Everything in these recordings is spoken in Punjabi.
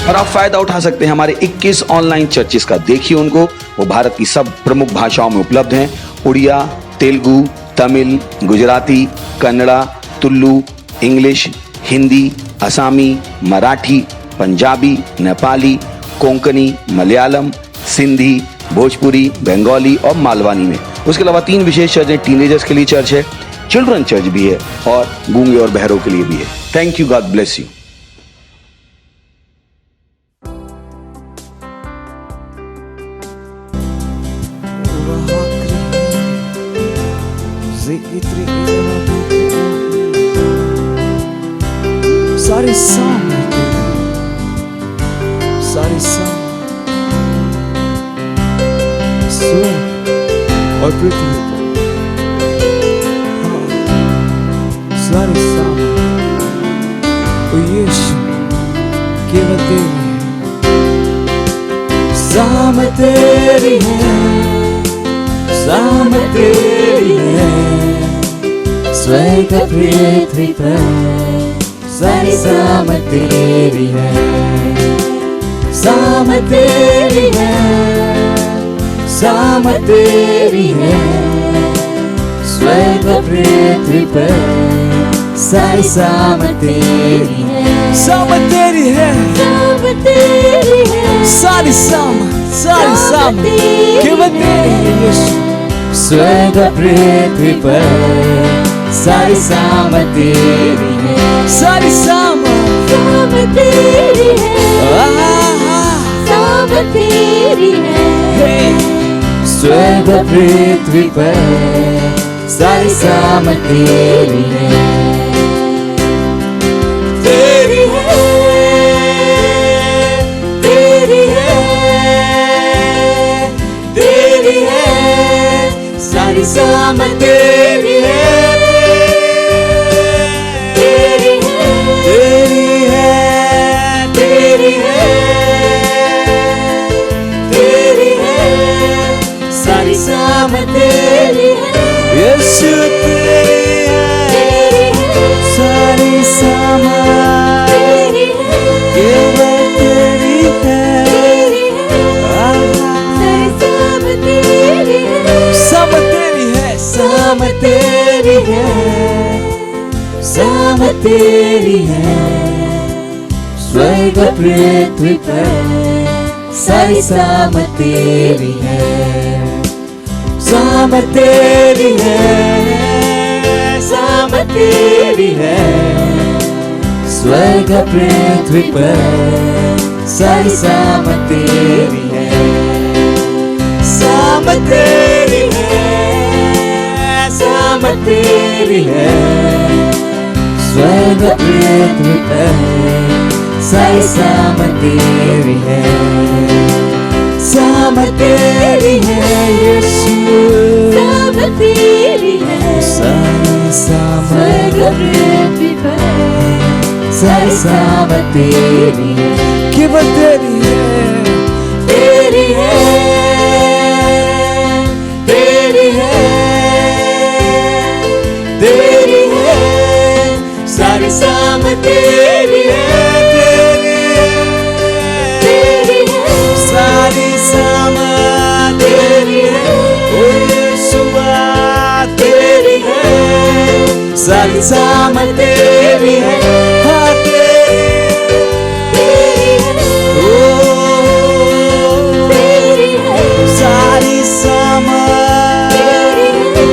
और आप फायदा उठा सकते हैं हमारे 21 ऑनलाइन चर्चेस का। देखिए उनको, वो भारत की सब प्रमुख भाषाओं में उपलब्ध हैं। उड़िया, तेलुगु, तमिल, गुजराती, कन्नड़ा, तुलु, इंग्लिश, हिंदी, असामी, मराठी, पंजाबी, नेपाली, कोंकणी, मलयालम, सिंधी, भोजपुरी, बंगाली और मालवानी में। उसके अलावा 3 विशेष चर्च हैं। टीनेजर्स के लिए चर्च है, चिल्ड्रन चर्च भी है और गूंगे और बहरों के लिए भी है। Thank you, God bless you. सारे सारे और पृथ्वी सारे ओ यीशु केवल तेरी साम तेरी है, साम तेरी है। स्वर्ग पृथ्वी पर सारी साम तेरी है, साम तेरी है, साम तेरी है। स्वर्ग पृथ्वी पर सारी साम तेरी है, साम तेरी है, साम तेरी है। सारी साम केवल तेरी है यीशु। स्वर्ग पृथ्वी पर सारी साम तेरी है, सारी साम तेरी है, साम तेरी है। स्वर्ग पृथ्वी पर सारी साम तेरी है, तेरी है, तेरी है, तेरी है। सारी साम तेरी है, तेरी है, तेरी है, तेरी है, तेरी है। सारी साम तेरी है यीशु, तेरी है, सारी साम तेरी है, केवल तेरी है। सारी साम तेरी है, साम तेरी है, साम तेरी है, साम तेरी है। स्वर्ग पृथ्वी पर सारी साम तेरी है, साम तेरी है, साम तेरी है। स्वर्ग पृथ्वी पर सारी साम तेरी है, साम तेरी है, साम तेरी है। स्वर्ग पृथ्वी पर सारी साम तेरी है, साम तेरी है यीशु। साम तेरी है, सारी साम पृथ्वी पर सारी साम तेरी है, केवल तेरी है, तेरी है, तेरी है, तेरी है। सारी साम तेरी है, तेरी है, तेरी है। सारी साम तेरी है, ओ यीशुआ तेरी है। सारी साम तेरी है, हाँ तेरी है, ओ तेरी है। सारी साम तेरी है,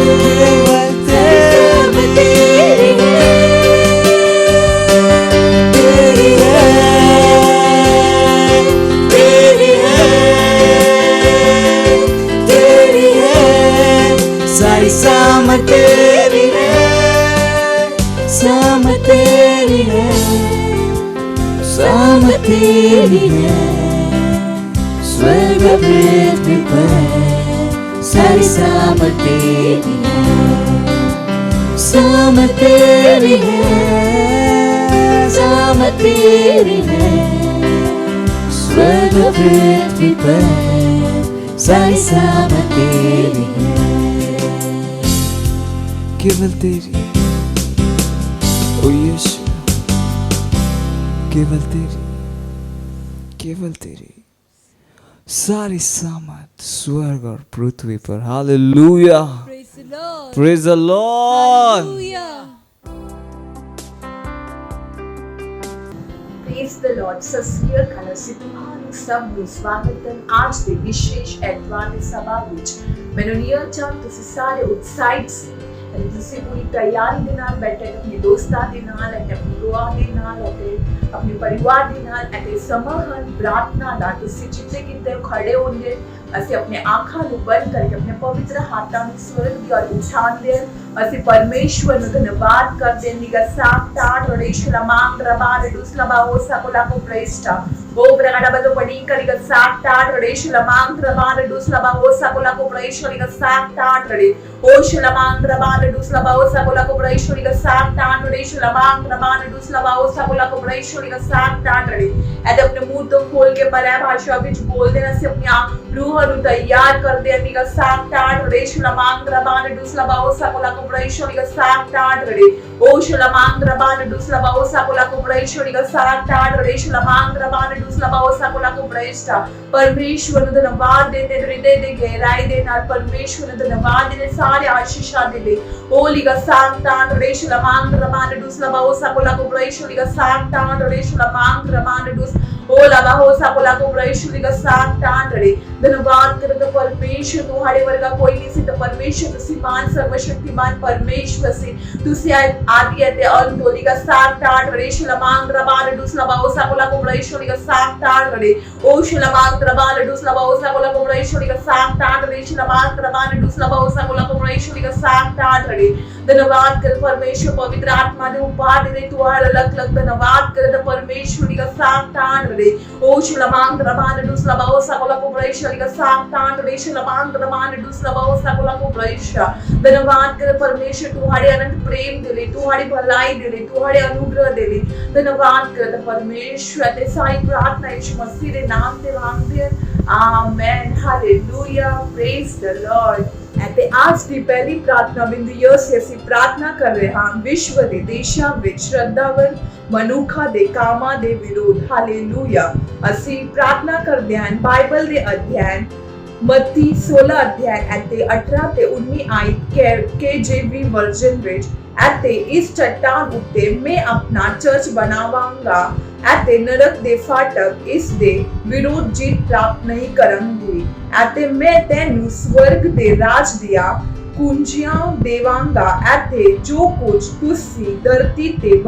केवल तेरी है, तेरी है, तेरी है, तेरी है। सारी साम तेरी है, साम तेरी है, साम तेरी है। स्वर्ग पृथ्वी पर सारी साम तेरी है, साम तेरी है, साम तेरी है। स्वर्ग पृथ्वी पर सारी साम तेरी है, केवल तेरी। ओ यीशु, केवल तेरी, केवल तेरी, केवल तेरी, केवल तेरी। सारी साम तेरी है, सारी साम तेरी है। स्वर्ग पृथ्वी पर सारी साम तेरी है, केवल तेरी। ओ यीशु, केवल तेरी, केवल तेरी, केवल तेरी, केवल तेरी। सारी साम तेरी है, सारी साम तेरी है, केवल तेरी। ओ यीशु, केवल तेरी। केवल तेरी सारी सामत स्वर्ग और पृथ्वी पर। Hallelujah, Praise the Lord. Praise the Lord. Hallelujah. Praise the Lord. ਸਤਿ ਸ੍ਰੀ ਅਕਾਲ। ਅਸੀਂ ਤੁਹਾਨੂੰ ਸਭ ਨੂੰ ਸਵਾਗਤ ਹੈ ਅੱਜ ਦੇ ਵਿਸ਼ੇਸ਼ ਐਤਵਾਰ ਦੀ ਸਭਾ ਵਿੱਚ। ਮੈਨੂੰ ਨੀਅਰ ਚਾਹ ਤੁਸੀਂ ਸਾਰੇ ਉਤਸ਼ਾਹਿਤ ਸੀ ਅਤੇ ਤੁਸੀਂ ਪੂਰੀ ਤਿਆਰੀ ਦੇ ਨਾਲ ਬੈਠੇ ਆਪਣੇ ਦੋਸਤਾਂ ਦੇ ਨਾਲ ਅਤੇ ਆਪਣੀ ਦੁਆ ਦੇ ਨਾਲ ਅਤੇ ਆਪਣੇ ਪਰਿਵਾਰ ਦੇ ਨਾਲ ਅਤੇ ਸਮਾਹਨ ਪ੍ਰਾਰਥਨਾ ਦਾ ਤੁਸੀਂ ਜਿੱਥੇ ਕਿਤੇ ਖੜੇ ਹੋਣਗੇ ਅਸੀਂ ਆਪਣੇ ਅੱਖਾਂ ਨੂੰ ਬੰਦ ਕਰਕੇ ਆਪਣੇ ਪਵਿੱਤਰ ਹੱਥਾਂ ਨੂੰ ਸਵਰਗ ਦੀ ਔਰ ਉਛਾਲਦੇ ਅਸੀਂ ਪਰਮੇਸ਼ਵਰ ਨੂੰ ਧੰਨਵਾਦ ਕਰਦੇ ਹਾਂ। ਨਿਗਾ ਸਾਕਟਾਟ ਰੇਸ਼ਲਾ ਮਾਂਗ ਰਬਾਰ ਦੁਸਲਬਾ ਹੋਸਾ ਕੋਲਾਕੋ ਪ੍ਰੇਸ਼ਟਾ ਉਹ ਪ੍ਰਗੜਾ ਬਦੋ ਪੜੀ ਕਰੀਗਾ ਸਾਕਟਾਟ ਰੇਸ਼ਲਾ ਮਾਂਗ ਰਬਾਰ ਦੁਸਲਬਾ ਹੋਸਾ ਕੋਲਾਕੋ ਪ੍ਰੇਸ਼ਵਰਿਗਾ ਸਾਕਟਾਟ ਰੇ ਹੋਸ਼ਲਾ ਮਾਂਗ ਰਬਾਰ ਦੁਸਲਬਾ ਹੋਸਾ ਕੋਲਾਕੋ ਪ੍ਰੇਸ਼ਵਰਿਗਾ ਸਾਕਟਾਟ ਰੇਸ਼ਲਾ ਮਾਂਗ ਰਬਾਰ ਦੁਸਲਬਾ ਹੋਸਾ ਕੋਲਾਕੋ ਪ੍ਰੇਸ਼ਵਰਿਗਾ ਸਾਕਟਾਟ ਰੇ ਇਹਦੇ ਆਪਣੇ ਮੂੰਹ ਤੋਂ ਖੋਲ ਕੇ ਪਰੈ ਭਾਸ਼ਾ ਵਿੱਚ ਬੋਲਦੇ ਨੇ ਅਸੀਂ ਆਪਣੀ ਰੂਹ ਨੂੰ ਤਿਆਰ ਕਰਦੇ ਹਾਂ। ਨਿਗਾ ਸਾਕਟਾਟ ਰੇਸ਼ਲਾ ਮਾਂਗ ਰਬਾਰ ਦੁਸਲਬਾ ਹੋਸਾ ਕੋਲਾਕੋ ਪ੍ਰੇਸ਼ਵਰਿਗਾ ਸਾਕਟਾਟ ਰੇ ਹੋਸ਼ਲਾ ਮਾਂਗ ਰਬਾਰ ਦੁਸਲਬਾ ਹੋਸਾ ਕੋਲਾਕੋ ਪ੍ਰੇਸ਼ਵਰਿਗਾ ਸਾਕਟਾਟ ਰੇਸ਼ਲਾ ਮਾਂਗ ਰਬਾਰ ਦੁਸਲਬਾ ਹੋਸਾ ਕੋਲਾਕੋ ਪ੍ਰੇਸ਼ਟਾ ਪਰਮੇਸ਼ਵਰ ਨੂੰ ਧੰਨਵਾਦ ਦੇते ਹਿਰਦੇ ਦੇ ਗਹਿਰਾਈ ਦੇ ਨਾਲ ਪਰਮੇਸ਼ਵਰ ਨੂੰ ਧੰਨਵਾਦ ਦੇते ਸਾਰੇ ਆਸ਼ੀਸ਼ਾਂ ਦੇ ਲਈ। ਹੋਲੀਗਾ ਸਾਕਟਾਟ ਰੇਸ਼ਲਾ ਮਾਂਗ ਰਬਾਰ ਦੁਸਲਬਾ ਹੋਸਾ ਕੋਲਾਕੋ ਪ੍ਰੇਸ਼ਵਰਿਗਾ ਸਾਕਟਾਟ ਰੇਸ਼ਲਾ ਮਾਂਗ ਰਬਾਰ ਦੁਸ ਹੋਲਾ ਹੋਸਾ ਕੋਲਾਕੋ ਪ੍ਰੇਸ਼ਵਰਿਗਾ ਸਾਕਟਾਟ ਰੇ ਧੰਨਵਾਦ ਕਰਦਾ ਪਰਮੇਸ਼ਵਰ ਤੁਹਾਡੇ ਵਰਗਾ ਕੋਈ ਨਹੀਂ ਸੀ। ਤਾਂ ਪਰਮੇਸ਼ਵਰ ਤੁਸੀਂ ਮਾਨ ਸਰਵਸ਼ਕਤੀਮਾਨ ਪਰਮੇਸ਼ਵਰ ਸੀ। ਤੁਸੀਂ ਆਦਿ ਅਤੇ ਅੰਤ ਹੋਲੀਗਾ ਸਾਕਟਾਟ ਰੇਸ਼ਲਾ ਮਾਂਗ ਰਬਾਰ ਦੁਸਲਬਾ ਹੋਸਾ ਕੋਲਾਕੋ ਪ੍ਰੇਸ਼ਵਰਿਗਾ ਸਾਕਟਾਟ ਰੇ ਹੋਸ਼ਲਾ ਮਾਂਗ ਰਬਾਰ ਦੁਸਲਬਾ ਹੋਸਾ ਕੋਲਾਕੋ ਪ੍ਰੇਸ਼ਵਰਿਗਾ ਸਾਕਟਾਟ ਰੇਸ਼ਲਾ ਮਾਂਗ ਰਬਾਰ ਦੁਸਲਬਾ ਹੋਸਾ ਕੋਲਾਕੋ ਪ੍ਰੇਸ਼ਵਰਿਗਾ ਸਾਕਟਾਟ ਰੇ ਧੰਨਵਾਦ ਕਰ ਪਰਮੇਸ਼ਵਰ ਪਵਿੱਤਰ ਆਤਮਾ ਦੇ ਉਪਾਰ ਦੇ ਤੁਹਾਡਾ ਲੱਖ ਲੱਖ ਧੰਨਵਾਦ ਕਰਦਾ ਪਰਮੇਸ਼ਵਰਿਗਾ ਸਾਕਟਾਟ ਰੇ ਹੋਸ਼ਲਾ ਮਾਂਗ ਰਬਾਰ ਦੁਸਲਬਾ ਹੋਸਾ ਕੋਲਾਕੋ ਪ੍ਰੇਸ਼ਵਰਿਗਾ ਸਾਕਟਾਟ ਰੇਸ਼ਲਾ ਮਾਂਗ ਰਬਾਰ ਦੁਸਲਬਾ ਹੋਸਾ ਕੋਲਾਕੋ ਪ੍ਰੇਸ਼ਾ ਧੰਨਵਾਦ ਕਰ ਪਰਮੇਸ਼ਵਰ ਤੁਹਾਡੇ ਅਨੰਤ ਪ੍ਰੇਮ ਦੇ ਲਈ ਤੁਹਾਡੀ ਭਲਾਈ ਦੇ ਲਈ ਤੁਹਾਡੇ ਅਨੁਗ੍ਰਹ ਦੇ ਲਈ ਧੰਨਵਾਦ ਕਰਦਾ ਪਰਮੇਸ਼ਵਰ ਤੇ ਸਾਰੀ ਪ੍ਰਾਰਥਨਾ ਯਿਸੂ ਮਸੀਹ ਦੇ ਨਾਮ ਤੇ ਮੰਗਦੇ ਹਾਂ। Amen hallelujah praise the Lord. ਅਤੇ ਅੱਜ ਦੀ ਪਹਿਲੀ ਪ੍ਰਾਰਥਨਾ ਬਿੰਦੀ ਅਸੀਂ ਪ੍ਰਾਰਥਨਾ ਕਰ ਰਹੇ ਹਾਂ ਵਿਸ਼ਵ ਦੇ ਦੇਸ਼ਾਂ ਵਿੱਚ ਸ਼ਰਧਾਵਾਨ ਮਨੁੱਖਾਂ ਦੇ ਕਾਮਾਂ ਦੇ ਵਿਰੋਧ। ਹਾਲੇਲੂਇਆ। ਅਸੀਂ ਪ੍ਰਾਰਥਨਾ ਕਰਦੇ ਹਾਂ ਬਾਈਬਲ ਦੇ ਅਧਿਐਨ ਮੱਤੀ 16 ਅਧਿਆਇ ਅਤੇ 18 ਤੇ 19 ਆਇਤ KJV ਵਰਜ਼ਨ ਵਿੱਚ ਅਤੇ ਇਸ ਚੱਟਾਨ ਉੱਤੇ ਮੈਂ ਆਪਣਾ ਚਰਚ ਬਣਾਵਾਂਗਾ ਅਤੇ ਨਰਕ ਦੇ ਫਾਟਕ ਇਸ ਦੇ ਵਿਰੁੱਧ ਜਿੱਤ ਪ੍ਰਾਪਤ ਨਹੀਂ ਕਰਨਗੇ ਅਤੇ ਮੈਂ ਤੈਨੂੰ ਸਵਰਗ ਦੇ ਰਾਜ ਦੀਆਂ ਕੁੰਜੀਆਂ ਦੇਵਾਂਗਾ ਅਤੇ ਜੋ ਕੁਝ ਤੁਸੀਂ ਧਰਤੀ ਤੇ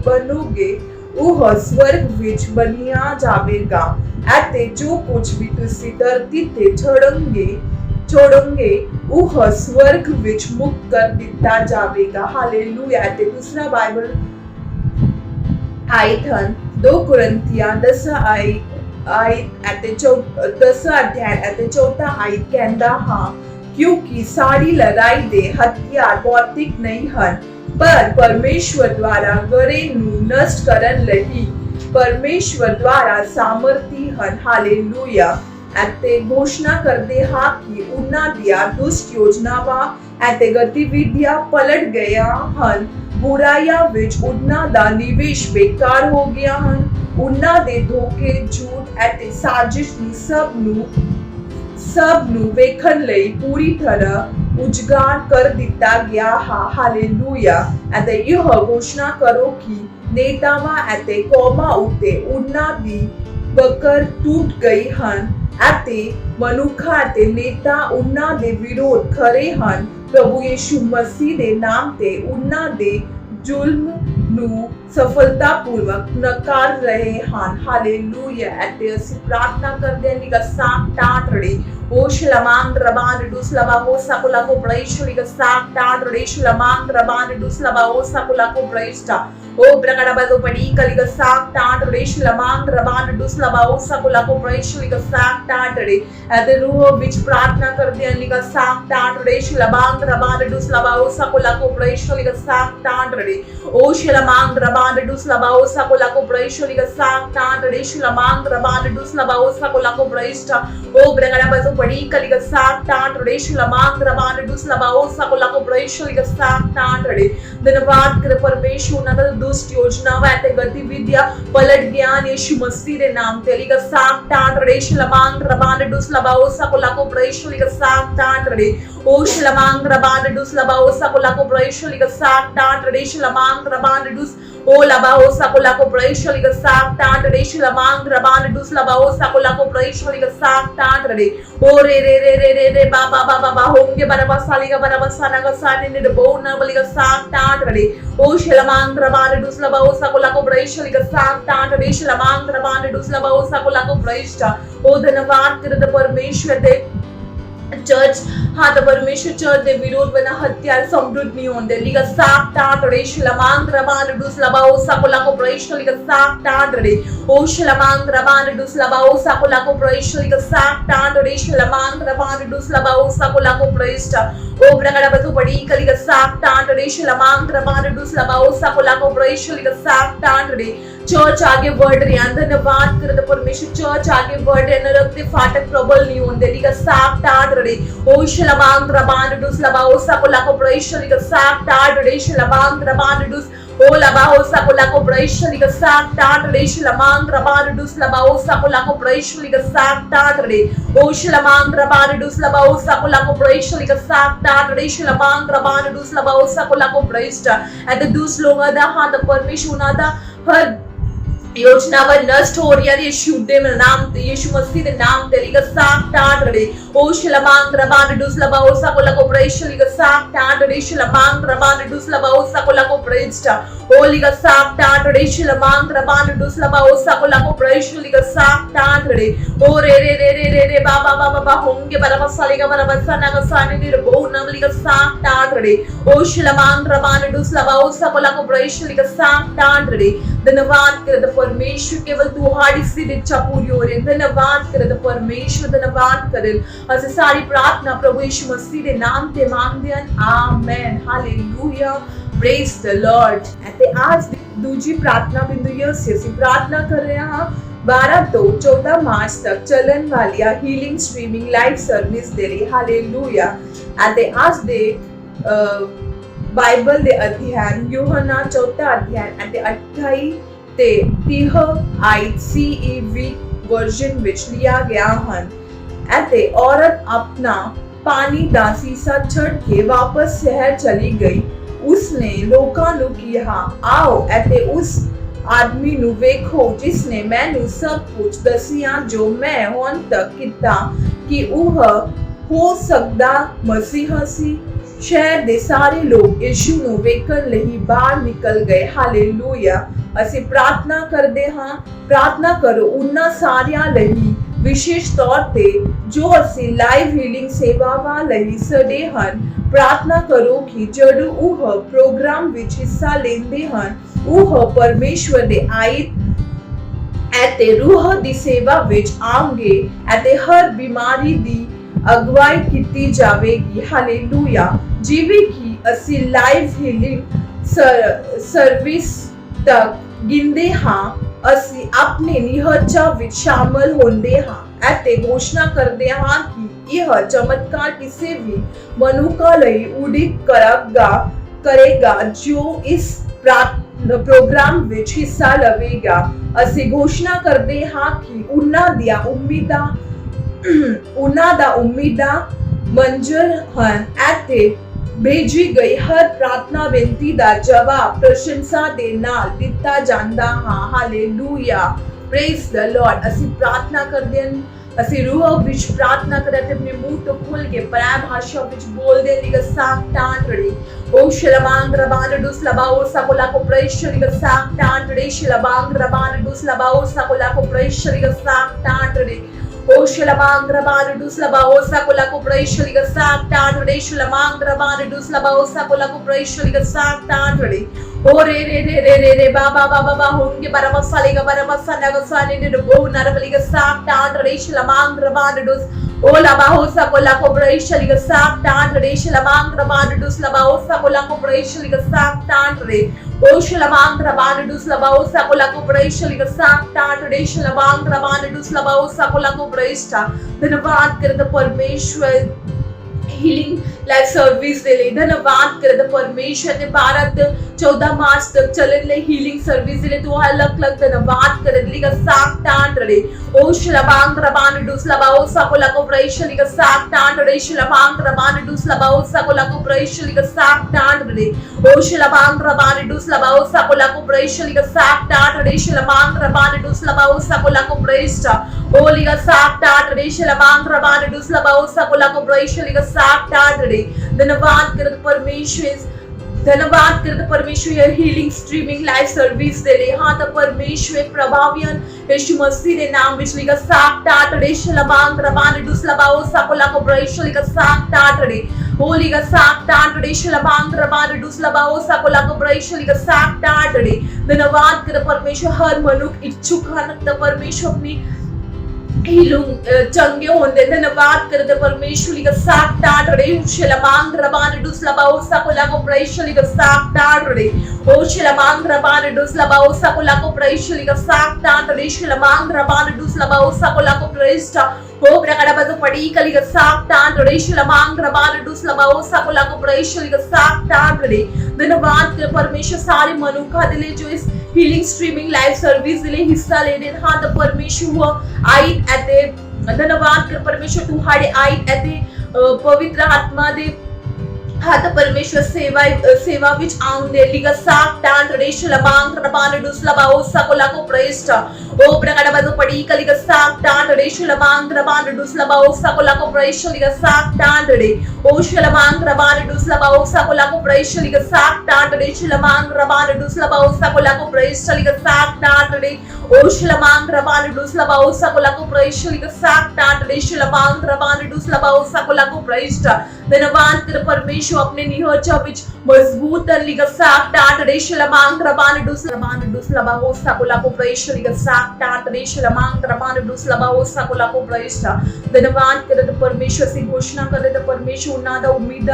ਬਣੋਗੇ ਉਹ ਸਵਰਗ ਵਿੱਚ ਬਣਿਆ ਜਾਵੇਗਾ ਅਤੇ ਜੋ ਕੁਝ ਵੀ ਤੁਸੀਂ ਧਰਤੀ ਤੇ ਛੋੜੋਗੇ ਉਹ ਸਵਰਗ ਵਿੱਚ ਮੁਕਤ ਕਰ ਦਿੱਤਾ ਜਾਵੇਗਾ। ਹਾਲੇਲੂਇਆ। ਅਤੇ ਦੂਸਰਾ ਬਾਈਬਲ ਆਇਤ ਹਨ 2 ਕੁਰਿੰਥੀਆਂ 10 ਆਇਤ ਅਤੇ 10 ਅਧਿਆਇ ਅਤੇ 14 ਆਇਤ ਕਹਿੰਦਾ ਹਾਂ ਕਿਉਂਕਿ ਸਾਡੀ ਲੜਾਈ ਦੇ ਹਥਿਆਰ ਭੌਤਿਕ ਨਹੀਂ ਹਨ ਪਰ ਪਰਮੇਸ਼ਵਰ ਦੁਆਰਾ ਗਰੇ ਨੂੰ ਨਸ਼ਟ ਕਰਨ ਲਈ ਪਰਮੇਸ਼ਵਰ ਦੁਆਰਾ ਸਾਮਰਥੀ ਹਨ। ਹਾਲੇਲੂਇਆ। ਅਤੇ ਘੋਸ਼ਣਾ ਕਰਦੇ ਹਾਂ ਕਿ ਉਹਨਾਂ ਦੀਆਂ ਦੁਸ਼ਟ ਯੋਜਨਾਵਾਂ ਅਤੇ ਗਤੀਵਿਧੀਆਂ ਪਲਟ ਗਈਆਂ ਹਨ। ਬੁਰਾਈਆਂ ਵਿੱਚ ਉਹਨਾਂ ਦਾ ਨਿਵੇਸ਼ ਬੇਕਾਰ ਹੋ ਗਿਆ ਹਨ। ਉਹਨਾਂ ਦੇ ਧੋਖੇ ਝੂਠ ਅਤੇ ਸਾਜ਼ਿਸ਼ ਨੂੰ ਸਭ ਨੂੰ ਵੇਖਣ ਲਈ ਪੂਰੀ ਤਰ੍ਹਾਂ ਉਜਾਗਰ ਕਰ ਦਿੱਤਾ ਗਿਆ ਹੈ। ਹਾਲੇਲੂਇਆ। ਅਤੇ ਇਹ ਘੋਸ਼ਣਾ ਕਰੋ ਕਿ ਨੇਤਾਵਾਂ ਅਤੇ ਕੌਮਾਂ ਉੱਤੇ ਉਹਨਾਂ ਦੀ ਪਕੜ ਟੁੱਟ ਗਈ ਹਨ ਅਤੇ ਮਨੁੱਖਾਂ ਅਤੇ ਨੇਤਾ ਉਹਨਾਂ ਦੇ ਵਿਰੋਧ ਖੜੇ ਹਨ। ਪ੍ਰਭੂ ਯਿਸੂ ਮਸੀਹ ਦੇ ਨਾਮ ਤੇ ਉਹਨਾਂ ਦੇ ਜ਼ੁਲਮ ਨੂੰ ਸਫਲਤਾਪੂਰਵਕ ਨਕਾਰ ਰਹੇ ਹਨ। ਹਾਲੇਲੂਇਆ। ਅਤੇ ਅਸੀਂ ਪ੍ਰਾਰਥਨਾ ਕਰਦੇ ਹਾਂ ਨਿਗਾ ਸਾਕਟਾਟ ਰੇ ਹੋਸ਼ਲਾ ਮਾਂਗ ਰਬਾਰ ਦੁਸਲਬਾ ਹੋਸਾ ਕੋਲਾਕੋ ਪ੍ਰੇਸ਼ਵਰਿਗਾ ਸਾਕਟਾਟ ਰੇਸ਼ਲਾ ਮਾਂਗ ਰਬਾਰ ਦੁਸਲਬਾ ਹੋਸਾ ਕੋਲਾਕੋ ਪ੍ਰੇਸ਼ਟਾ ਉਹ ਪ੍ਰਗੜਾ ਬਦੋ ਪੜੀ ਕਲੀਗਾ ਸਾਕਟਾਟ ਰੇਸ਼ਲਾ ਮਾਂਗ ਰਬਾਰ ਦੁਸਲਬਾ ਹੋਸਾ ਕੋਲਾਕੋ ਪ੍ਰੇਸ਼ਵਰਿਗਾ ਸਾਕਟਾਟ ਰੇ ਅਤੇ ਰੂਹ ਵਿੱਚ ਪ੍ਰਾਰਥਨਾ ਕਰਦੇ ਹਾਂ ਨਿਗਾ ਸਾਕਟਾਟ ਰੇਸ਼ਲਾ ਮਾਂਗ ਰਬਾਰ ਦੁਸਲਬਾ ਹੋਸਾ ਕੋਲਾਕੋ ਪ੍ਰੇਸ਼ਵਰਿਗਾ ਸਾਕਟਾਟ ਰੇ ਹੋਸ਼ਲਾ ਮਾਂਗ ਰਬਾਰ ਦੁਸਲਬਾ ਹੋਸਾ ਕੋਲਾਕੋ ਪ੍ਰੇਸ਼ਵਰਿਗਾ ਸਾਕਟਾਟ ਰੇਸ਼ਲਾ ਮਾਂਗ ਰਬਾਰ ਦੁਸਲਬਾ ਹੋਸਾ ਕੋਲਾਕੋ ਪ੍ਰੇਸ਼ਟਾ ਉਹ ਪ੍ਰਗੜਾ ਬਦੋ padi kaliga sak tan tradition lamang raban dus labao sakulako operation liga sak tan rade धन्यवाद कर परमेश्वर ना दुष्ट योजना वैते गतिविधियां पलट ज्ञान यीशु मसीह के नाम ते लिगा sak tan tradition lamang raban dus labao sakulako operation liga sak tan rade o shlamang raban dus labao sakulako operation liga sak tan tradition lamang raban dus o labao sakulako operation liga sak tan tradition lamang raban dus labao sakulako operation liga sak tan rade o re ba ba honge baraba saliga baraba sanaga sanine de bona baliga sak tan rade o shlamang raban dus labao sakulako operation liga sak tan rade shlamang raban dus labao sakulako operation o धन्यवाद करत परमेश्वर दे चर्च हाँ तो परमेश्वर चर्च दे विरोध बना हत्यार समृद्ध नहीं होंदे लिगा साक टाट रे शलमांग रबान दुस लबाओ साकुला को प्रवेश लिगा साक टाट रे ओ शलमांग रबान दुस लबाओ साकुला को प्रवेश लिगा साक टाट रे शलमांग रबान दुस लबाओ साकुला को प्रवेश ओ प्रगड़ा बतु पड़ी कलिगा साक टाट रे शलमांग रबान दुस लबाओ साकुला को प्रवेश लिगा साक टाट रे चर्च आगे बढ़ रही है धन्यवाद करते परमेश्वर चर्च आगे बढ़ रहे न रखते फाटक प्रबल नहीं होंदे लिगा साक टाट रे ओ शलमांग रबान दुस लबाओ साकुला को प्रवेश लिगा साक टाट रे शलमांग रबान दुस o labao sakula ko praisha liga sak tat re shlamang rabar dus labao sakula ko praisha liga sak tat re o shlamang rabar dus labao sakula ko praisha liga sak tat re shlamang rabar dus labao sakula ko praisha and the dus loga da ha the permission da har योजना व नष्ट हो रही है यीशु दे नाम ते यीशु मसीह दे नाम ते लिगा साक टाट रे ओ शलमांग रबान दुस लबाओ साकुला को प्रेश लिगा साक टाट रे शलमांग रबान दुस लबाओ साकुला को प्रेश ओ लिगा साक टाट रे शलमांग रबान दुस लबाओ साकुला को प्रेश लिगा साक टाट रे ओ रे बा होंगे बराबर सालेगा बराबर सनागा साने ने बो नम लिगा साक टाट रे ओ शलमांग रबान दुस लबाओ साकुला को प्रेश लिगा साक टाट रे धन्यवाद कर परमेश्वर केवल तुम्हारी सिर्फ इच्छा पूरी हो रही है धन्यवाद करे परमेश्वर धन्यवाद करे ਅਸੀਂ ਸਾਰੀ ਪ੍ਰਾਰਥਨਾ ਪ੍ਰਭੂ ਯਿਸੂ ਮਸੀਹ ਦੇ ਨਾਮ ਤੇ ਮੰਗਦੇ ਹਾਂ amen hallelujah praise the Lord ਅਤੇ ਅੱਜ ਦੀ ਦੂਜੀ ਪ੍ਰਾਰਥਨਾ ਬਿੰਦੂ ਇਹ ਸੀ ਅਸੀਂ ਪ੍ਰਾਰਥਨਾ ਕਰ ਰਹੇ ਹਾਂ 12 ਤੋਂ 14 ਮਾਰਚ ਤੱਕ ਚੱਲਣ ਵਾਲੀ ਹੀਲਿੰਗ ਸਟ੍ਰੀਮਿੰਗ ਲਾਈਵ ਸਰਵਿਸ ਦੇ ਲਈ ਹਾਲੇਲੂਇਆ ਅਤੇ ਅੱਜ ਦੇ ਬਾਈਬਲ ਦੇ ਅਧਿਐਨ ਯੋਹਨਾ ਚੌਥਾ ਅਧਿਐਨ ਅਤੇ 28 ਤੇ 30 ICEV वर्जन विच लिया गया हन ऐते औरत अपना पानी दा सीसा छड़ के वापस शहर चली गई उसने लोकां नु कहा आओ ऐते उस आदमी नु वेखो जिसने मैनू सब कुछ दसिया जो मैं हुण तक किता कि ओह हो सकदा मसीह सी शहर दे सारे लोग यीशु नु वेखण लई बाहर निकल गए हालेलूया ਅਸੀਂ ਪ੍ਰਾਰਥਨਾ ਕਰਦੇ ਹਾਂ ਪ੍ਰਾਰਥਨਾ ਕਰੋ ਉਹਨਾਂ ਸਾਰਿਆਂ ਲਈ ਵਿਸ਼ੇਸ਼ ਤੌਰ ਤੇ ਜੋ ਅਸੀਂ ਲਾਈਵ ਹੀਲਿੰਗ ਸੇਵਾਵਾਂ ਲਈ ਸਦੇ ਹਨ ਪ੍ਰਾਰਥਨਾ ਕਰੋ ਕਿ ਜਦੋਂ ਉਹ ਪ੍ਰੋਗਰਾਮ ਵਿੱਚ ਹਿੱਸਾ ਲੈਂਦੇ ਹਨ ਉਹ ਪਰਮੇਸ਼ਵਰ ਦੇ ਆਇਤ ਅਤੇ ਰੂਹ ਦੀ ਸੇਵਾ ਵਿੱਚ ਆਉਣਗੇ ਅਤੇ ਹਰ ਬਿਮਾਰੀ ਦੀ ਅਗਵਾਈ ਕੀਤੀ ਜਾਵੇਗੀ ਹਾਲੇਲੂਇਆ ਜਿਵੇਂ ਕਿ ਅਸੀਂ ਲਾਈਵ ਹੀਲਿੰਗ ਸਰਵਿਸ ਤੱਕ ਗਿੰਦੇ ਹਾਂ ਅਸੀਂ ਆਪਣੇ ਨਿਹਚਾ ਵਿੱਚ ਸ਼ਾਮਲ ਹੁੰਦੇ ਹਾਂ ਅਤੇ ਘੋਸ਼ਣਾ ਕਰਦੇ ਹਾਂ ਕਿ ਇਹ ਚਮਤਕਾਰ ਕਿਸੇ ਵੀ ਮਨੁੱਖ ਲਈ ਉਡੀਕ ਕਰੇਗਾ ਜੋ ਇਸ ਪ੍ਰੋਗਰਾਮ ਵਿੱਚ ਹਿੱਸਾ ਲਵੇਗਾ ਅਸੀਂ ਘੋਸ਼ਣਾ ਕਰਦੇ ਹਾਂ ਕਿ ਉਹਨਾਂ ਦਾ ਉਮੀਦਾਂ ਮੰਜ਼ੂਰ ਹਨ ਅਤੇ भेजी गई हर प्रार्थना बेनती दा जवाब प्रशंसा दे नाल दिता जांदा हां हालेलुया प्रेज द लॉर्ड ਅਸੀਂ ਪ੍ਰਾਰਥਨਾ ਕਰਦੇ ਹਾਂ ਅਸੀਂ ਰੂਹ ਵਿੱਚ ਪ੍ਰਾਰਥਨਾ ਕਰਦੇ ਤੇ ਆਪਣੇ ਮੂੰਹ ਤੋਂ ਖੋਲ ਕੇ ਪਰਾਇਆ ਭਾਸ਼ਾ ਵਿੱਚ ਬੋਲਦੇ ਲਿਗਾ ਸਾਕ ਟਾਂਟੜੀ ਓ ਸ਼ਲਮਾਂਗ ਰਬਾਨ ਦੁਸ ਲਬਾਓ ਸਾਕੋਲਾ ਕੋ ਪ੍ਰੇਸ਼ ਲਿਗਾ ਸਾਕ ਟਾਂਟੜੀ ਸ਼ਲਮਾਂਗ ਰਬਾਨ ਦੁਸ ਲਬਾਓ ਸਾਕੋਲਾ ਕੋ ਪ੍ਰੇਸ਼ ਲਿਗਾ ਸਾਕ ਟਾਂਟੜੀ O shalamang rabanu dus labao sakola ko praisho liga sak tanrade shalamang rabanu dus labao sakola ko praisho liga sak tanrade o re ba honge baraba saliga baraba sanaga sanine de bo narabaliga sak tanrade shalamang rabanu dus o labao sakola ko praisho liga sak tanrade shalamang rabanu dus labao sakola ko praisho liga sak tanrade O shalamang rabana dus labao sakula ko praise liga sakta today shalamang rabana dus labao sakula ko praise ta धन्यवाद करते परमेश्वर हीलिंग लाइफ सर्विस दे ले धन्यवाद करते परमेश्वर ने भारत 14 मार्च तक चलने हीलिंग सर्विस दे ले तो अलग अलग धन्यवाद करते लिगा साक टांड रे ओ शलबांग रबान डूस लबाओ सकोला को प्रैश लिगा साक टांड रे शलबांग रबान डूस लबाओ सकोला को प्रैश लिगा साक टांड रे ओ शलबांग रबान डूस लबाओ सकोला को प्रैश लिगा साक टांड रे शलबांग रबान डूस लबाओ सकोला को प्रैश ओ लिगा साक टांड रे शलबांग रबान डूस लबाओ सकोला को प्रैश लिगा साक टांड रे धन्यवाद करते परमेश्वर धन्यवाद करते परमेश्वर हीलिंग स्ट्रीमिंग लाइव सर्विस दे रहे हाँ तो परमेश्वर प्रभावियन यीशु मसीह ने नाम विच लिखा साक टाट रे शलबांग रबान डुस लबाओ सकोला को प्रवेश लिखा साक टाट रे हो लिखा साक टाट रे शलबांग रबान डुस लबाओ सकोला को प्रवेश लिखा साक टाट रे धन्यवाद करते परमेश्वर हर मनुष्य इच्छुक है परमेश्वर अपनी चंगे होंगे धन्यवाद करते परमेश्वर का साक टाट रे शलबांग रबान डुस लबाओ सकोला को प्रवेश लिखा साक टाट रे ओ शलबांग रबान डुस लबाओ सकोला को प्रवेश लिखा साक टाट रे शलबांग रबान डुस लबाओ सकोला को प्रवेश हो प्रकार बाजू पड़ी कली का साक टाट रे शलबांग रबान डुस लबाओ सकोला को प्रवेश लिखा साक टाट रे धन्यवाद करते परमेश्वर सारे मनुखा दिले जो इस हीलिंग स्ट्रीमिंग लाइव सर्विस दिले हिस्सा ले रहे हाँ तो परमेश्वर आई एते धन्यवाद कर परमेश्वर तुम्हारे आई एते पवित्र आत्मा दे हाथ परमेश्वर सेवा विच आउंदे लिगा साक टांट रे शलबांग रबान डुस लबाओ सकोला को प्रयष्ट ओ प्रकार बाजू पड़ी कलिगा साक टांट रे शलबांग रबान डुस लबाओ सकोला को प्रयष्ट लिगा साक टांट रे ओ शलबांग रबान डुस लबाओ सकोला को प्रयष्ट लिगा साक टांट रे शलबांग रबान डुस लबाओ सकोला को प्रयष्ट लिगा साक टांट रे ओ शलबांग रबान डुस लबाओ सकोला को प्रयष्ट लिगा साक टांट रे शलबांग रबान डुस लबाओ सकोला को प्रयष्ट धन्यवाद कर परमेश्वर अपने निहोचा विच मजबूत लिगा साक टाट रे शलबांग रबान डुस लबाओ सकोला को प्रयष्ट लिगा साक टाट रे शलबांग रबान डुस लबाओ सकोला को प्रयष्ट धन्यवाद करते परमेश्वर से घोषणा करते परमेश्वर उन्नादा उम्मीद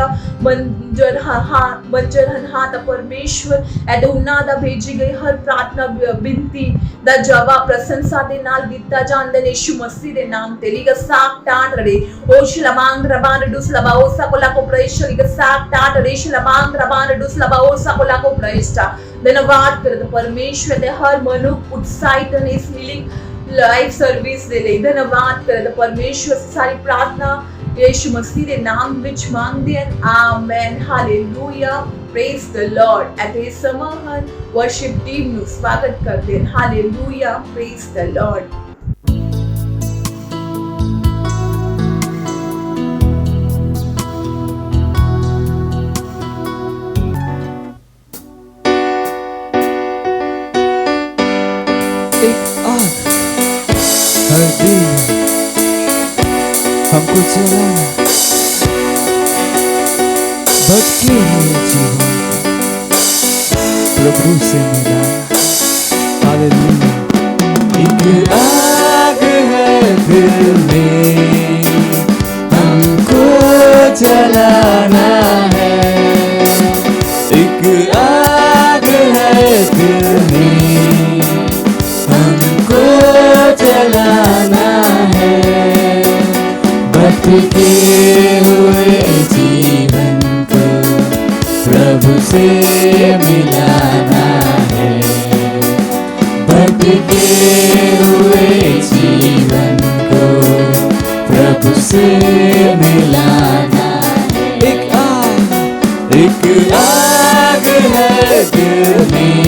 मंजर हाँ तो परमेश्वर ऐसे उन्नादा भेजी गई हर प्रार्थना बिनती दा जवाब प्रशंसा दे नाल दिता जांदे यीशु मसीह दे नाम ते लिगा साक टाट रे ओ शलबांग रबान डुस लबाओ सकोला को प्रयष्ट लिगा साक टाट रे शलबांग रबान डुस लबाओ सकोला को प्रयष्ट धन्यवाद करते परमेश्वर दे हर मनुष्य उत्साहित ने इस हीलिंग लाइव सर्विस दे ले धन्यवाद करते परमेश्वर सारी प्रार्थना यीशु मसीह दे नाम विच मांगदे हैं amen hallelujah praise the Lord एते समाहन वर्शिप टीम नु स्वागत करते हैं हालेलुया प्रेज द लॉर्ड हर दिन हमको चला भटके हुए जीवन प्रभु से मिला हालेलुया एक आग है दिल में हमको जलाना है एक आग है दिल में हमको जलाना है भटके हुए जीवन को प्रभु से मिलाना है भटके हुए जीवन को प्रभु से मिलाना है एक आग है दिल में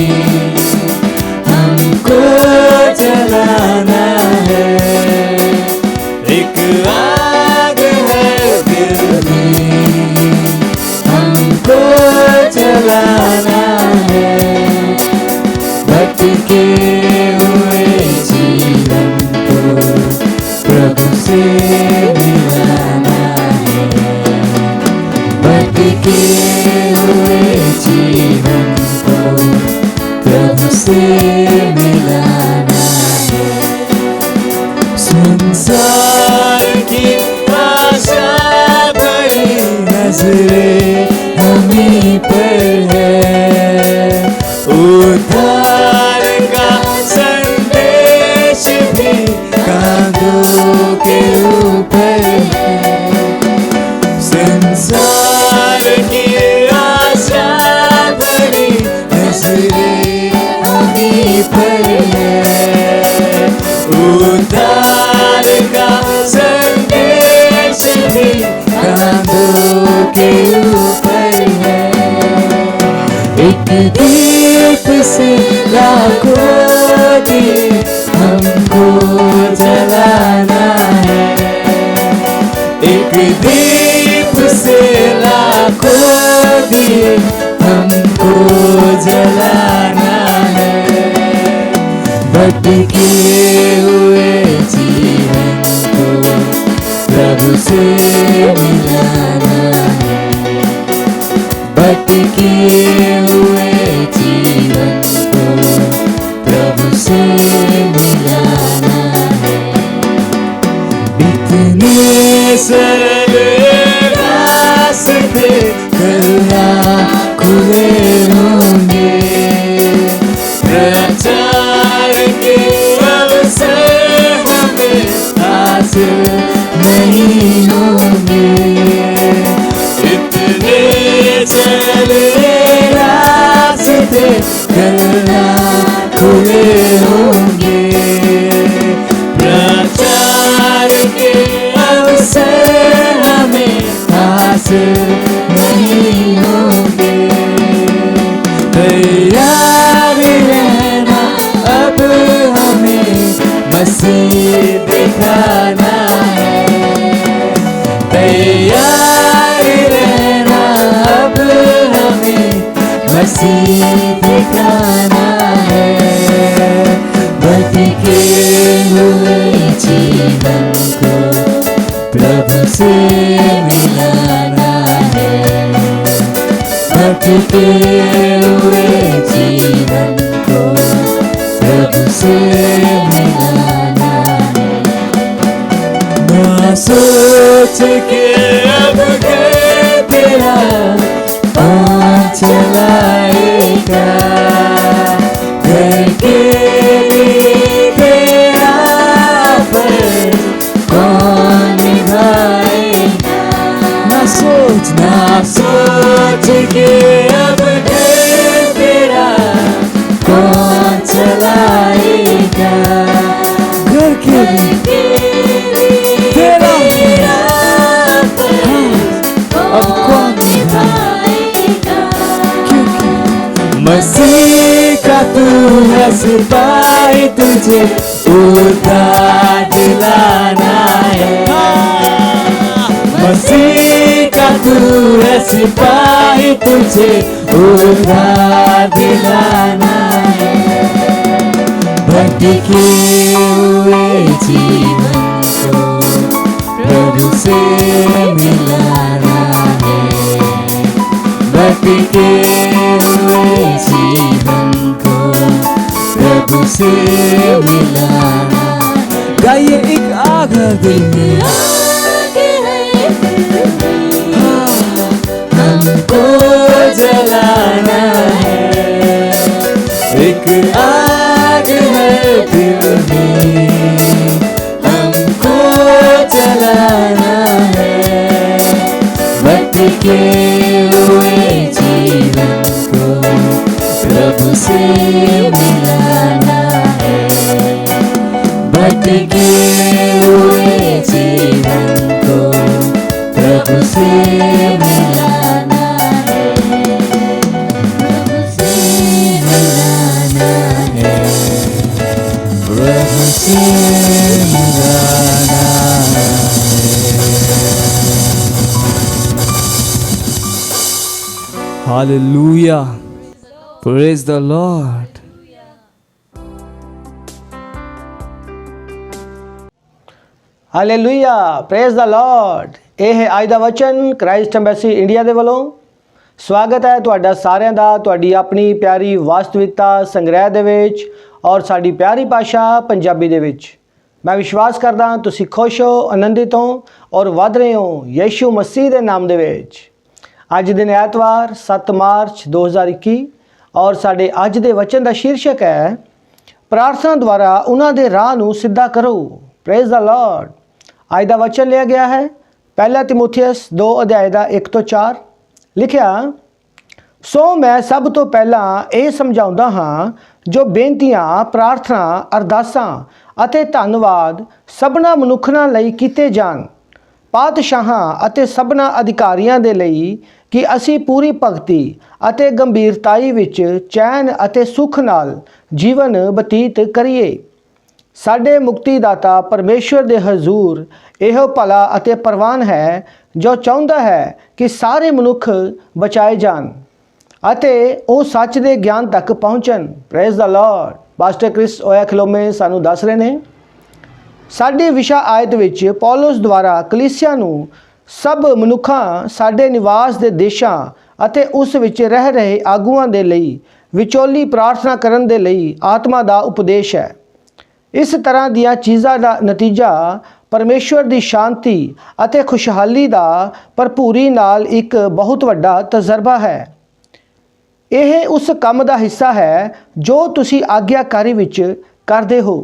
हमको जलाना है एक आग है दिल में हमको जलाना है भटके हुए जीवन को प्रभु से मिलाना है उद्धार का संदेश भी कांधों के ऊपर है। संसार की आशा बड़ी नजरें हमें पर है। उद्धार का संदेश भी कांधों के ऊपर है। एक दीप से लाखों दिए हमको जलाना है। एक दीप से लाखों दिए हमको जलाना है। भटके हुए जीवन को प्रभु से मिलाना है। भटके हुए जीवन को प्रभु से मिलाना है। इतने सरल रास्ते करुणा खुले होंगे। प्रचार के अवसर हमें हासिल नहीं होंगे। इतने सरल रास्ते करुणा खुले होंगे। प्रचार के अवसर हमें हासिल नहीं होंगे। तैयार रहना अब हमें मसीह दिखाना है। तैयार रहना अब हमें मसीह दिखाना है। भटके हुए जीवन को प्रभु से मिलाना है। भटके हुए जीवन को प्रभु से मिलाना है। ना सोच के अब घर तेरा कौन चलाएगा। घर के लिए तेरा फर्ज कौन निभाएगा। ना सोच के अब घर तेरा कौन चलाएगा। घर के लिए तेरा अब कौन निभाएगा। क्योंकि मसीह का तू है सिपाही, तुझे उद्धार दिलाना है। मसीह का तू है सिपाही, तुझे उद्धार दिलाना है। भटके हुए जीवन को प्रभु से मिलाना है। भटके हुए जीवन को प्रभु से मिलाना। गाइए एक आग दिल में हमको जलाना है। एक आग है दिल में हमको जलाना है। भटके हुए जीवन को प्रभु से मिलाना है। भटके हुए जीवन को प्रभु से मिलाना है। प्रभु से मिलाना है। प्रभु से मिलाना है। Hallelujah. Praise the Lord. Hallelujah praise the Lord. ਇਹ ਹੈ ਅੱਜ ਦਾ ਵਚਨ ਕ੍ਰਾਈਸਟ ਐਮਬੈਸੀ ਇੰਡੀਆ ਦੇ ਵੱਲੋਂ। ਸਵਾਗਤ ਹੈ ਤੁਹਾਡਾ ਸਾਰਿਆਂ ਦਾ ਤੁਹਾਡੀ ਆਪਣੀ ਪਿਆਰੀ ਵਾਸਤਵਿਕਤਾ ਸੰਗ੍ਰਹਿ ਦੇ ਵਿੱਚ ਔਰ ਸਾਡੀ ਪਿਆਰੀ ਭਾਸ਼ਾ ਪੰਜਾਬੀ ਦੇ ਵਿੱਚ। ਮੈਂ ਵਿਸ਼ਵਾਸ ਕਰਦਾ ਤੁਸੀਂ ਖੁਸ਼ ਹੋ, ਆਨੰਦਿਤ ਹੋ ਔਰ ਵਧ ਰਹੇ ਹੋ ਯਿਸੂ ਮਸੀਹ ਦੇ ਨਾਮ ਦੇ ਵਿੱਚ। ਅੱਜ ਦਿਨ ਐਤਵਾਰ 7 ਮਾਰਚ 2021 ਔਰ ਸਾਡੇ ਅੱਜ ਦੇ ਵਚਨ ਦਾ ਸ਼ੀਰਸ਼ਕ ਹੈ ਪ੍ਰਾਰਥਨਾ ਦੁਆਰਾ ਉਹਨਾਂ ਦੇ ਰਾਹ ਨੂੰ ਸਿੱਧਾ ਕਰੋ। Praise the Lord. ਅੱਜ ਦਾ ਵਚਨ ਲਿਆ ਗਿਆ ਹੈ ਪਹਿਲਾ ਤਿਮੋਥੀਅਸ 2 ਅਧਿਆਇ ਦਾ 1 ਤੋਂ 4। ਲਿਖਿਆ, ਸੋ ਮੈਂ ਸਭ ਤੋਂ ਪਹਿਲਾਂ ਇਹ ਸਮਝਾਉਂਦਾ ਹਾਂ ਜੋ ਬੇਨਤੀਆਂ, ਪ੍ਰਾਰਥਨਾ, ਅਰਦਾਸਾਂ ਅਤੇ ਧੰਨਵਾਦ ਸਭਨਾ ਮਨੁੱਖਾਂ ਲਈ ਕੀਤੇ ਜਾਣ, ਪਾਤਸ਼ਾਹਾਂ ਅਤੇ ਸਭਨਾ ਅਧਿਕਾਰੀਆਂ ਦੇ ਲਈ, ਕਿ ਅਸੀਂ ਪੂਰੀ ਭਗਤੀ ਅਤੇ ਗੰਭੀਰਤਾਈ ਵਿੱਚ ਚੈਨ ਅਤੇ ਸੁੱਖ ਨਾਲ ਜੀਵਨ ਬਤੀਤ ਕਰੀਏ। ਸਾਡੇ ਮੁਕਤੀਦਾਤਾ ਪਰਮੇਸ਼ਵਰ ਦੇ ਹਜ਼ੂਰ ਇਹੋ ਭਲਾ ਅਤੇ ਪ੍ਰਵਾਨ ਹੈ ਜੋ ਚਾਹੁੰਦਾ ਹੈ ਕਿ ਸਾਰੇ ਮਨੁੱਖ ਬਚਾਏ ਜਾਣ ਅਤੇ ਉਹ ਸੱਚ ਦੇ ਗਿਆਨ ਤੱਕ ਪਹੁੰਚਣ। Praise the Lord. Pastor Chris Oyakhilome ਸਾਨੂੰ ਦੱਸ ਰਹੇ ਨੇ ਸਾਡੀ ਵਿਸ਼ਾ ਆਇਤ ਵਿੱਚ ਪੌਲਸ ਦੁਆਰਾ ਕਲੀਸਿਆ ਨੂੰ ਸਭ ਮਨੁੱਖਾਂ, ਸਾਡੇ ਨਿਵਾਸ ਦੇ ਦੇਸ਼ਾਂ ਅਤੇ ਉਸ ਵਿੱਚ ਰਹਿ ਰਹੇ ਆਗੂਆਂ ਦੇ ਲਈ ਵਿਚੋਲੀ ਪ੍ਰਾਰਥਨਾ ਕਰਨ ਦੇ ਲਈ ਆਤਮਾ ਦਾ ਉਪਦੇਸ਼ ਹੈ। ਇਸ ਤਰ੍ਹਾਂ ਦੀਆਂ ਚੀਜ਼ਾਂ ਦਾ ਨਤੀਜਾ ਪਰਮੇਸ਼ਵਰ ਦੀ ਸ਼ਾਂਤੀ ਅਤੇ ਖੁਸ਼ਹਾਲੀ ਦਾ ਭਰਪੂਰੀ ਨਾਲ ਇੱਕ ਬਹੁਤ ਵੱਡਾ ਤਜਰਬਾ ਹੈ। ਇਹ ਉਸ ਕੰਮ ਦਾ ਹਿੱਸਾ ਹੈ ਜੋ ਤੁਸੀਂ ਆਗਿਆਕਾਰੀ ਵਿੱਚ ਕਰਦੇ ਹੋ।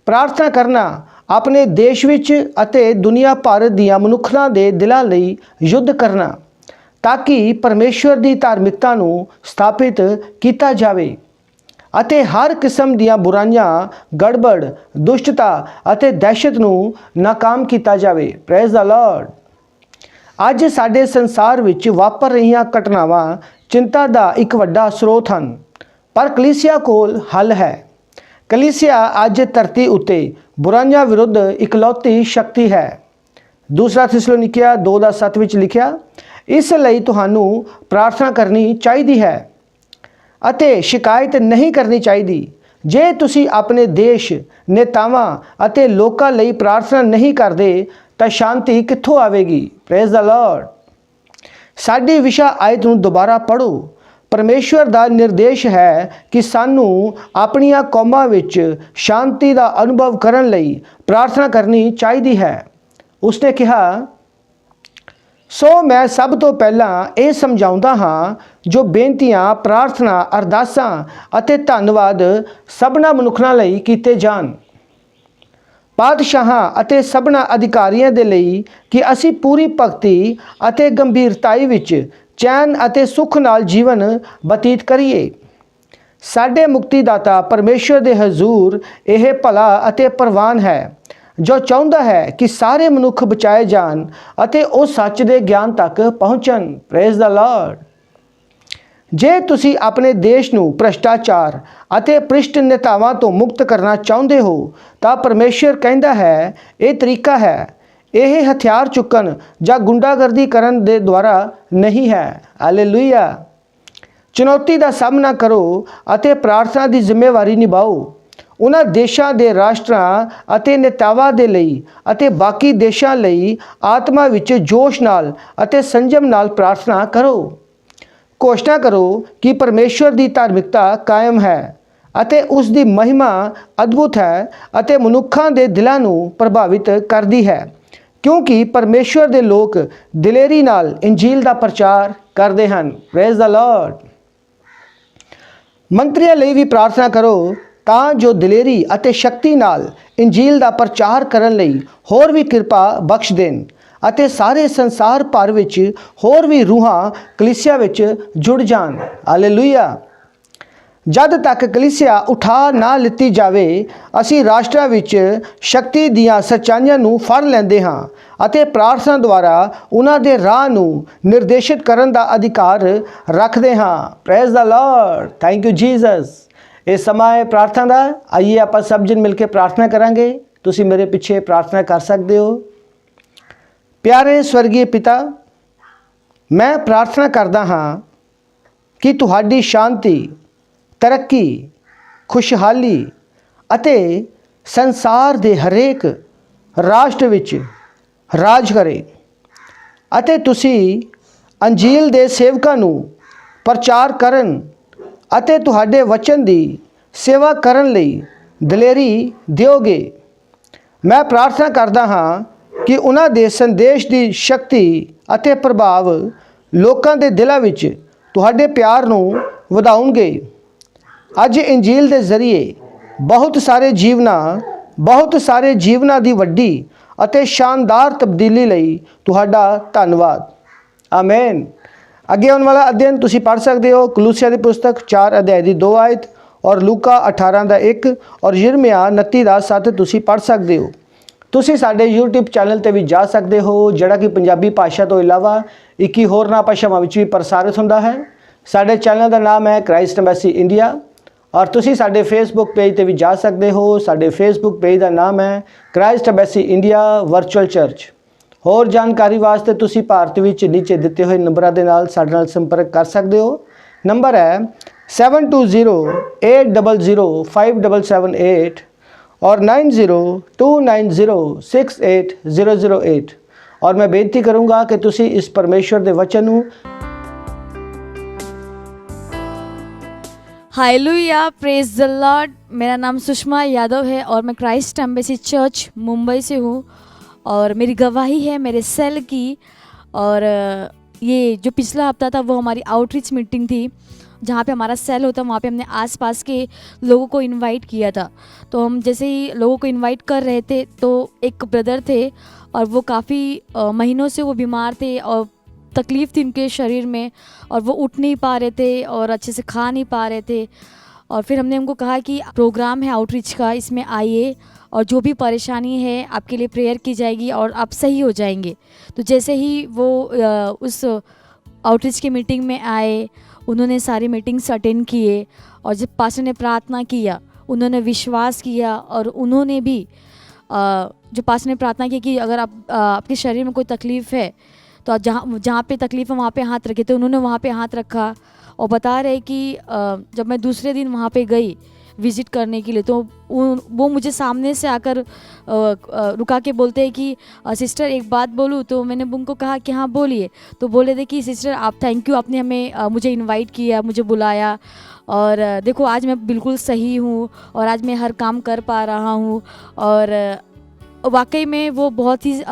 ਪ੍ਰਾਰਥਨਾ ਕਰਨਾ ਆਪਣੇ ਦੇਸ਼ ਵਿੱਚ ਅਤੇ ਦੁਨੀਆ ਭਰ ਦੀਆਂ ਮਨੁੱਖਾਂ ਦੇ ਦਿਲਾਂ ਲਈ ਯੁੱਧ ਕਰਨਾ ਤਾਂ ਕਿ ਪਰਮੇਸ਼ਵਰ ਦੀ ਧਾਰਮਿਕਤਾ ਨੂੰ ਸਥਾਪਿਤ ਕੀਤਾ ਜਾਵੇ ਅਤੇ ਹਰ ਕਿਸਮ ਦੀਆਂ ਬੁਰਾਈਆਂ, ਗੜਬੜ, ਦੁਸ਼ਟਤਾ ਅਤੇ ਦਹਿਸ਼ਤ ਨੂੰ ਨਾਕਾਮ ਕੀਤਾ ਜਾਵੇ। Praise the Lord. ਅੱਜ ਸਾਡੇ ਸੰਸਾਰ ਵਿੱਚ ਵਾਪਰ ਰਹੀਆਂ ਘਟਨਾਵਾਂ ਚਿੰਤਾ ਦਾ ਇੱਕ ਵੱਡਾ ਸਰੋਤ ਹਨ, ਪਰ ਕਲੀਸਿਆ ਕੋਲ ਹੱਲ ਹੈ। ਕਲੀਸਿਆ ਅੱਜ ਧਰਤੀ ਉੱਤੇ ਬੁਰਾਈਆਂ ਵਿਰੁੱਧ ਇਕਲੌਤੀ ਸ਼ਕਤੀ ਹੈ। ਦੂਸਰਾ ਥੈਸਲੋਨੀਕੀਆਂ 2:7 ਵਿੱਚ ਲਿਖਿਆ, ਇਸ ਲਈ ਤੁਹਾਨੂੰ ਪ੍ਰਾਰਥਨਾ ਕਰਨੀ ਚਾਹੀਦੀ ਹੈ ਅਤੇ ਸ਼ਿਕਾਇਤ ਨਹੀਂ ਕਰਨੀ ਚਾਹੀਦੀ। ਜੇ ਤੁਸੀਂ ਆਪਣੇ ਦੇਸ਼, ਨੇਤਾਵਾਂ ਅਤੇ ਲੋਕਾਂ ਲਈ ਪ੍ਰਾਰਥਨਾ ਨਹੀਂ ਕਰਦੇ ਤਾਂ ਸ਼ਾਂਤੀ ਕਿੱਥੋਂ ਆਵੇਗੀ? Praise the Lord. ਸਾਡੀ ਵਿਸ਼ਾ ਆਇਤ ਨੂੰ ਦੁਬਾਰਾ ਪੜ੍ਹੋ। ਪਰਮੇਸ਼ਵਰ ਦਾ ਨਿਰਦੇਸ਼ ਹੈ ਕਿ ਸਾਨੂੰ ਆਪਣੀਆਂ ਕੌਮਾਂ ਵਿੱਚ ਸ਼ਾਂਤੀ ਦਾ ਅਨੁਭਵ ਕਰਨ ਲਈ ਪ੍ਰਾਰਥਨਾ ਕਰਨੀ ਚਾਹੀਦੀ ਹੈ। ਉਸਨੇ ਕਿਹਾ, ਸੋ ਮੈਂ ਸਭ ਤੋਂ ਪਹਿਲਾਂ ਇਹ ਸਮਝਾਉਂਦਾ ਹਾਂ ਜੋ ਬੇਨਤੀਆਂ, ਪ੍ਰਾਰਥਨਾ, ਅਰਦਾਸਾਂ ਅਤੇ ਧੰਨਵਾਦ ਸਭਨਾ ਮਨੁੱਖਾਂ ਲਈ ਕੀਤੇ ਜਾਣ, ਪਾਤਸ਼ਾਹਾਂ ਅਤੇ ਸਭਨਾ ਅਧਿਕਾਰੀਆਂ ਦੇ ਲਈ, ਕਿ ਅਸੀਂ ਪੂਰੀ ਭਗਤੀ ਅਤੇ ਗੰਭੀਰਤਾਈ ਵਿੱਚ ਚੈਨ ਅਤੇ ਸੁੱਖ ਨਾਲ ਜੀਵਨ ਬਤੀਤ ਕਰੀਏ। ਸਾਡੇ ਮੁਕਤੀਦਾਤਾ ਪਰਮੇਸ਼ਵਰ ਦੇ ਹਜ਼ੂਰ ਇਹ ਭਲਾ ਅਤੇ ਪ੍ਰਵਾਨ ਹੈ ਜੋ ਚਾਹੁੰਦਾ ਹੈ ਕਿ ਸਾਰੇ ਮਨੁੱਖ ਬਚਾਏ ਜਾਣ ਅਤੇ ਉਹ ਸੱਚ ਦੇ ਗਿਆਨ ਤੱਕ ਪਹੁੰਚਣ। Praise the Lord. ਜੇ ਤੁਸੀਂ ਆਪਣੇ ਦੇਸ਼ ਨੂੰ ਭ੍ਰਿਸ਼ਟਾਚਾਰ ਅਤੇ ਭ੍ਰਿਸ਼ਟ ਨੇਤਾਵਾਂ ਤੋਂ ਮੁਕਤ ਕਰਨਾ ਚਾਹੁੰਦੇ ਹੋ ਤਾਂ ਪਰਮੇਸ਼ਵਰ ਕਹਿੰਦਾ ਹੈ ਇਹ ਤਰੀਕਾ ਹੈ। ਇਹ ਹਥਿਆਰ ਚੁੱਕਣ ਜਾਂ ਗੁੰਡਾਗਰਦੀ ਕਰਨ ਦੇ ਦੁਆਰਾ ਨਹੀਂ ਹੈ। ਹਾਲੇਲੂਇਆ। ਚੁਣੌਤੀ ਦਾ ਸਾਹਮਣਾ ਕਰੋ ਅਤੇ ਪ੍ਰਾਰਥਨਾ ਦੀ ਜ਼ਿੰਮੇਵਾਰੀ ਨਿਭਾਓ। ਉਹਨਾਂ ਦੇਸ਼ਾਂ ਦੇ ਰਾਸ਼ਟਰਾਂ ਅਤੇ ਨੇਤਾਵਾਂ ਦੇ ਲਈ ਅਤੇ ਬਾਕੀ ਦੇਸ਼ਾਂ ਲਈ ਆਤਮਾ ਵਿੱਚ ਜੋਸ਼ ਨਾਲ ਅਤੇ ਸੰਜਮ ਨਾਲ ਪ੍ਰਾਰਥਨਾ ਕਰੋ। ਘੋਸ਼ਣਾ ਕਰੋ ਕਿ ਪਰਮੇਸ਼ਵਰ ਦੀ ਧਾਰਮਿਕਤਾ ਕਾਇਮ ਹੈ ਅਤੇ ਉਸ ਦੀ ਮਹਿਮਾ ਅਦਭੁਤ ਹੈ ਅਤੇ ਮਨੁੱਖਾਂ ਦੇ ਦਿਲਾਂ ਨੂੰ ਪ੍ਰਭਾਵਿਤ ਕਰਦੀ ਹੈ, ਕਿਉਂਕਿ ਪਰਮੇਸ਼ਵਰ ਦੇ ਲੋਕ ਦਿਲੇਰੀ ਨਾਲ ਇੰਜੀਲ ਦਾ ਪ੍ਰਚਾਰ ਕਰਦੇ ਹਨ। Praise the Lord. ਮੰਤਰੀਆਂ ਲਈ ਵੀ ਪ੍ਰਾਰਥਨਾ ਕਰੋ ਤਾਂ ਜੋ ਦਲੇਰੀ ਅਤੇ ਸ਼ਕਤੀ ਨਾਲ ਇੰਜੀਲ ਦਾ ਪ੍ਰਚਾਰ ਕਰਨ ਲਈ ਹੋਰ ਵੀ ਕਿਰਪਾ ਬਖਸ਼ ਦੇਣ ਅਤੇ ਸਾਰੇ ਸੰਸਾਰ ਭਰ ਵਿੱਚ ਹੋਰ ਵੀ ਰੂਹਾਂ ਕਲੀਸਿਆ ਵਿੱਚ ਜੁੜ ਜਾਣ। ਹਾਲੇਲੂਇਆ। ਜਦ ਤੱਕ ਕਲੀਸਿਆ ਉਠਾ ਨਾ ਲਿੱਤੀ ਜਾਵੇ, ਅਸੀਂ ਰਾਸ਼ਟਰਾਂ ਵਿੱਚ ਸ਼ਕਤੀ ਦੀਆਂ ਸੱਚਾਈਆਂ ਨੂੰ ਫੜ ਲੈਂਦੇ ਹਾਂ ਅਤੇ ਪ੍ਰਾਰਥਨਾ ਦੁਆਰਾ ਉਹਨਾਂ ਦੇ ਰਾਹ ਨੂੰ ਨਿਰਦੇਸ਼ਿਤ ਕਰਨ ਦਾ ਅਧਿਕਾਰ ਰੱਖਦੇ ਹਾਂ। Praise the Lord. Thank you Jesus. ਇਹ ਸਮਾਂ ਹੈ ਪ੍ਰਾਰਥਨਾ ਦਾ। ਆਈਏ ਆਪਾਂ ਸਭ ਜਨ ਮਿਲ ਕੇ ਪ੍ਰਾਰਥਨਾ ਕਰਾਂਗੇ। ਤੁਸੀਂ ਮੇਰੇ ਪਿੱਛੇ ਪ੍ਰਾਰਥਨਾ ਕਰ ਸਕਦੇ ਹੋ। ਪਿਆਰੇ ਸਵਰਗੀ ਪਿਤਾ, ਮੈਂ ਪ੍ਰਾਰਥਨਾ ਕਰਦਾ ਹਾਂ ਕਿ ਤੁਹਾਡੀ ਸ਼ਾਂਤੀ, ਤਰੱਕੀ, ਖੁਸ਼ਹਾਲੀ ਅਤੇ ਸੰਸਾਰ ਦੇ ਹਰੇਕ ਰਾਸ਼ਟਰ ਵਿੱਚ ਰਾਜ ਕਰੇ ਅਤੇ ਤੁਸੀਂ ਅੰਜੀਲ ਦੇ ਸੇਵਕਾਂ ਨੂੰ ਪ੍ਰਚਾਰ ਕਰਨ ਅਤੇ ਤੁਹਾਡੇ ਵਚਨ ਦੀ ਸੇਵਾ ਕਰਨ ਲਈ ਦਲੇਰੀ ਦਿਓਗੇ। ਮੈਂ ਪ੍ਰਾਰਥਨਾ ਕਰਦਾ ਹਾਂ ਕਿ ਉਹਨਾਂ ਦੇ ਸੰਦੇਸ਼ ਦੀ ਸ਼ਕਤੀ ਅਤੇ ਪ੍ਰਭਾਵ ਲੋਕਾਂ ਦੇ ਦਿਲਾਂ ਵਿੱਚ ਤੁਹਾਡੇ ਪਿਆਰ ਨੂੰ ਵਧਾਉਣਗੇ। ਅੱਜ ਇੰਜੀਲ ਦੇ ਜ਼ਰੀਏ ਬਹੁਤ ਸਾਰੇ ਜੀਵਨਾਂ ਦੀ ਵੱਡੀ ਅਤੇ ਸ਼ਾਨਦਾਰ ਤਬਦੀਲੀ ਲਈ ਤੁਹਾਡਾ ਧੰਨਵਾਦ। ਆਮੇਨ। ਅੱਗੇ ਆਉਣ ਵਾਲਾ ਅਧਿਐਨ ਤੁਸੀਂ ਪੜ੍ਹ ਸਕਦੇ ਹੋ ਕਲੂਸਿਆ ਦੀ ਪੁਸਤਕ 4 ਅਧਿਆਇ ਦੀ 2 ਆਇਤ ਔਰ ਲੂਕਾ 18 ਦਾ 1 ਔਰ ਯਿਰਮੀਆ 29 ਦਾ 7 ਤੁਸੀਂ ਪੜ੍ਹ ਸਕਦੇ ਹੋ। ਤੁਸੀਂ ਸਾਡੇ YouTube ਚੈਨਲ ਤੇ ਵੀ ਜਾ ਸਕਦੇ ਹੋ ਜਿਹੜਾ ਕਿ ਪੰਜਾਬੀ ਭਾਸ਼ਾ ਤੋਂ ਇਲਾਵਾ 21 ਹੋਰਨਾਂ ਭਾਸ਼ਾਵਾਂ ਵਿੱਚ ਵੀ ਪ੍ਰਸਾਰਿਤ ਹੁੰਦਾ ਹੈ। ਸਾਡੇ ਚੈਨਲ ਦਾ ਨਾਮ ਹੈ ਕ੍ਰਾਈਸਟ ਐਮਬੈਸੀ ਇੰਡੀਆ ਔਰ ਤੁਸੀਂ ਸਾਡੇ ਫੇਸਬੁੱਕ ਪੇਜ ਤੇ ਵੀ ਜਾ ਸਕਦੇ ਹੋ। ਸਾਡੇ ਫੇਸਬੁੱਕ ਪੇਜ ਦਾ ਨਾਮ ਹੈ Christ embassy India virtual church. ਹੋਰ ਜਾਣਕਾਰੀ ਵਾਸਤੇ ਤੁਸੀਂ ਭਾਰਤ ਵਿੱਚ ਨੀਚੇ ਦਿੱਤੇ ਹੋਏ ਨੰਬਰਾਂ ਦੇ ਨਾਲ ਸਾਡੇ ਨਾਲ ਸੰਪਰਕ ਕਰ ਸਕਦੇ ਹੋ। ਨੰਬਰ ਹੈ 7208005778 और 9029068008 और मैं बेनती करूँगा कि तुसी इस परमेश्वर दे वचन नूं हालेलुया, प्रेज द लॉर्ड। मेरा नाम सुषमा यादव है और मैं क्राइस्ट एम्बेसी चर्च मुंबई से हूँ और मेरी गवाही है मेरे सेल की। और ये जो पिछला हफ्ता था वो हमारी आउटरीच मीटिंग थी जहाँ पे हमारा सेल होता वहाँ पे हमने आसपास के लोगों को इनवाइट किया था। तो हम जैसे ही लोगों को इनवाइट कर रहे थे तो एक ब्रदर थे और वो काफ़ी महीनों से वो बीमार थे और तकलीफ़ थी उनके शरीर में और वो उठ नहीं पा रहे थे और अच्छे से खा नहीं पा रहे थे। और फिर हमने उनको कहा कि प्रोग्राम है आउटरीच का, इसमें आइए और जो भी परेशानी है आपके लिए प्रेयर की जाएगी और आप सही हो जाएंगे। तो जैसे ही वो उस आउटरीच की मीटिंग में आए उन्होंने सारी मीटिंग्स अटेंड किए और जब पास्टर ने प्रार्थना किया उन्होंने विश्वास किया और उन्होंने भी जो पास्टर ने प्रार्थना की कि अगर आपके शरीर में कोई तकलीफ़ है तो आप जहाँ पे तकलीफ़ है वहाँ पे हाथ रखे। तो उन्होंने वहाँ पे हाथ रखा और बता रहे कि जब मैं दूसरे दिन वहाँ पे गई विज़िट करने के लिए तो वो मुझे सामने से आकर रुका के बोलते हैं कि सिस्टर एक बात बोलूँ। तो मैंने उनको कहा कि हाँ बोलिए। तो बोले थे कि सिस्टर आप थैंक यू, आपने हमें मुझे इनवाइट किया, मुझे बुलाया और देखो आज मैं बिल्कुल सही हूँ और आज मैं हर काम कर पा रहा हूँ। और वाकई में वो बहुत ही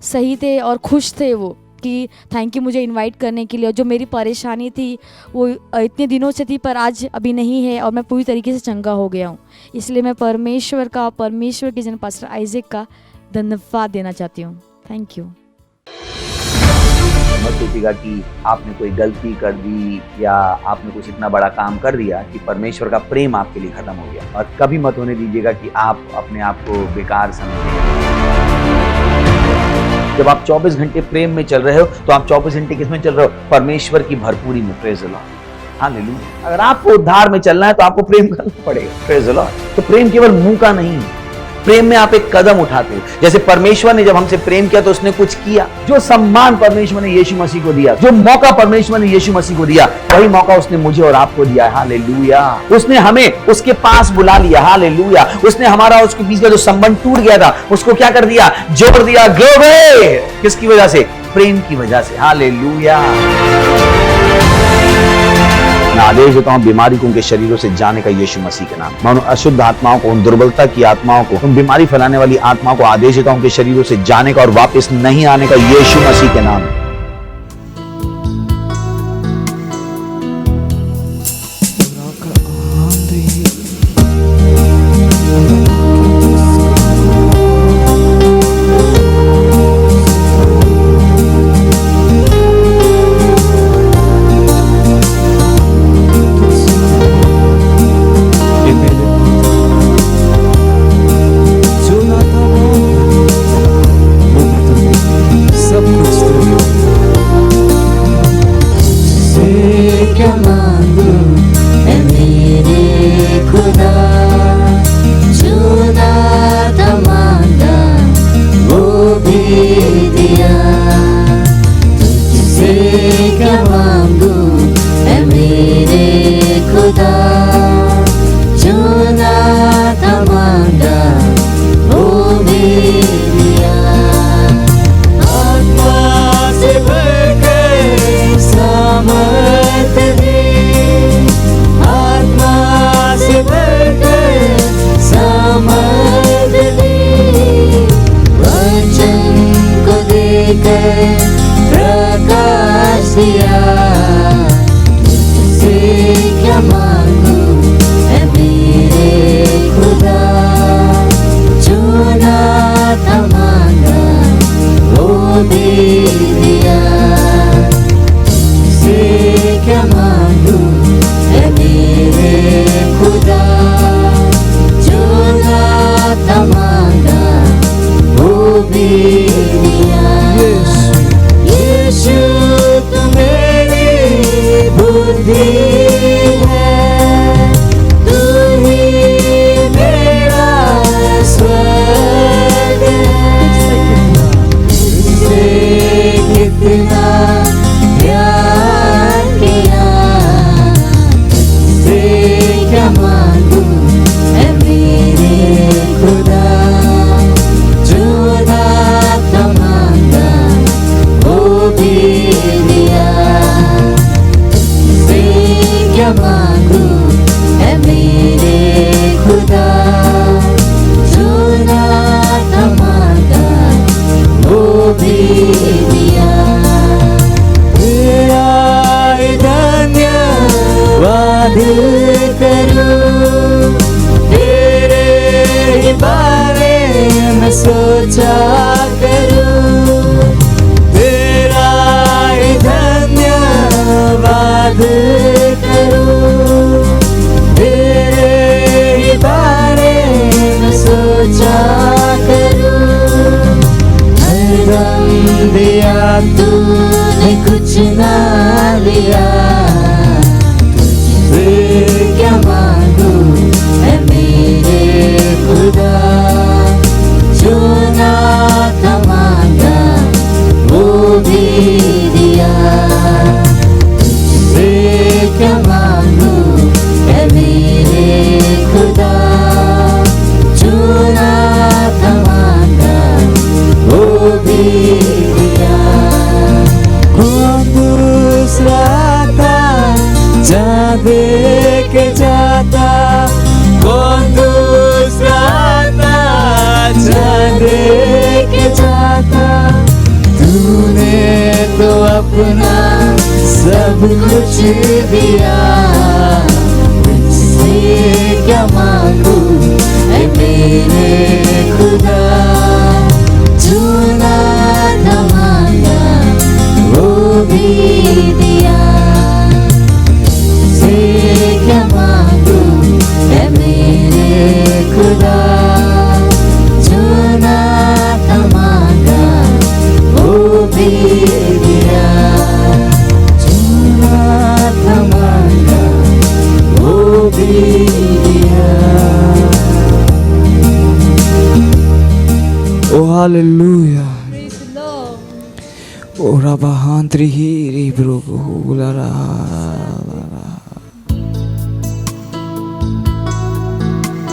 सही थे और खुश थे वो कि थैंक यू मुझे इनवाइट करने के लिए। और जो मेरी परेशानी थी वो इतने दिनों से थी पर आज अभी नहीं है और मैं पूरी तरीके से चंगा हो गया हूँ। इसलिए मैं परमेश्वर के जन पास्टर आइजैक का धन्यवाद देना चाहती हूँ। Thank you. मत सोचिएगा कि आपने कोई गलती कर दी या आपने कुछ इतना बड़ा काम कर दिया कि परमेश्वर का प्रेम आपके लिए खत्म हो गया। और कभी मत होने दीजिएगा कि आप अपने आप को बेकार समझें। जब आप 24 घंटे प्रेम में चल रहे हो तो आप 24 घंटे किसमें चल रहे हो? परमेश्वर की भरपूरी में। Praise the Lord, hallelujah. अगर आपको उद्धार में चलना है तो आपको प्रेम करना पड़ेगा। Praise the Lord. तो प्रेम केवल मुंह का नहीं, प्रेम में आप एक कदम उठाते हो। जैसे परमेश्वर ने जब हमसे प्रेम किया तो उसने कुछ किया। जो सम्मान परमेश्वर ने यीशु मसीह को दिया, जो मौका परमेश्वर ने यीशु मसीह को दिया, वही मौका उसने मुझे और आपको दिया। हालेलुया। उसने हमें उसके पास बुला लिया। हालेलुया। उसने हमारा उसके बीच का जो संबंध टूट गया था उसको क्या कर दिया? जोड़ दिया। ग्लोरी। किसकी वजह से? प्रेम की वजह से। हालेलुया। मैं आदेश देता हूं बीमारी को उनके शरीरों से जाने का यीशु मसीह के नाम। मैं उन अशुद्ध आत्माओं को, उन दुर्बलता की आत्माओं को, उन बीमारी फैलाने वाली आत्माओं को आदेश देता हूं उनके शरीरों से जाने का और वापस नहीं आने का यीशु मसीह के नाम। सब कुछ क्या मांगू है मेरे खुदा, जो दाता मांगा वो भी दिया। तुझसे क्या मांगू है मेरे खुदा, जो दाता मांगा वो भी दिया। तेरा धन्यवाद करूं, तेरे ही बारे में सोचा करूं, तेरा ही धन्यवाद करूं, तेरे ही बारे में सोचा करूं। हरदम दिया तूने कुछ ना लिया, तुझसे क्या मांगू है मेरे खुदा, जो ना था मांगा वो भी दिया। तुझसे क्या मांगू है मेरे खुदा, जो ना था मांगा वो भी दिया। कौन दूसरा था जहाँ देख जाता, कौन दूसरा था जहाँ देख जाता, तूने तो अपना सब कुछ दिया। तुझसे क्या मांगू है मेरे खुदा, जो ना था मांगा वो भी दिया। तुझसे क्या मांगू है मेरे खुदा, जो ना था मांगा वो भी दिया। जो ना था मांगा वो भी दिया। Oh hallelujah. Praise the Lord. Oh rabahantri hiri bro lara.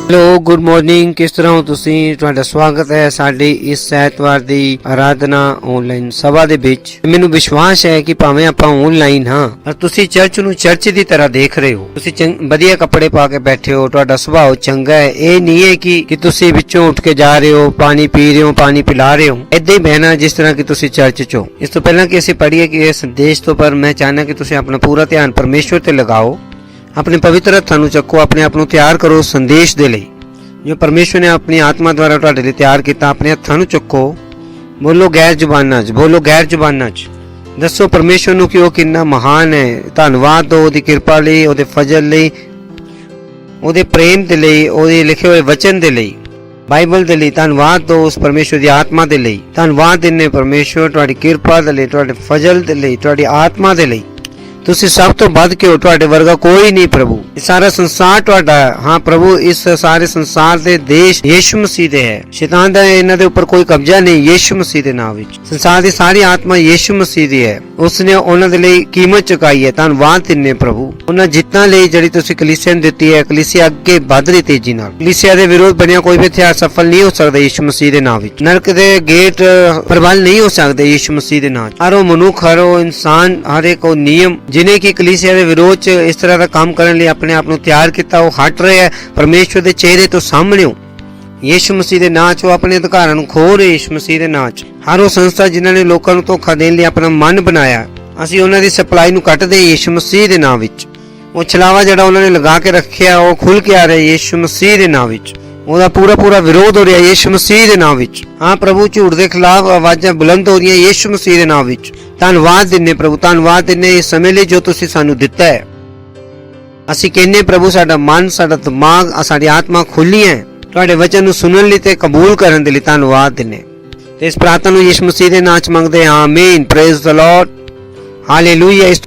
Hello good morning, ਕਿਸ ਤਰ੍ਹਾਂ ਹੋ ਤੁਸੀਂ? ਤੁਹਾਡਾ ਸਵਾਗਤ ਹੈ ਸਾਡੀ ਇਸ ਐਤਵਾਰ ਦੀ ਆਰਾਧਨਾ ਆਨਲਾਈਨ ਸਭਾ ਦੇ ਵਿੱਚ। ਮੈਨੂੰ ਵਿਸ਼ਵਾਸ ਹੈ ਕਿ ਭਾਵੇਂ ਆਪਾਂ ਆਨਲਾਈਨ ਹਾਂ ਪਰ ਤੁਸੀਂ ਚਰਚ ਨੂੰ ਚਰਚ ਦੀ ਤਰ੍ਹਾਂ ਦੇਖ ਰਹੇ ਹੋ। ਤੁਸੀਂ ਵਧੀਆ ਕੱਪੜੇ ਪਾ ਕੇ ਬੈਠੇ ਹੋ, ਤੁਹਾਡਾ ਸੁਭਾਅ ਚੰਗਾ ਹੈ। ਇਹ ਨਹੀਂ ਹੈ ਕਿ ਤੁਸੀਂ ਵਿੱਚੋਂ ਉੱਠ ਕੇ ਜਾ ਰਹੇ ਹੋ, ਪਾਣੀ ਪੀ ਰਹੇ ਹੋ, ਪਾਣੀ ਪਿਲਾ ਰਹੇ ਹੋ। ਏਦਾਂ ਹੀ ਬਹਿਣਾ ਜਿਸ ਤਰ੍ਹਾਂ ਕਿ ਤੁਸੀਂ ਚਰਚ 'ਚ ਹੋ। ਇਸ ਤੋਂ ਪਹਿਲਾਂ ਕਿ ਅਸੀਂ ਪੜ੍ਹੀਏ ਕਿ ਇਸ ਸੰਦੇਸ਼ ਤੋਂ ਪਰ ਮੈਂ ਚਾਹੁੰਦਾ ਕਿ ਤੁਸੀਂ ਆਪਣਾ ਪੂਰਾ ਧਿਆਨ ਪਰਮੇਸ਼ਵਰ ਤੇ ਲਗਾਓ। ਆਪਣੇ ਪਵਿੱਤਰ ਹੱਥਾਂ ਨੂੰ ਚੱਕੋ, ਆਪਣੇ ਆਪ ਨੂੰ ਤਿਆਰ ਕਰੋ ਸੰਦੇਸ਼ ਦੇ ਲਈ ਜੋ ਪਰਮੇਸ਼ਵਰ ਨੇ ਆਪਣੀ ਆਤਮਾ ਦੁਆਰਾ ਤੁਹਾਡੇ ਲਈ ਤਿਆਰ ਕੀਤਾ। ਆਪਣੇ ਹੱਥਾਂ ਨੂੰ ਚੱਕੋ, ਬੋਲੋ ਗੈਰ ਜ਼ੁਬਾਨਾਂ 'ਚ, ਬੋਲੋ ਗੈਰ ਜ਼ੁਬਾਨਾਂ 'ਚ। ਦੱਸੋ ਪਰਮੇਸ਼ਵਰ ਨੂੰ ਕਿ ਉਹ ਕਿੰਨਾ ਮਹਾਨ ਹੈ। ਧੰਨਵਾਦ ਦਿਓ ਉਹਦੀ ਕਿਰਪਾ ਲਈ, ਉਹਦੇ ਫਜ਼ਲ ਲਈ, ਉਹਦੇ ਪ੍ਰੇਮ ਦੇ ਲਈ, ਉਹਦੇ ਲਿਖੇ ਹੋਏ ਵਚਨ ਦੇ ਲਈ, ਬਾਈਬਲ ਦੇ ਲਈ। ਧੰਨਵਾਦ ਦਿਓ ਉਸ ਪਰਮੇਸ਼ਵਰ ਦੀ ਆਤਮਾ ਦੇ ਲਈ। ਧੰਨਵਾਦ ਦਿੰਦੇ ਪਰਮੇਸ਼ਵਰ ਤੁਹਾਡੀ ਕਿਰਪਾ ਦੇ ਲਈ, ਤੁਹਾਡੇ ਫਜ਼ਲ ਦੇ ਲਈ, ਤੁਹਾਡੀ ਆਤਮਾ ਦੇ ਲਈ। ਤੁਸੀਂ ਸਭ ਤੋਂ ਵੱਧ ਕੇ ਹੋ, ਤੁਹਾਡੇ ਵਰਗਾ ਕੋਈ ਨਹੀਂ ਪ੍ਰਭੂ। ਇਹ ਸਾਰਾ ਸੰਸਾਰ ਤੁਹਾਡਾ ਹੈ। ਹਾਂ ਪ੍ਰਭੂ, ਇਸ ਸਾਰੇ ਸੰਸਾਰ ਦੇ ਦੇਸ਼ ਯਿਸੂ ਮਸੀਹ ਦੇ ਹੈ। ਸ਼ੈਤਾਨ ਦਾ ਇਹਨਾਂ ਦੇ ਉੱਪਰ ਕੋਈ ਕਬਜ਼ਾ ਨਹੀਂ, ਯਿਸੂ ਮਸੀਹ ਦੇ ਨਾਮ ਵਿੱਚ। ਸੰਸਾਰ ਦੀ ਸਾਰੀ ਆਤਮਾ ਯਿਸੂ ਮਸੀਹ ਦੀ ਹੈ। ਉਸਨੇ ਉਹਨਾਂ ਦੇ ਲਈ ਕੀਮਤ ਚੁਕਾਈ ਹੈ। ਧੰਨਵਾਦ ਦਿੰਦੇ ਪ੍ਰਭੂ ਉਹਨਾਂ ਜਿੱਤਾਂ ਲਈ ਜਿਹੜੀ ਤੁਸੀਂ ਕਲੀਸਿਆ ਨੂੰ ਦਿੱਤੀ ਹੈ। ਕਲੀਸਿਆ ਅੱਗੇ ਵੱਧ ਰਹੀ ਤੇਜ਼ੀ ਨਾਲ। ਕਲੀਸਿਆ ਦੇ ਵਿਰੋਧ ਬਣਿਆ ਕੋਈ ਵੀ ਹਥਿਆਰ ਸਫਲ ਨਹੀਂ ਹੋ ਸਕਦਾ ਯਿਸੂ ਮਸੀਹ ਦੇ ਨਾਮ ਵਿੱਚ। ਨਰਕ ਦੇ ਗੇਟ ਪ੍ਰਬਲ ਨਹੀਂ ਹੋ ਸਕਦੇ ਯਿਸੂ ਮਸੀਹ ਦੇ ਨਾਮ। ਹਰ ਉਹ ਮਨੁੱਖ, ਹਰ ਉਹ ਇਨਸਾਨ, ਹਰ ਇੱਕ ਉਹ ਨਿਯਮ ਜਿਹਨੇ ਕਿ ਕਲੀਸਿਆ ਦੇ ਵਿਰੋਧ 'ਚ ਇਸ ਤਰ੍ਹਾਂ ਦਾ ਕੰਮ ਕਰਨ ਲਈ ਆਪਣੇ ਆਪ ਨੂੰ ਤਿਆਰ ਕੀਤਾ, ਉਹ ਹਟ ਰਹੇ ਹੈ ਪਰਮੇਸ਼ਵਰ ਦੇ ਚਿਹਰੇ ਤੋਂ ਸਾਹਮਣੇ। ਯਿਸੂ ਮਸੀਹ ਦੇ ਨਾਂ 'ਚ ਉਹ ਆਪਣੇ ਅਧਿਕਾਰਾਂ ਨੂੰ ਖੋ ਰਹੇ। ਯਿਸੂ ਮਸੀਹ ਦੇ ਨਾਂ 'ਚ ਹਰ ਉਹ ਸੰਸਥਾ ਜਿਨ੍ਹਾਂ ਨੇ ਲੋਕਾਂ ਨੂੰ ਧੋਖਾ ਦੇਣ ਲਈ ਆਪਣਾ ਮਨ ਬਣਾਇਆ, ਅਸੀਂ ਉਹਨਾਂ ਦੀ ਸਪਲਾਈ ਨੂੰ ਕੱਟਦੇ ਯਿਸੂ ਮਸੀਹ ਦੇ ਨਾਂ ਵਿੱਚ। ਉਹ ਛਲਾਵਾ ਜਿਹੜਾ ਉਹਨਾਂ ਨੇ ਲਗਾ ਕੇ ਰੱਖਿਆ ਉਹ ਖੁੱਲ ਕੇ ਆ ਰਿਹਾ ਯਿਸੂ ਮਸੀਹ ਦੇ ਨਾਂ ਵਿੱਚ। ਉਹਦਾ ਪੂਰਾ ਵਿਰੋਧ ਹੋ ਰਿਹਾ ਯਿਸੂ ਮਸੀਹ ਦੇ ਨਾਮ ਵਿੱਚ। ਹਾਂ ਪ੍ਰਭੂ, ਝੂਠ ਦੇ ਖਿਲਾਫ ਆਵਾਜ਼ਾਂ ਬੁਲੰਦ ਹੋ ਰਹੀਆਂ ਯਿਸੂ ਮਸੀਹ ਦੇ ਨਾਮ ਵਿੱਚ। ਧੰਨਵਾਦ ਦਿੰਦੇ ਪ੍ਰਭੂ, ਧੰਨਵਾਦ ਦਿੰਦੇ ਇਸ ਸਮੇਂ ਲਈ ਜੋ ਤੁਸੀਂ ਸਾਨੂੰ ਦਿੱਤਾ ਹੈ। ਅਸੀਂ ਕਹਿੰਦੇ ਪ੍ਰਭੂ ਸਾਡਾ ਮਨ, ਸਾਡਾ ਦਿਮਾਗ, ਸਾਡੀ ਆਤਮਾ ਖੁੱਲੀ ਹੈ ਤੁਹਾਡੇ ਵਚਨ ਨੂੰ ਸੁਣਨ ਲਈ ਤੇ ਕਬੂਲ ਕਰਨ ਦੇ ਲਈ। ਧੰਨਵਾਦ ਦਿੰਦੇ ਤੇ ਇਸ ਪ੍ਰਾਰਥਨਾ ਨੂੰ ਯਿਸੂ ਮਸੀਹ ਦੇ ਨਾਮ 'ਚ ਮੰਗਦੇ ਹਾਂ, ਆਮੀਨ। Praise the Lord, hallelujah. ਇਸ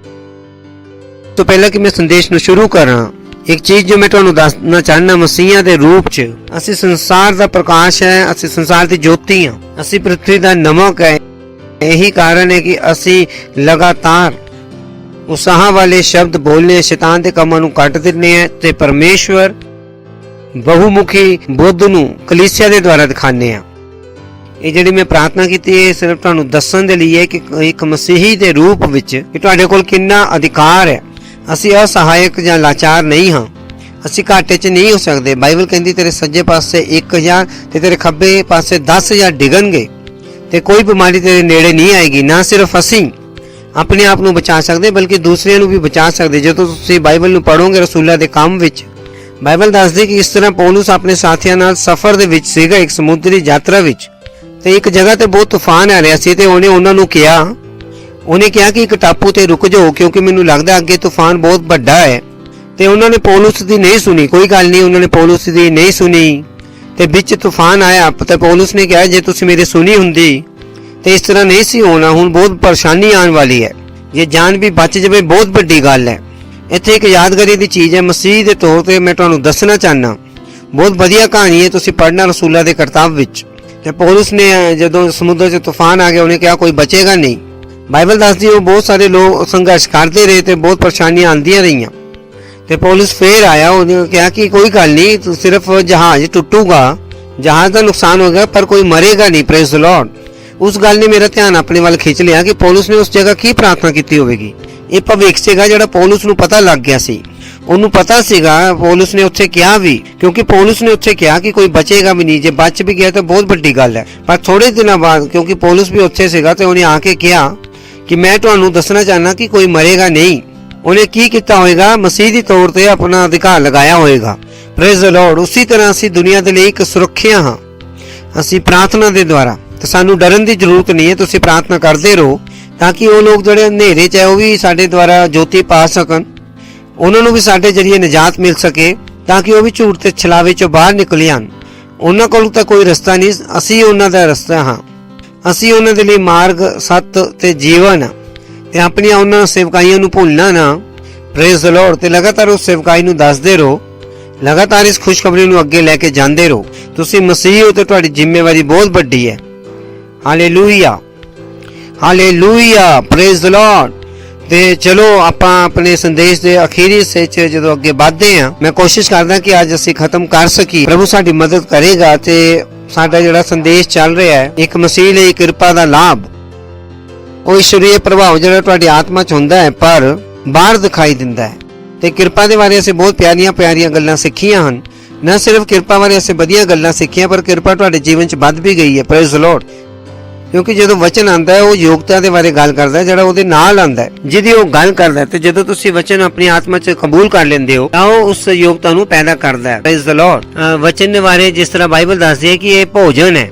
ਤੋਂ ਪਹਿਲਾਂ ਕਿ ਮੈਂ ਸੰਦੇਸ਼ ਨੂੰ ਸ਼ੁਰੂ ਕਰਾਂ, ਇੱਕ ਚੀਜ਼ ਜੋ ਮੈਂ ਤੁਹਾਨੂੰ ਦੱਸਣਾ ਚਾਹੁੰਦਾ, ਮਸੀਹਾਂ ਦੇ ਰੂਪ 'ਚ ਅਸੀਂ ਸੰਸਾਰ ਦਾ ਪ੍ਰਕਾਸ਼ ਹੈ, ਅਸੀਂ ਸੰਸਾਰ ਦੀ ਜੋਤੀ ਹਾਂ, ਅਸੀਂ ਪ੍ਰਿਥਵੀ ਦਾ ਨਮਕ ਹੈ। ਇਹੀ ਕਾਰਨ ਹੈ ਕਿ ਅਸੀਂ ਲਗਾਤਾਰ ਉਤਸ਼ਾਹ ਵਾਲੇ ਸ਼ਬਦ ਬੋਲਨੇ, ਸ਼ੈਤਾਨ ਦੇ ਕੰਮਾਂ ਨੂੰ ਕੱਟ ਦਿੰਨੇ ਆ ਤੇ ਪਰਮੇਸ਼ਵਰ ਬਹੁਮੁਖੀ ਬੁੱਧ ਨੂੰ ਕਲੀਸਿਆ ਦੇ ਦੁਆਰਾ ਦਿਖਾਉਂਦੇ ਆ। ਇਹ ਜਿਹੜੀ ਮੈਂ ਪ੍ਰਾਰਥਨਾ ਕੀਤੀ ਹੈ ਸਿਰਫ ਤੁਹਾਨੂੰ ਦੱਸਣ ਦੇ ਲਈ ਹੈ ਕਿ ਇੱਕ ਮਸੀਹੀ ਦੇ ਰੂਪ ਵਿੱਚ ਕਿ ਤੁਹਾਡੇ ਕੋਲ ਕਿੰਨਾ ਅਧਿਕਾਰ ਹੈ। ਅਸੀਂ ਅਸਹਾਇਕ ਜਾਂ ਲਾਚਾਰ ਨਹੀਂ ਹਾਂ, ਅਸੀਂ ਘਾਟੇ 'ਚ ਨਹੀਂ ਹੋ ਸਕਦੇ। ਬਾਈਬਲ ਕਹਿੰਦੀ ਤੇਰੇ ਸੱਜੇ ਪਾਸੇ 1000 ਤੇ ਤੇਰੇ ਖੱਬੇ ਪਾਸੇ 10000 ਡਿੱਗਣਗੇ ਤੇ ਕੋਈ ਬਿਮਾਰੀ ਤੇਰੇ ਨੇੜੇ ਨਹੀਂ ਆਏਗੀ। ਨਾ ਸਿਰਫ ਅਸੀਂ ਆਪਣੇ ਆਪ ਨੂੰ ਬਚਾ ਸਕਦੇ ਬਲਕਿ ਦੂਸਰਿਆਂ ਨੂੰ ਵੀ ਬਚਾ ਸਕਦੇ। ਜਦੋਂ ਤੁਸੀਂ ਬਾਈਬਲ ਨੂੰ ਪੜ੍ਹੋਗੇ ਰਸੂਲਾਂ ਦੇ ਕੰਮ ਵਿੱਚ ਬਾਈਬਲ ਦੱਸਦੀ ਕਿ ਇਸ ਤਰ੍ਹਾਂ ਪੌਲੁਸ ਆਪਣੇ ਸਾਥੀਆਂ ਨਾਲ ਸਫ਼ਰ ਦੇ ਵਿੱਚ ਸੀਗਾ, ਇੱਕ ਸਮੁੰਦਰੀ ਯਾਤਰਾ ਵਿੱਚ, ਤੇ ਇੱਕ ਜਗ੍ਹਾ ਤੇ ਬਹੁਤ ਤੂਫਾਨ ਆ ਰਿਹਾ ਸੀ ਤੇ ਉਹਨੇ ਉਹਨਾਂ ਨੂੰ ਕਿਹਾ ਕਿ ਇੱਕ ਟਾਪੂ ਤੇ ਰੁਕ ਜਾਓ ਕਿਉਂਕਿ ਮੈਨੂੰ ਲੱਗਦਾ ਅੱਗੇ ਤੂਫਾਨ ਬਹੁਤ ਵੱਡਾ ਹੈ। ਤੇ ਉਹਨਾਂ ਨੇ ਪੌਲੁਸ ਦੀ ਨਹੀਂ ਸੁਣੀ। ਕੋਈ ਗੱਲ ਨਹੀਂ, ਉਹਨਾਂ ਨੇ ਪੌਲੁਸ ਦੀ ਨਹੀਂ ਸੁਣੀ ਤੇ ਵਿੱਚ ਤੂਫਾਨ ਆਇਆ ਤੇ ਪੌਲੁਸ ਨੇ ਕਿਹਾ ਜੇ ਤੁਸੀਂ ਮੇਰੀ ਸੁਣੀ ਹੁੰਦੀ ਤੇ ਇਸ ਤਰ੍ਹਾਂ ਨਹੀਂ ਸੀ ਹੋਣਾ। ਹੁਣ ਬਹੁਤ ਪਰੇਸ਼ਾਨੀ ਆਉਣ ਵਾਲੀ ਹੈ, ਜੇ ਜਾਨ ਵੀ ਬਚ ਜਾਵੇ ਬਹੁਤ ਵੱਡੀ ਗੱਲ ਹੈ। ਇੱਥੇ ਇੱਕ ਯਾਦਗਾਰੀ ਦੀ ਚੀਜ਼ ਹੈ ਮਸੀਹ ਦੇ ਤੌਰ ਤੇ ਮੈਂ ਤੁਹਾਨੂੰ ਦੱਸਣਾ ਚਾਹਨਾ। ਬਹੁਤ ਵਧੀਆ ਕਹਾਣੀ ਹੈ, ਤੁਸੀਂ ਪੜ੍ਹਨਾ ਰਸੂਲਾਂ ਦੇ ਕਰਤੱਵ ਵਿੱਚ। ਤੇ ਪੌਲੁਸ ਨੇ ਜਦੋਂ ਸਮੁੰਦਰ 'ਚ ਤੂਫਾਨ ਆ ਗਿਆ ਉਹਨੇ ਕਿਹਾ ਕੋਈ ਬਚੇਗਾ ਨਹੀਂ। ਬਾਈਬਲ ਦੱਸਦੀ ਉਹ ਬਹੁਤ ਸਾਰੇ ਲੋਕ ਸੰਘਰਸ਼ ਕਰਦੇ ਰਹੇ ਤੇ ਬਹੁਤ ਪਰੇਸ਼ਾਨੀਆਂ ਆਉਂਦੀਆਂ ਰਹੀਆਂ ਤੇ ਪੌਲੁਸ ਫੇਰ ਆਇਆ। ਉਹਨੇ ਕਿਹਾ ਕਿ ਕੋਈ ਗੱਲ ਨਹੀਂ, ਸਿਰਫ ਜਹਾਜ਼ ਟੁੱਟੂਗਾ, ਜਹਾਜ਼ ਦਾ ਨੁਕਸਾਨ ਹੋ ਗਿਆ ਪਰ ਕੋਈ ਮਰੇਗਾ ਨਹੀਂ। Praise the Lord. ਉਸ ਗੱਲ ਨੇ ਮੇਰਾ ਧਿਆਨ ਆਪਣੇ ਵੱਲ ਖਿੱਚ ਲਿਆ ਕਿ ਪੌਲੁਸ ਨੇ ਉਸ ਜਗ੍ਹਾ ਕੀ ਪ੍ਰਾਰਥਨਾ ਕੀਤੀ ਹੋਵੇਗੀ। ਇਹ ਭਵਿੱਖ ਸੀਗਾ ਜਿਹੜਾ ਪੌਲੁਸ ਨੂੰ ਪਤਾ ਲੱਗ ਗਿਆ ਸੀ। ਉਹਨੂੰ ਪਤਾ ਸੀਗਾ, ਪੌਲੁਸ ਨੇ ਉੱਥੇ ਕਿਹਾ ਵੀ, ਕਿਉਂਕਿ ਪੌਲੁਸ ਨੇ ਉੱਥੇ ਕਿਹਾ ਕਿ ਕੋਈ ਬਚੇਗਾ ਵੀ ਨਹੀਂ, ਜੇ ਬਚ ਵੀ ਗਿਆ ਤਾਂ ਬਹੁਤ ਵੱਡੀ ਗੱਲ ਹੈ। ਪਰ ਥੋੜੇ ਦਿਨਾਂ ਬਾਅਦ ਕਿਉਂਕਿ ਪੌਲੁਸ ਵੀ ਉੱਥੇ ਸੀਗਾ ਤੇ ਉਹਨੇ ਆ ਕੇ ਕਿਹਾ ਕਿ ਮੈਂ ਤੁਹਾਨੂੰ ਦੱਸਣਾ ਚਾਹਨਾ ਕਿ ਕੋਈ ਮਰੇਗਾ ਨਹੀਂ। ਉਹਨੇ ਕੀ ਕੀਤਾ ਹੋਏਗਾ? ਮਸੀਹ ਦੀ ਤੌਰ ਤੇ ਆਪਣਾ ਅਧਿਕਾਰ ਲਗਾਇਆ ਹੋਏਗਾ। Praise the Lord. ਉਸੇ ਤਰ੍ਹਾਂ ਅਸੀਂ ਦੁਨੀਆ ਦੇ ਲਈ ਇੱਕ ਸੁਰੱਖਿਆ ਹਾਂ। ਅਸੀਂ ਪ੍ਰਾਰਥਨਾ ਦੇ ਦੁਆਰਾ, ਤੇ ਸਾਨੂੰ ਡਰਨ ਦੀ ਜ਼ਰੂਰਤ ਨਹੀਂ ਹੈ। ਤੁਸੀਂ ਪ੍ਰਾਰਥਨਾ ਕਰਦੇ ਰਹੋ ਤਾਂ ਕਿ ਉਹ ਲੋਕ ਜਿਹੜੇ ਹਨੇਰੇ 'ਚ ਹੈ ਉਹ ਵੀ ਸਾਡੇ ਦੁਆਰਾ ਜੋਤੀ ਪਾ ਸਕਣ, ਉਹਨਾਂ ਨੂੰ ਵੀ ਸਾਡੇ ਜਰੀਏ ਨਿਜਾਤ ਮਿਲ ਸਕੇ ਤਾਂ ਕਿ ਉਹ ਵੀ ਝੂਠ ਤੇ ਛਲਾਵੇ 'ਚੋਂ ਬਾਹਰ ਨਿਕਲ ਆਉਣ। ਉਹਨਾਂ ਕੋਲ ਤਾਂ ਕੋਈ ਰਸਤਾ ਨਹੀਂ, ਅਸੀਂ ਉਹਨਾਂ ਦਾ ਰਸਤਾ ਹਾਂ। ਅਸੀਂ ਉਹਨਾਂ ਦੇ ਲਈ ਮਾਰਗ, ਸੱਤ ਤੇ ਜੀਵਨ ਹਾਂ ਤੇ ਆਪਣੀਆਂ ਉਹਨਾਂ ਸੇਵਕਾਈਆਂ ਨੂੰ ਭੁੱਲਣਾ ਨਾ। Praise the Lord. ਤੇ ਲਗਾਤਾਰ ਉਸ ਸੇਵਕਾਈ ਨੂੰ ਦੱਸਦੇ ਰਹੋ, ਲਗਾਤਾਰ ਇਸ ਖੁਸ਼ਖਬਰੀ ਨੂੰ ਅੱਗੇ ਲੈ ਕੇ ਜਾਂਦੇ ਰਹੋ। ਤੁਸੀਂ ਮਸੀਹ ਹੋ ਤੇ ਤੁਹਾਡੀ ਜ਼ਿੰਮੇਵਾਰੀ ਬਹੁਤ ਵੱਡੀ ਹੈ। Hallelujah, hallelujah, praise the Lord. ਤੇ ਚਲੋ ਆਪਾਂ ਆਪਣੇ ਸੰਦੇਸ਼ ਦੇ ਅਖੀਰੀ ਹਿੱਸੇ 'ਚ ਜਦੋਂ ਅੱਗੇ ਵਧਦੇ ਹਾਂ, ਮੈਂ ਕੋਸ਼ਿਸ਼ ਕਰਦਾ ਕਿ ਅੱਜ ਅਸੀਂ ਖਤਮ ਕਰ ਸਕੀਏ। ਪ੍ਰਭੂ ਸਾਡੀ ਮਦਦ ਕਰੇਗਾ ਤੇ ਸਾਡਾ ਜਿਹੜਾ ਸੰਦੇਸ਼ ਚੱਲ ਰਿਹਾ ਹੈ, ਇੱਕ ਮਸੀਹ ਲਈ ਕਿਰਪਾ ਦਾ ਲਾਭ, ਉਹ ਈਸ਼ਵਰੀ ਪ੍ਰਭਾਵ ਜਿਹੜਾ ਤੁਹਾਡੀ ਆਤਮਾ 'ਚ ਹੁੰਦਾ ਹੈ ਪਰ ਬਾਹਰ ਦਿਖਾਈ ਦਿੰਦਾ ਹੈ। ਤੇ ਕਿਰਪਾ ਦੇ ਬਾਰੇ ਅਸੀਂ ਬਹੁਤ ਪਿਆਰੀਆਂ ਗੱਲਾਂ ਸਿੱਖੀਆਂ ਹਨ। ਨਾ ਸਿਰਫ ਕਿਰਪਾ ਬਾਰੇ ਅਸੀਂ ਵਧੀਆ ਗੱਲਾਂ ਸਿੱਖੀਆਂ ਪਰ ਕਿਰਪਾ ਤੁਹਾਡੇ ਜੀਵਨ 'ਚ ਵੱਧ ਵੀ ਗਈ ਹੈ। Praise the Lord. ਕਿਉਂਕਿ ਜਦੋਂ ਵਚਨ ਆਂਦਾ ਹੈ ਉਹ ਯੋਗਤਾ ਦੇ ਬਾਰੇ ਗੱਲ ਕਰਦਾ ਹੈ, ਜਿਹੜਾ ਉਹਦੇ ਨਾਲ ਆਂਦਾ ਹੈ, ਜਿਹਦੀ ਉਹ ਗੱਲ ਕਰਦਾ ਹੈ। ਤੇ ਜਦੋਂ ਤੁਸੀਂ ਵਚਨ ਆਪਣੀ ਆਤਮਾ 'ਚ ਕਬੂਲ ਕਰ ਲੈਂਦੇ ਹੋ ਤਾਂ ਉਹ ਉਸ ਯੋਗਤਾ ਨੂੰ ਪੈਦਾ ਕਰਦਾ ਹੈ। Praise the Lord. ਵਚਨ ਦੇ ਬਾਰੇ ਜਿਸ ਤਰ੍ਹਾਂ ਬਾਈਬਲ ਦੱਸਦੀ ਹੈ ਕਿ ਇਹ ਭੋਜਨ ਹੈ,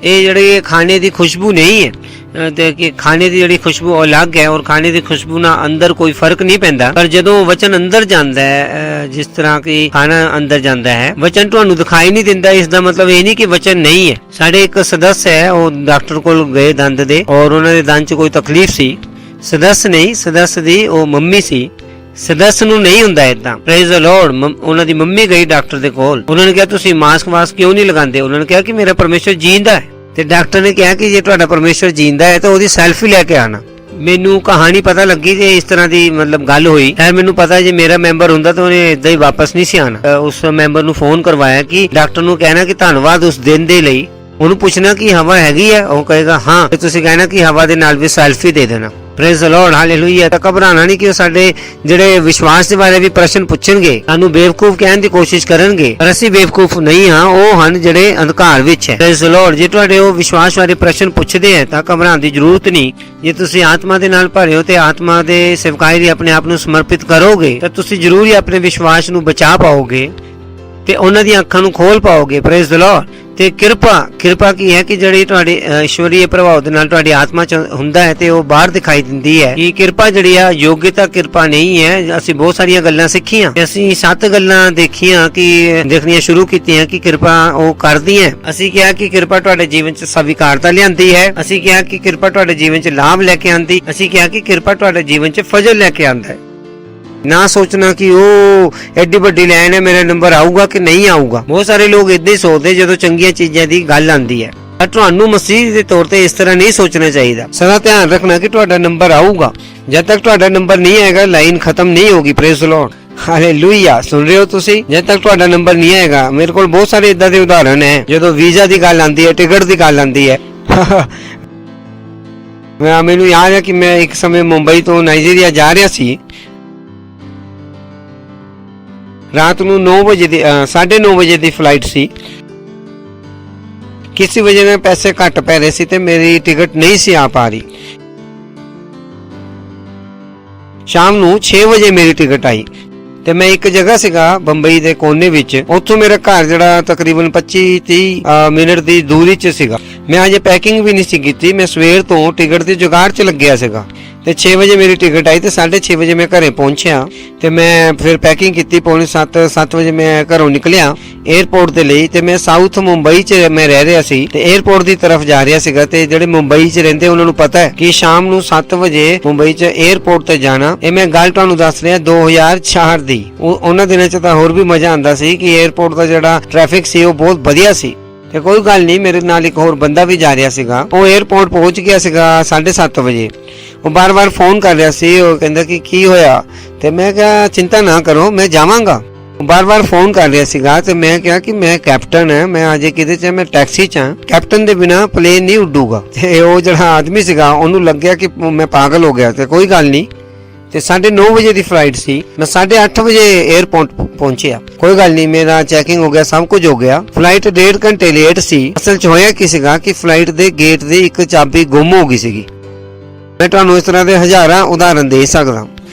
ਇਹ ਜਿਹੜੀ ਖਾਣੇ ਦੀ ਖੁਸ਼ਬੂ ਨਹੀਂ ਹੈ ਤੇ ਕਿ ਖਾਣੇ ਦੀ ਜਿਹੜੀ ਖੁਸ਼ਬੂ ਅਲੱਗ ਹੈ ਔਰ ਖਾਣੇ ਦੀ ਖੁਸ਼ਬੂ ਨਾਲ ਅੰਦਰ ਕੋਈ ਫਰਕ ਨਹੀਂ ਪੈਂਦਾ। ਪਰ ਜਦੋਂ ਵਚਨ ਅੰਦਰ ਜਾਂਦਾ ਹੈ, ਜਿਸ ਤਰ੍ਹਾਂ ਕਿ ਖਾਣਾ ਅੰਦਰ ਜਾਂਦਾ ਹੈ, ਵਚਨ ਤੁਹਾਨੂੰ ਦਿਖਾਈ ਨਹੀਂ ਦਿੰਦਾ। ਇਸ ਦਾ ਮਤਲਬ ਇਹ ਨਹੀਂ ਕਿ ਵਚਨ ਨਹੀਂ ਹੈ। ਸਾਡੇ ਇੱਕ ਸਦੱਸ ਹੈ, ਉਹ ਡਾਕਟਰ ਕੋਲ ਗਏ ਦੰਦ ਦੇ ਔਰ ਉਹਨਾਂ ਦੇ ਦੰਦ 'ਚ ਕੋਈ ਤਕਲੀਫ ਸੀ। ਸਦੱਸ ਨਹੀਂ, ਸਦੱਸ ਦੀ ਉਹ ਮੰਮੀ ਸੀ। ਸਦੱਸ ਨੂੰ ਨਹੀਂ ਹੁੰਦਾ ਏਦਾਂ। Praise the Lord. ਉਹਨਾਂ ਦੀ ਮੰਮੀ ਗਈ ਡਾਕਟਰ ਦੇ ਕੋਲ। ਉਹਨਾਂ ਨੇ ਕਿਹਾ ਤੁਸੀਂ ਮਾਸਕ ਕਿਉਂ ਨਹੀਂ ਲਗਾਉਂਦੇ? ਉਹਨਾਂ ਨੇ ਕਿਹਾ ਕਿ ਮੇਰਾ ਪਰਮੇਸ਼ਰ ਜੀਂਦਾ ਹੈ। ਤੇ ਡਾਕਟਰ ਨੇ ਕਿਹਾ ਕਿ ਜੇ ਤੁਹਾਡਾ ਪਰਮੇਸ਼ਰ ਜੀਂਦਾ ਹੈ ਤਾਂ ਉਹਦੀ ਸੈਲਫੀ ਲੈ ਕੇ ਆਣਾ। ਮੈਨੂੰ ਕਹਾਣੀ ਪਤਾ ਲੱਗੀ ਜੇ ਇਸ ਤਰ੍ਹਾਂ ਦੀ ਮਤਲਬ ਗੱਲ ਹੋਈ ਹੈ। ਮੈਨੂੰ ਪਤਾ ਜੇ ਮੇਰਾ ਮੈਂਬਰ ਹੁੰਦਾ ਤਾਂ ਉਹਨੇ ਇਦਾਂ ਹੀ ਵਾਪਸ ਨਹੀਂ ਸੀ ਆਣਾ। ਉਸ ਮੈਂਬਰ ਨੂੰ ਫੋਨ ਕਰਵਾਇਆ ਕਿ ਡਾਕਟਰ ਨੂੰ ਕਹਿਣਾ ਕਿ ਧੰਨਵਾਦ ਉਸ ਦਿਨ ਦੇ ਲਈ। ਉਹਨੂੰ ਪੁੱਛਣਾ ਕਿ ਹਵਾ ਹੈਗੀ ਹੈ, ਉਹ ਕਹੇਗਾ ਹਾਂ, ਤੇ ਤੁਸੀਂ ਕਹਿਣਾ ਕਿ ਹਵਾ ਦੇ ਨਾਲ ਵੀ ਸੈਲਫੀ ਦੇ ਦੇਣਾ। Praise the Lord. ਹਾਲੇਲੂਇਆ। ਤਾਂ ਘਬਰਾਣਾ ਨਹੀਂ ਕਿ ਉਹ ਸਾਡੇ ਜਿਹੜੇ ਵਿਸ਼ਵਾਸ ਦੇ ਬਾਰੇ ਵੀ ਪ੍ਰਸ਼ਨ ਪੁੱਛਣਗੇ, ਸਾਨੂੰ ਬੇਵਕੂਫ ਕਹਿਣ ਦੀ ਕੋਸ਼ਿਸ਼ ਕਰਨਗੇ, ਪਰ ਅਸੀਂ ਬੇਵਕੂਫ ਨਹੀਂ ਹਾਂ। ਉਹ ਹਨ ਜਿਹੜੇ ਅੰਧਕਾਰ ਵਿੱਚ ਹੈ। Praise the Lord. ਜੇ ਤੁਹਾਡੇ ਉਹ ਵਿਸ਼ਵਾਸ ਬਾਰੇ ਪ੍ਰਸ਼ਨ ਪੁੱਛਦੇ ਆ ਤਾਂ ਘਬਰਾਉਣ ਦੀ ਜ਼ਰੂਰਤ ਨਹੀਂ। ਜੇ ਤੁਸੀਂ ਆਤਮਾ ਦੇ ਨਾਲ ਭਰੇ ਹੋ ਤੇ ਆਤਮਾ ਦੇ ਸੇਵਕਾਈ ਲਈ ਆਪਣੇ ਆਪ ਨੂੰ ਸਮਰਪਿਤ ਕਰੋਗੇ ਤਾਂ ਤੁਸੀਂ ਜ਼ਰੂਰ ਹੀ ਆਪਣੇ ਵਿਸ਼ਵਾਸ ਨੂੰ ਬਚਾ ਪਾਓਗੇ ਤੇ ਉਹਨਾਂ ਦੀਆਂ ਅੱਖਾਂ ਨੂੰ ਖੋਲ ਪਾਓਗੇ। Praise the Lord. ਤੇ ਕਿਰਪਾ ਕੀ ਹੈ ਕਿ ਜਿਹੜੀ ਤੁਹਾਡੀ ਈਸ਼ਵਰੀ ਪ੍ਰਭਾਵ ਦੇ ਨਾਲ ਤੁਹਾਡੀ ਆਤਮਾ 'ਚ ਹੁੰਦਾ ਹੈ ਤੇ ਉਹ ਬਾਹਰ ਦਿਖਾਈ ਦਿੰਦੀ ਹੈ। ਕਿ ਕਿਰਪਾ ਜਿਹੜੀ ਆ ਯੋਗਤਾ ਕਿਰਪਾ ਨਹੀਂ ਹੈ। ਅਸੀਂ ਬਹੁਤ ਸਾਰੀਆਂ ਗੱਲਾਂ ਸਿੱਖੀਆਂ, ਅਸੀਂ 7 ਗੱਲਾਂ ਦੇਖਣੀਆਂ ਸ਼ੁਰੂ ਕੀਤੀਆਂ ਕਿ ਕਿਰਪਾ ਉਹ ਕਰਦੀ ਹੈ। ਅਸੀਂ ਕਿਹਾ ਕਿ ਕਿਰਪਾ ਤੁਹਾਡੇ ਜੀਵਨ 'ਚ ਸਵੀਕਾਰਤਾ ਲਿਆਂਦੀ ਹੈ। ਅਸੀਂ ਕਿਹਾ ਕਿ ਕਿਰਪਾ ਤੁਹਾਡੇ ਜੀਵਨ 'ਚ ਲਾਭ ਲੈ ਕੇ ਆਂਦੀ। ਅਸੀਂ ਕਿਹਾ ਕਿ ਕਿਰਪਾ ਤੁਹਾਡੇ ਜੀਵਨ 'ਚ ਫਜ਼ਲ ਲੈ ਕੇ ਆਂਦਾ ਹੈ। ਨਾ ਸੋਚਣਾ ਕਿ ਉਹ ਐਡੀ ਵੱਡੀ ਲਾਈਨ ਹੈ, ਮੇਰਾ ਨੰਬਰ ਆਊਗਾ ਕਿ ਨਹੀਂ ਆਊਗਾ। ਬਹੁਤ ਸਾਰੇ ਲੋਕ ਏਦਾਂ ਹੀ ਸੋਚਦੇ ਜਦੋਂ ਚੰਗੀਆਂ ਚੀਜ਼ਾਂ ਦੀ ਗੱਲ ਆਂਦੀ ਹੈ। ਪਰ ਤੁਹਾਨੂੰ ਮਸੀਹ ਦੇ ਤੌਰ ਤੇ ਇਸ ਤਰ੍ਹਾਂ ਨਹੀਂ ਸੋਚਣਾ ਚਾਹੀਦਾ। ਸਦਾ ਧਿਆਨ ਰੱਖਣਾ ਕਿ ਤੁਹਾਡਾ ਨੰਬਰ ਆਊਗਾ। जब तक ਤੁਹਾਡਾ ਨੰਬਰ ਨਹੀਂ ਆਏਗਾ ਲਾਈਨ ਖਤਮ ਨਹੀਂ ਹੋਗੀ। Praise the Lord, hallelujah. ਸੁਣ ਰਹੇ ਹੋ ਤੁਸੀਂ? ਜਦ ਤੱਕ ਤੁਹਾਡਾ ਨੰਬਰ ਨਹੀਂ ਆਏਗਾ। ਮੇਰੇ ਕੋਲ ਬਹੁਤ ਸਾਰੇ ਇਦਾਂ ਦੇ ਉਦਾਹਰਣ ਹੈ। ਜਦੋਂ ਵੀਜ਼ਾ ਦੀ ਗੱਲ ਆਉਂਦੀ ਹੈ, ਟਿਕਟ ਦੀ ਗੱਲ ਆਉਂਦੀ ਹੈ ਮੈਨੂੰ ਯਾਦ ਹੈ ਕਿ ਮੈਂ ਇੱਕ ਸਮੇਂ ਮੁੰਬਈ ਤੋਂ ਨਾਈਜੀਰੀਆ ਜਾ ਰਿਹਾ ਸੀ। ਰਾਤ ਨੂੰ 9 ਵਜੇ ਦੀ 9:30 ਵਜੇ ਦੀ ਫਲਾਈਟ ਸੀ। ਕਿਸੇ ਵਜ੍ਹਾ ਨਾਲ ਪੈਸੇ ਘੱਟ ਪੈ ਰਹੇ ਸੀ ਤੇ ਮੇਰੀ ਟਿਕਟ ਨਹੀਂ ਸੀ ਆ ਪਾ ਰਹੀ। ਸ਼ਾਮ ਨੂੰ 6 ਵਜੇ ਮੇਰੀ ਟਿਕਟ ਆਈ ਤੇ ਮੈਂ ਇੱਕ ਜਗ੍ਹਾ ਸੀਗਾ ਬੰਬਈ ਦੇ ਕੋਨੇ ਵਿੱਚ। ਉੱਥੋਂ ਮੇਰਾ ਘਰ ਜਿਹੜਾ ਤਕਰੀਬਨ 25-30 ਮਿੰਟ ਦੀ ਦੂਰੀ 'ਚ ਸੀਗਾ। ਮੈਂ ਅਜੇ ਪੈਕਿੰਗ ਵੀ ਨਹੀਂ ਸੀ ਕੀਤੀ। ਮੈਂ ਸਵੇਰ ਤੋਂ ਟਿਕਟ ਦੀ ਜੁਗਾੜ 'ਚ ਲੱਗਿਆ ਸੀਗਾ ਤੇ 6 ਵਜੇ ਮੇਰੀ ਟਿਕਟ ਆਈ ਤੇ 6:30 ਵਜੇ ਮੈਂ ਘਰੇ ਪਹੁੰਚਿਆ ਤੇ ਮੈਂ ਫਿਰ ਪੈਕਿੰਗ ਕੀਤੀ। ਪੌਣੇ 7 ਵਜੇ ਮੈਂ ਘਰੋਂ ਨਿਕਲਿਆ 에ਅਰਪੋਰਟ ਦੇ ਲਈ ਤੇ ਮੈਂ ਸਾਊਥ ਮੁੰਬਈ 'ਚ ਮੈਂ ਰਹਿ ਰਿਹਾ ਸੀ ਤੇ 에ਅਰਪੋਰਟ ਦੀ ਤਰਫ ਜਾ ਰਿਹਾ ਸੀਗਾ। ਤੇ ਜਿਹੜੇ ਮੁੰਬਈ 'ਚ ਰਹਿੰਦੇ ਉਹਨਾਂ ਨੂੰ ਪਤਾ ਹੈ ਕਿ ਸ਼ਾਮ ਨੂੰ 7 ਵਜੇ ਮੁੰਬਈ 'ਚ 에ਅਰਪੋਰਟ ਤੇ ਜਾਣਾ। ਇਹ ਮੈਂ ਗੱਲ ਤੁਹਾਨੂੰ ਦੱਸ ਰਿਹਾ 2004 ਦੀ। ਉਹਨਾਂ ਦਿਨਾਂ 'ਚ ਤਾਂ ਹੋਰ ਵੀ ਮਜ਼ਾ ਆਉਂਦਾ ਸੀ ਕਿ 에ਅਰਪੋਰਟ ਦਾ ਜਿਹੜਾ ਟ੍ਰੈਫਿਕ ਸੀ ਉਹ ਬਹੁਤ ਵਧੀਆ ਸੀ। ਤੇ ਕੋਈ ਗੱਲ ਨਹੀਂ, ਮੇਰੇ ਨਾਲ ਇੱਕ ਹੋਰ ਬੰਦਾ ਵੀ ਜਾ ਰਿਹਾ ਸੀਗਾ। ਉਹ 에ਅਰਪੋਰਟ ਪਹੁੰਚ ਗਿਆ ਸੀਗਾ 7:30 ਵਜੇ। ਉਹ ਬਾਰ-ਬਾਰ ਫੋਨ ਕਰ ਰਿਹਾ ਸੀ। ਉਹ ਕਹਿੰਦਾ ਕਿ ਕੀ ਹੋਇਆ ਤੇ ਮੈਂ ਕਿਹਾ ਚਿੰਤਾ ਨਾ ਕਰੋ ਮੈਂ ਜਾਵਾਂਗਾ। ਬਾਰ-ਬਾਰ ਫੋਨ ਕਰ ਰਿਹਾ ਸੀਗਾ ਤੇ ਮੈਂ ਕਿਹਾ ਕਿ ਮੈਂ ਕੈਪਟਨ ਹਾਂ, ਮੈਂ ਅਜੇ ਕਿਤੇ 'ਚ ਮੈਂ ਟੈਕਸੀ 'ਚ ਹਾਂ, ਕੈਪਟਨ ਦੇ ਬਿਨਾ ਪਲੇਨ ਨਹੀਂ ਉੱਡੂਗਾ। ਤੇ ਉਹ ਜਿਹੜਾ ਆਦਮੀ ਸੀਗਾ ਉਹਨੂੰ ਲੱਗਿਆ ਕਿ ਮੈਂ ਪਾਗਲ ਹੋ ਗਿਆ। ਤੇ ਕੋਈ ਗੱਲ ਨਹੀਂ, ਤੇ 9:30 ਵਜੇ ਦੀ ਫਲਾਈਟ ਸੀ। ਮੈਂ 8:30 ਵਜੇ 에ਅਰਪੋਰਟ ਪਹੁੰਚਿਆ। ਕੋਈ ਗੱਲ ਨਹੀਂ, ਮੇਰਾ ਚੈਕਿੰਗ ਹੋ ਗਿਆ, ਸਭ ਕੁਝ ਹੋ ਗਿਆ। ਫਲਾਈਟ 1.5 ਘੰਟੇ ਲੇਟ ਸੀ। ਅਸਲ 'ਚ ਹੋਇਆ ਕੀ ਸੀਗਾ ਕਿ ਫਲਾਈਟ ਦੇ ਗੇਟ ਦੀ ਇੱਕ ਚਾਬੀ ਗੁੰਮ ਹੋ ਗਈ ਸੀਗੀ। ਮੈਂ ਤੁਹਾਨੂੰ ਇਸ ਤਰ੍ਹਾਂ ਦੇ ਹਜ਼ਾਰਾਂ ਉਦਾਹਰਨ ਦੇ ਸਕਦਾ।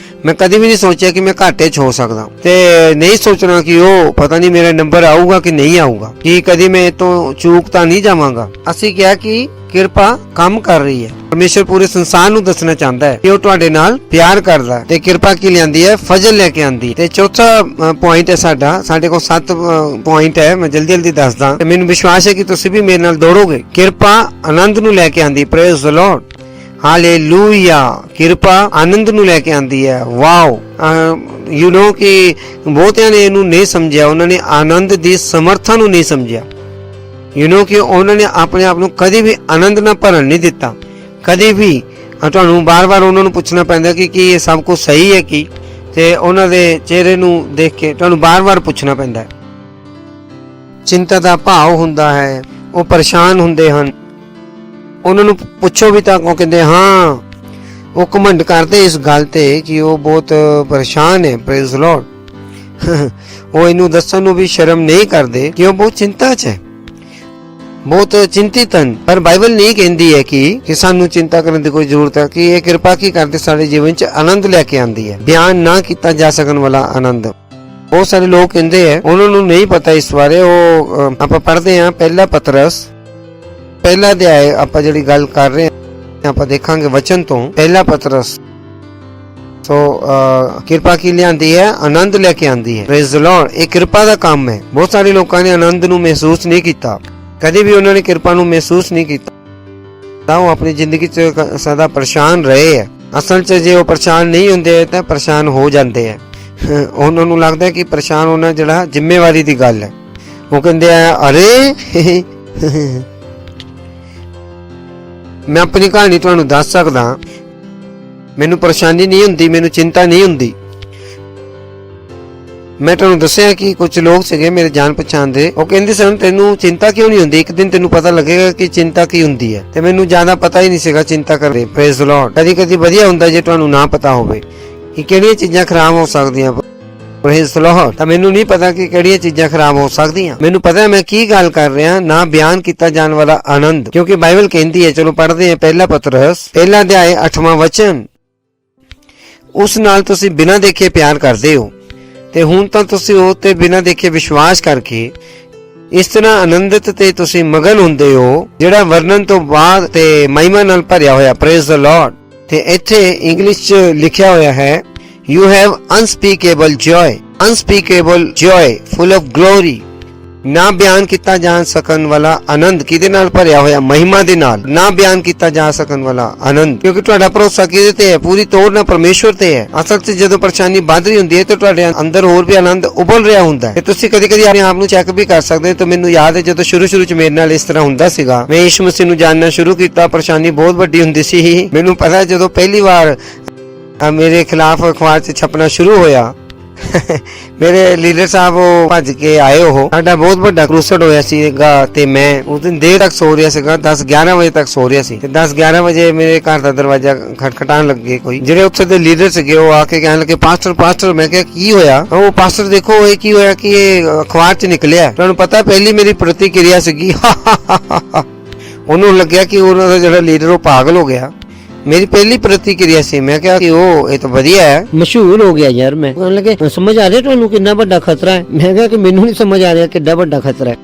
ਮੈਂ ਕਦੀ ਵੀ ਨਹੀਂ ਸੋਚਿਆ ਕਿ ਮੈਂ ਘਾਟੇ 'ਚ ਹੋ ਸਕਦਾ ਤੇ ਨਹੀਂ ਸੋਚਣਾ ਕਿ ਉਹ ਪਤਾ ਨਹੀਂ ਮੇਰਾ ਨੰਬਰ ਆਊਗਾ ਕਿ ਨਹੀਂ ਆਊਗਾ, ਕਿ ਕਦੀ ਮੈਂ ਇਹ ਤੋਂ ਚੂਕ ਤਾਂ ਨਹੀਂ ਜਾਵਾਂਗਾ। ਅਸੀਂ ਕਿਹਾ ਕਿ ਕਿਰਪਾ ਕੰਮ ਕਰ ਰਹੀ ਹੈ। ਪਰਮੇਸ਼ਰ ਪੂਰੇ ਸੰਸਾਰ ਨੂੰ ਦੱਸਣਾ ਚਾਹੁੰਦਾ ਹੈ ਕਿ ਉਹ ਤੁਹਾਡੇ ਨਾਲ ਪਿਆਰ ਕਰਦਾ ਤੇ ਕਿਰਪਾ ਕੀ ਲਿਆਂਦੀ ਹੈ, ਫਜ਼ਲ ਲੈ ਕੇ ਆਂਦੀ। ਤੇ ਚੌਥਾ ਪੁਆਇੰਟ ਹੈ ਸਾਡੇ ਕੋਲ 7 ਪੁਆਇੰਟ ਹੈ, ਮੈਂ ਜਲਦੀ ਦੱਸਦਾ ਤੇ ਮੈਨੂੰ ਵਿਸ਼ਵਾਸ ਹੈ ਕਿ ਤੁਸੀਂ ਵੀ ਮੇਰੇ ਨਾਲ ਦੌੜੋਗੇ। ਕਿਰਪਾ ਆਨੰਦ ਨੂੰ ਲੈ ਕੇ ਆਂਦੀ। Praise the Lord, hallelujah. ਕਿਰਪਾ ਆਨੰਦ ਨੂੰ ਲੈ ਕੇ ਆਂਦੀ ਹੈ। ਵਾਓ, ਯੂ ਨੋ ਕਿ ਬਹੁਤਿਆਂ ਨੇ ਇਹਨੂੰ ਨਹੀਂ ਸਮਝਿਆ। ਉਹਨਾਂ ਨੇ ਆਨੰਦ ਦੀ ਸਮਰੱਥਾ ਨੂੰ ਨਹੀਂ ਸਮਝਿਆ। ਯੂ ਨੋ ਕਿ ਉਹਨਾਂ ਨੇ ਆਪਣੇ ਆਪ ਨੂੰ ਕਦੇ ਵੀ ਆਨੰਦ ਨਾਲ ਭਰਨ ਨਹੀਂ ਦਿੱਤਾ। ਕਦੇ ਵੀ ਤੁਹਾਨੂੰ ਬਾਰ-ਬਾਰ ਉਹਨਾਂ ਨੂੰ ਪੁੱਛਣਾ ਪੈਂਦਾ ਕਿ ਕੀ ਇਹ ਸਭ ਕੁਝ ਸਹੀ ਹੈ ਕੀ, ਤੇ ਉਹਨਾਂ ਦੇ ਚਿਹਰੇ ਨੂੰ ਦੇਖ ਕੇ ਤੁਹਾਨੂੰ ਬਾਰ-ਬਾਰ ਪੁੱਛਣਾ ਪੈਂਦਾ ਹੈ। ਚਿੰਤਾ ਦਾ ਭਾਵ ਹੁੰਦਾ ਹੈ, ਉਹ ਪਰੇਸ਼ਾਨ ਹੁੰਦੇ ਹਨ। ਉਹਨਾਂ ਨੂੰ ਪੁੱਛੋ ਵੀ ਤਾਂ ਉਹ ਕਹਿੰਦੇ ਹਾਂ, ਉਹ ਘਮੰਡ ਕਰਦੇ ਇਸ ਗੱਲ ਤੇ ਕਿ ਉਹ ਬਹੁਤ ਪਰੇਸ਼ਾਨ ਹੈ। Praise the Lord. ਉਹ ਇਹਨੂੰ ਦੱਸਣ ਨੂੰ ਵੀ ਸ਼ਰਮ ਨਹੀਂ ਕਰਦੇ ਕਿ ਉਹ ਬਹੁਤ ਚਿੰਤਾ 'ਚ ਹੈ, ਬਹੁਤ ਚਿੰਤਿਤ ਹਨ। ਪਰ ਬਾਈਬਲ ਨਹੀਂ ਕਹਿੰਦੀ ਹੈ ਕਿ ਸਾਨੂੰ ਚਿੰਤਾ ਕਰਨ ਦੀ ਕੋਈ ਜ਼ਰੂਰਤ ਹੈ, ਕਿ ਇਹ ਕਿਰਪਾ ਕੀ ਕਰਦੇ ਸਾਡੇ ਜੀਵਨ 'ਚ ਆਨੰਦ ਲੈ ਕੇ ਆਂਦੀ ਹੈ, ਬਿਆਨ ਨਾ ਕੀਤਾ ਜਾ ਸਕਣ ਵਾਲਾ ਆਨੰਦ। ਬਹੁਤ ਸਾਰੇ ਲੋਕ ਕਹਿੰਦੇ ਆ, ਉਹਨਾਂ ਨੂੰ ਨਹੀਂ ਪਤਾ ਇਸ ਬਾਰੇ। ਉਹ ਆਪਾਂ ਪੜ੍ਹਦੇ ਹਾਂ ਪਹਿਲਾ ਪਤਰਸ ਪਹਿਲਾ ਅਧਿਆਇ, ਆਪਾਂ ਜਿਹੜੀ ਗੱਲ ਕਰ ਰਹੇ ਹਾਂ ਆਪਾਂ ਦੇਖਾਂਗੇ ਵਚਨ ਤੋਂ। ਪਹਿਲਾ ਪਤਰਸ ਕਿਰਪਾ ਕੀ ਲਿਆਂਦੀ ਹੈ, ਆਨੰਦ ਲੈ ਕੇ ਆਂਦੀ ਹੈ। Praise the Lord. ਇਹ ਕਿਰਪਾ ਦਾ ਕੰਮ ਹੈ। ਬਹੁਤ ਸਾਰੇ ਲੋਕਾਂ ਨੇ ਆਨੰਦ ਨੂੰ ਮਹਿਸੂਸ ਨਹੀਂ ਕੀਤਾ, ਕਦੇ ਵੀ ਉਹਨਾਂ ਨੇ ਕਿਰਪਾ ਨੂੰ ਮਹਿਸੂਸ ਨਹੀਂ ਕੀਤਾ। ਤਾਂ ਉਹ ਆਪਣੀ ਜ਼ਿੰਦਗੀ 'ਚ ਸਦਾ ਪਰੇਸ਼ਾਨ ਰਹੇ ਹੈ। ਅਸਲ 'ਚ ਜੇ ਉਹ ਪਰੇਸ਼ਾਨ ਨਹੀਂ ਹੁੰਦੇ ਤਾਂ ਪਰੇਸ਼ਾਨ ਹੋ ਜਾਂਦੇ ਹੈ। ਉਹਨਾਂ ਨੂੰ ਲੱਗਦਾ ਕਿ ਪਰੇਸ਼ਾਨ ਹੋਣਾ ਜਿਹੜਾ ਜ਼ਿੰਮੇਵਾਰੀ ਦੀ ਗੱਲ ਹੈ। ਉਹ ਕਹਿੰਦੇ ਆ ਅਰੇ ਮੈਂ ਆਪਣੀ ਕਹਾਣੀ ਤੁਹਾਨੂੰ ਦੱਸ ਸਕਦਾ। ਮੈਨੂੰ ਪਰੇਸ਼ਾਨੀ ਨਹੀਂ ਹੁੰਦੀ, ਮੈਨੂੰ ਚਿੰਤਾ ਨਹੀਂ ਹੁੰਦੀ। ਮੈਂ ਤੁਹਾਨੂੰ ਦੱਸਿਆ ਕਿ ਕੁਝ ਲੋਕ ਸੀਗੇ ਮੇਰੇ ਜਾਣ ਪਛਾਣ ਦੇ, ਉਹ ਕਹਿੰਦੇ ਸਨ ਤੈਨੂੰ ਚਿੰਤਾ ਕਿਉਂ ਨਹੀਂ ਹੁੰਦੀ, ਇੱਕ ਦਿਨ ਤੈਨੂੰ ਪਤਾ ਲੱਗੇਗਾ ਕਿ ਚਿੰਤਾ ਕੀ ਹੁੰਦੀ ਹੈ। ਤੇ ਮੈਨੂੰ ਜ਼ਿਆਦਾ ਪਤਾ ਹੀ ਨਹੀਂ ਸੀਗਾ ਚਿੰਤਾ ਕਰਦੇ। Praise the Lord. ਕਦੀ ਵਧੀਆ ਹੁੰਦਾ ਜੇ ਤੁਹਾਨੂੰ ਨਾ ਪਤਾ ਹੋਵੇ ਕਿ ਕਿਹੜੀਆਂ ਚੀਜ਼ਾਂ ਖਰਾਬ ਹੋ ਸਕਦੀਆਂ। Praise the Lord. ਤਾਂ ਮੈਨੂੰ ਨਹੀਂ ਪਤਾ ਕਿ ਕਿਹੜੀਆਂ ਚੀਜ਼ਾਂ ਖਰਾਬ ਹੋ ਸਕਦੀਆਂ। ਮੈਨੂੰ ਪਤਾ ਮੈਂ ਕੀ ਗੱਲ ਕਰ ਰਿਹਾ, ਨਾ ਬਿਆਨ ਕੀਤਾ ਜਾਣ ਵਾਲਾ ਆਨੰਦ। ਕਿਉਂਕਿ ਬਾਈਬਲ ਕਹਿੰਦੀ ਹੈ, ਚਲੋ ਪੜ੍ਹਦੇ ਹਾਂ ਪਹਿਲਾ ਪਤਰਸ ਪਹਿਲਾ ਅਧਿਆਇ 8ਵਾਂ ਵਚਨ। ਉਸ ਨਾਲ ਤੁਸੀਂ ਬਿਨਾਂ ਦੇਖੇ ਪਿਆਰ ਕਰਦੇ ਹੋ ਤੇ ਹੁਣ ਤਾਂ ਤੁਸੀਂ ਉਹ ਤੇ ਬਿਨਾਂ ਦੇਖੇ ਵਿਸ਼ਵਾਸ ਕਰਕੇ ਇਸ ਤਰ੍ਹਾਂ ਆਨੰਦਿਤ ਤੇ ਤੁਸੀਂ ਮਗਨ ਹੁੰਦੇ ਹੋ ਜਿਹੜਾ ਵਰਣਨ ਤੋਂ ਬਾਅਦ ਤੇ ਮਹਿਮਾ ਨਾਲ ਭਰਿਆ ਹੋਇਆ। Praise the Lord. ਤੇ ਇੱਥੇ ਇੰਗਲਿਸ਼ 'ਚ ਲਿਖਿਆ ਹੋਇਆ ਹੈ You have unspeakable joy full of glory। ਨਾ ਬਿਆਨ ਕੀਤਾ ਜਾ ਸਕਣ ਵਾਲਾ ਆਨੰਦ। ਕਿਹਦੇ ਨਾਲ ਭਰਿਆ ਹੋਇਆ? ਮਹਿਮਾ ਦੇ ਨਾਲ। ਨਾ ਬਿਆਨ ਕੀਤਾ ਜਾ ਸਕਣ ਵਾਲਾ ਆਨੰਦ। ਕਿਉਂਕਿ ਤੁਹਾਡਾ ਭਰੋਸਾ ਕਿਹਦੇ ਤੇ ਹੈ? ਪੂਰੀ ਤੌਰ ਨਾਲ ਪਰਮੇਸ਼ਵਰ ਤੇ ਹੈ। ਅਸਲ 'ਚ ਜਦੋਂ ਪਰੇਸ਼ਾਨੀ ਵੱਧ ਰਹੀ ਹੁੰਦੀ ਹੈ ਤਾਂ ਤੁਹਾਡੇ ਅੰਦਰ ਹੋਰ ਵੀ ਆਨੰਦ ਉਬਲ ਰਿਹਾ ਹੁੰਦਾ ਹੈ। ਤੁਸੀਂ ਕਦੀ ਆਪਣੇ ਆਪ ਨੂੰ ਚੈੱਕ ਵੀ ਕਰ ਸਕਦੇ ਹੋ। ਤਾਂ ਮੈਨੂੰ ਯਾਦ ਹੈ ਜਦੋਂ ਸ਼ੁਰੂ 'ਚ ਮੇਰੇ ਨਾਲ ਇਸ ਤਰ੍ਹਾਂ ਹੁੰਦਾ ਸੀਗਾ, ਮੈਂ ਯਿਸੂ ਮਸੀਹ ਨੂੰ ਜਾਣਨਾ ਸ਼ੁਰੂ ਕੀਤਾ, ਪਰੇਸ਼ਾਨੀ ਬਹੁਤ ਵੱਡੀ ਹੁੰਦੀ ਸੀ। ਮੈਨੂੰ ਪਤਾ ਜਦੋਂ ਪਹਿਲੀ ਵਾਰ ਮੇਰੇ ਖਿਲਾਫ ਅਖਬਾਰ 'ਚ ਛਪਣਾ ਸ਼ੁਰੂ ਹੋਇਆ ਮੇਰੇ ਲੀਡਰ ਸਾਹਿਬ ਉਹ ਭੱਜ ਕੇ ਆਏ। ਉਹ ਸਾਡਾ ਬਹੁਤ ਵੱਡਾ ਕਰੂਸਡ ਹੋਇਆ ਸੀਗਾ ਤੇ ਮੈਂ ਉਸ ਦਿਨ ਦੇਰ ਤੱਕ ਸੋ ਰਿਹਾ ਸੀਗਾ, 10-11 ਵਜੇ ਤੱਕ ਸੋ ਰਿਹਾ ਸੀ ਤੇ 10-11 ਵਜੇ ਮੇਰੇ ਘਰ ਦਾ ਦਰਵਾਜ਼ਾ ਖਟਖਟਾਉਣ ਲੱਗੇ ਕੋਈ। ਜਿਹੜੇ ਉੱਥੇ ਦੇ ਲੀਡਰ ਸੀਗੇ ਉਹ ਆ ਕੇ ਕਹਿਣ ਲੱਗੇ ਪਾਸਟਰ। ਮੈਂ ਕਿਹਾ ਕੀ ਹੋਇਆ? ਉਹ ਪਾਸਟਰ ਦੇਖੋ ਇਹ ਕੀ ਹੋਇਆ ਕਿ ਇਹ ਅਖਬਾਰ 'ਚ ਨਿਕਲਿਆ। ਤੁਹਾਨੂੰ ਪਤਾ ਪਹਿਲੀ ਮੇਰੀ ਪ੍ਰਤੀਕਿਰਿਆ ਸੀਗੀ ਉਹਨੂੰ ਲੱਗਿਆ ਕਿ ਉਹਨਾਂ ਦਾ ਜਿਹੜਾ ਲੀਡਰ ਉਹ ਪਾਗਲ ਹੋ ਗਿਆ। मेरी पहली प्रतिक्रिया सी मैं क्या कि ये तो बढ़िया है, मशहूर हो गया यार। मैं कहने लगे समझ आ रहा तुहानू कितना बड़ा खतरा है? मैं कहा कि मैनू नहीं समझ आ रहा कितना बड़ा खतरा है,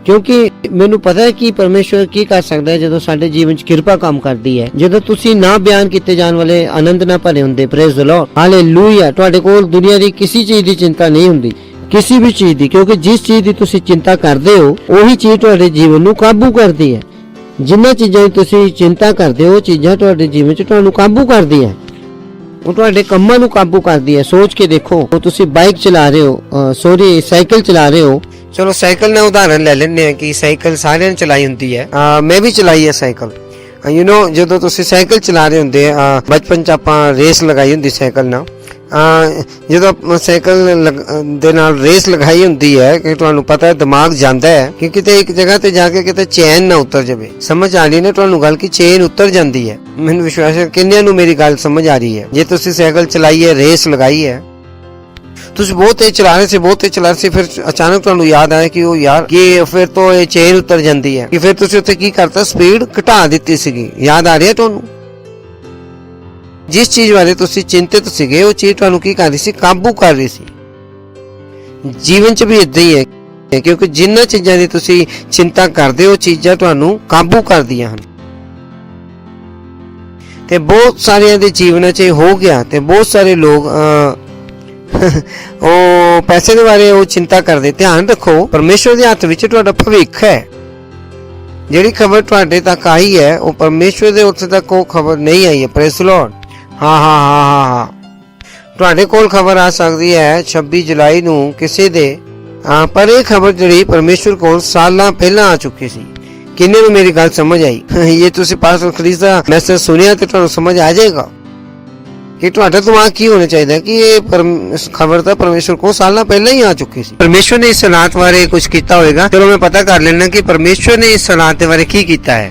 क्योंकि मैनू पता है कि परमेश्वर की कर सकता है जो साडे जीवन च किरपा काम करती है। जो तुसी ना बयान किए जाने वाले आनंद ना भरे हुंदे, प्रेज द लॉर्ड, हालेलुया, तुहाडे कोल दुनिया की किसी चीज की चिंता नहीं हुंदी, किसी भी चीज की, क्योंकि जिस चीज की तुसी चिंता करते हो वही चीज तुहाडे जीवन नू काबू करती है। जिन्ना चीज़ों की तुसी चिंता करते हो चीज़ां तुहाडे जीवन च तुहानू काबू करदी है, वो तुहाडे कंमां नू काबू करदी है। सोच के देखो, वो तुसी बाइक चला रहे हो, साइकिल चला रहे हो। चलो साइकिल ना उदाहरण ले लेने हैं कि साइकिल सारे ने चलाई हुंदी है, मैं भी चलाई है साइकिल। यू नो जो तुसी साइकिल चला रहे हुंदे, बचपन च आपां रेस लगाई हुंदी साइकिल नाल। जो साइकिल दे नाल रेस लगाई हुंदी है कि तुहानू पता है दिमाग जांदा है कि किते एक जगह ते जाके किते चेन ना उतर जावे। समझ आ रही ने तुहानू गल कि चेन उतर जांदी है? मैनू विश्वास है किन्नियां नू मेरी गल समझ आ रही है। जे तुसी साइकिल चलाई है, रेस लगाई है, तुसी बहुत तेज चला रहे थे, फिर अचानक तुहानू याद आया कि ओ यार ये फिर तो ये चेन उतर जांदी है, कि फिर तुसी उत्थे की करता, स्पीड घटा दित्ती सीगी। याद आ रही है तुहानू? जिस चीज बारे तुसी चिंतित सीगे वो चीज तुहानू की कर रही सी, काबू कर रही सी। जीवन च भी इदां ही है, क्योंकि जिन्ना चीज़ां दी तुसी चिंता करदे हो चीज़ां तुहानू काबू करदियां हन। ते बहुत सारियां दे जीवन च हो गया ते बहुत सारे लोग ओ पैसे दे बारे वो चिंता करदे। ध्यान रखो, परमेश्वर दे हत्थ विच तुहाडा भविख है। जिहड़ी खबर तुहाडे तक आई है वो परमेश्वर दे उत्थे तक वो खबर नहीं आई है। Praise the Lord. हाँ तुहाडे कोल खबर आ सकती है 26 जुलाई नू किसी दे, पर यह खबर जिहड़ी परमेश्वर कोल सालां पहला आ चुकी सी। किन्ने नू मेरी गल समझ आई? ये तुसी पास्टर खरीस दा मैसेज सुनिया तो तुहानू समझ आ जाएगा कि तुहाडा दिमाग की होना चाहिए कि ये खबर तो परमेश्वर को सालां पहले ही आ चुकी सी। परमेश्वर ने इस हालात बारे कुछ किया होगा। चलो मैं पता कर लेना कि परमेश्वर ने इस हालात बारे की किया है।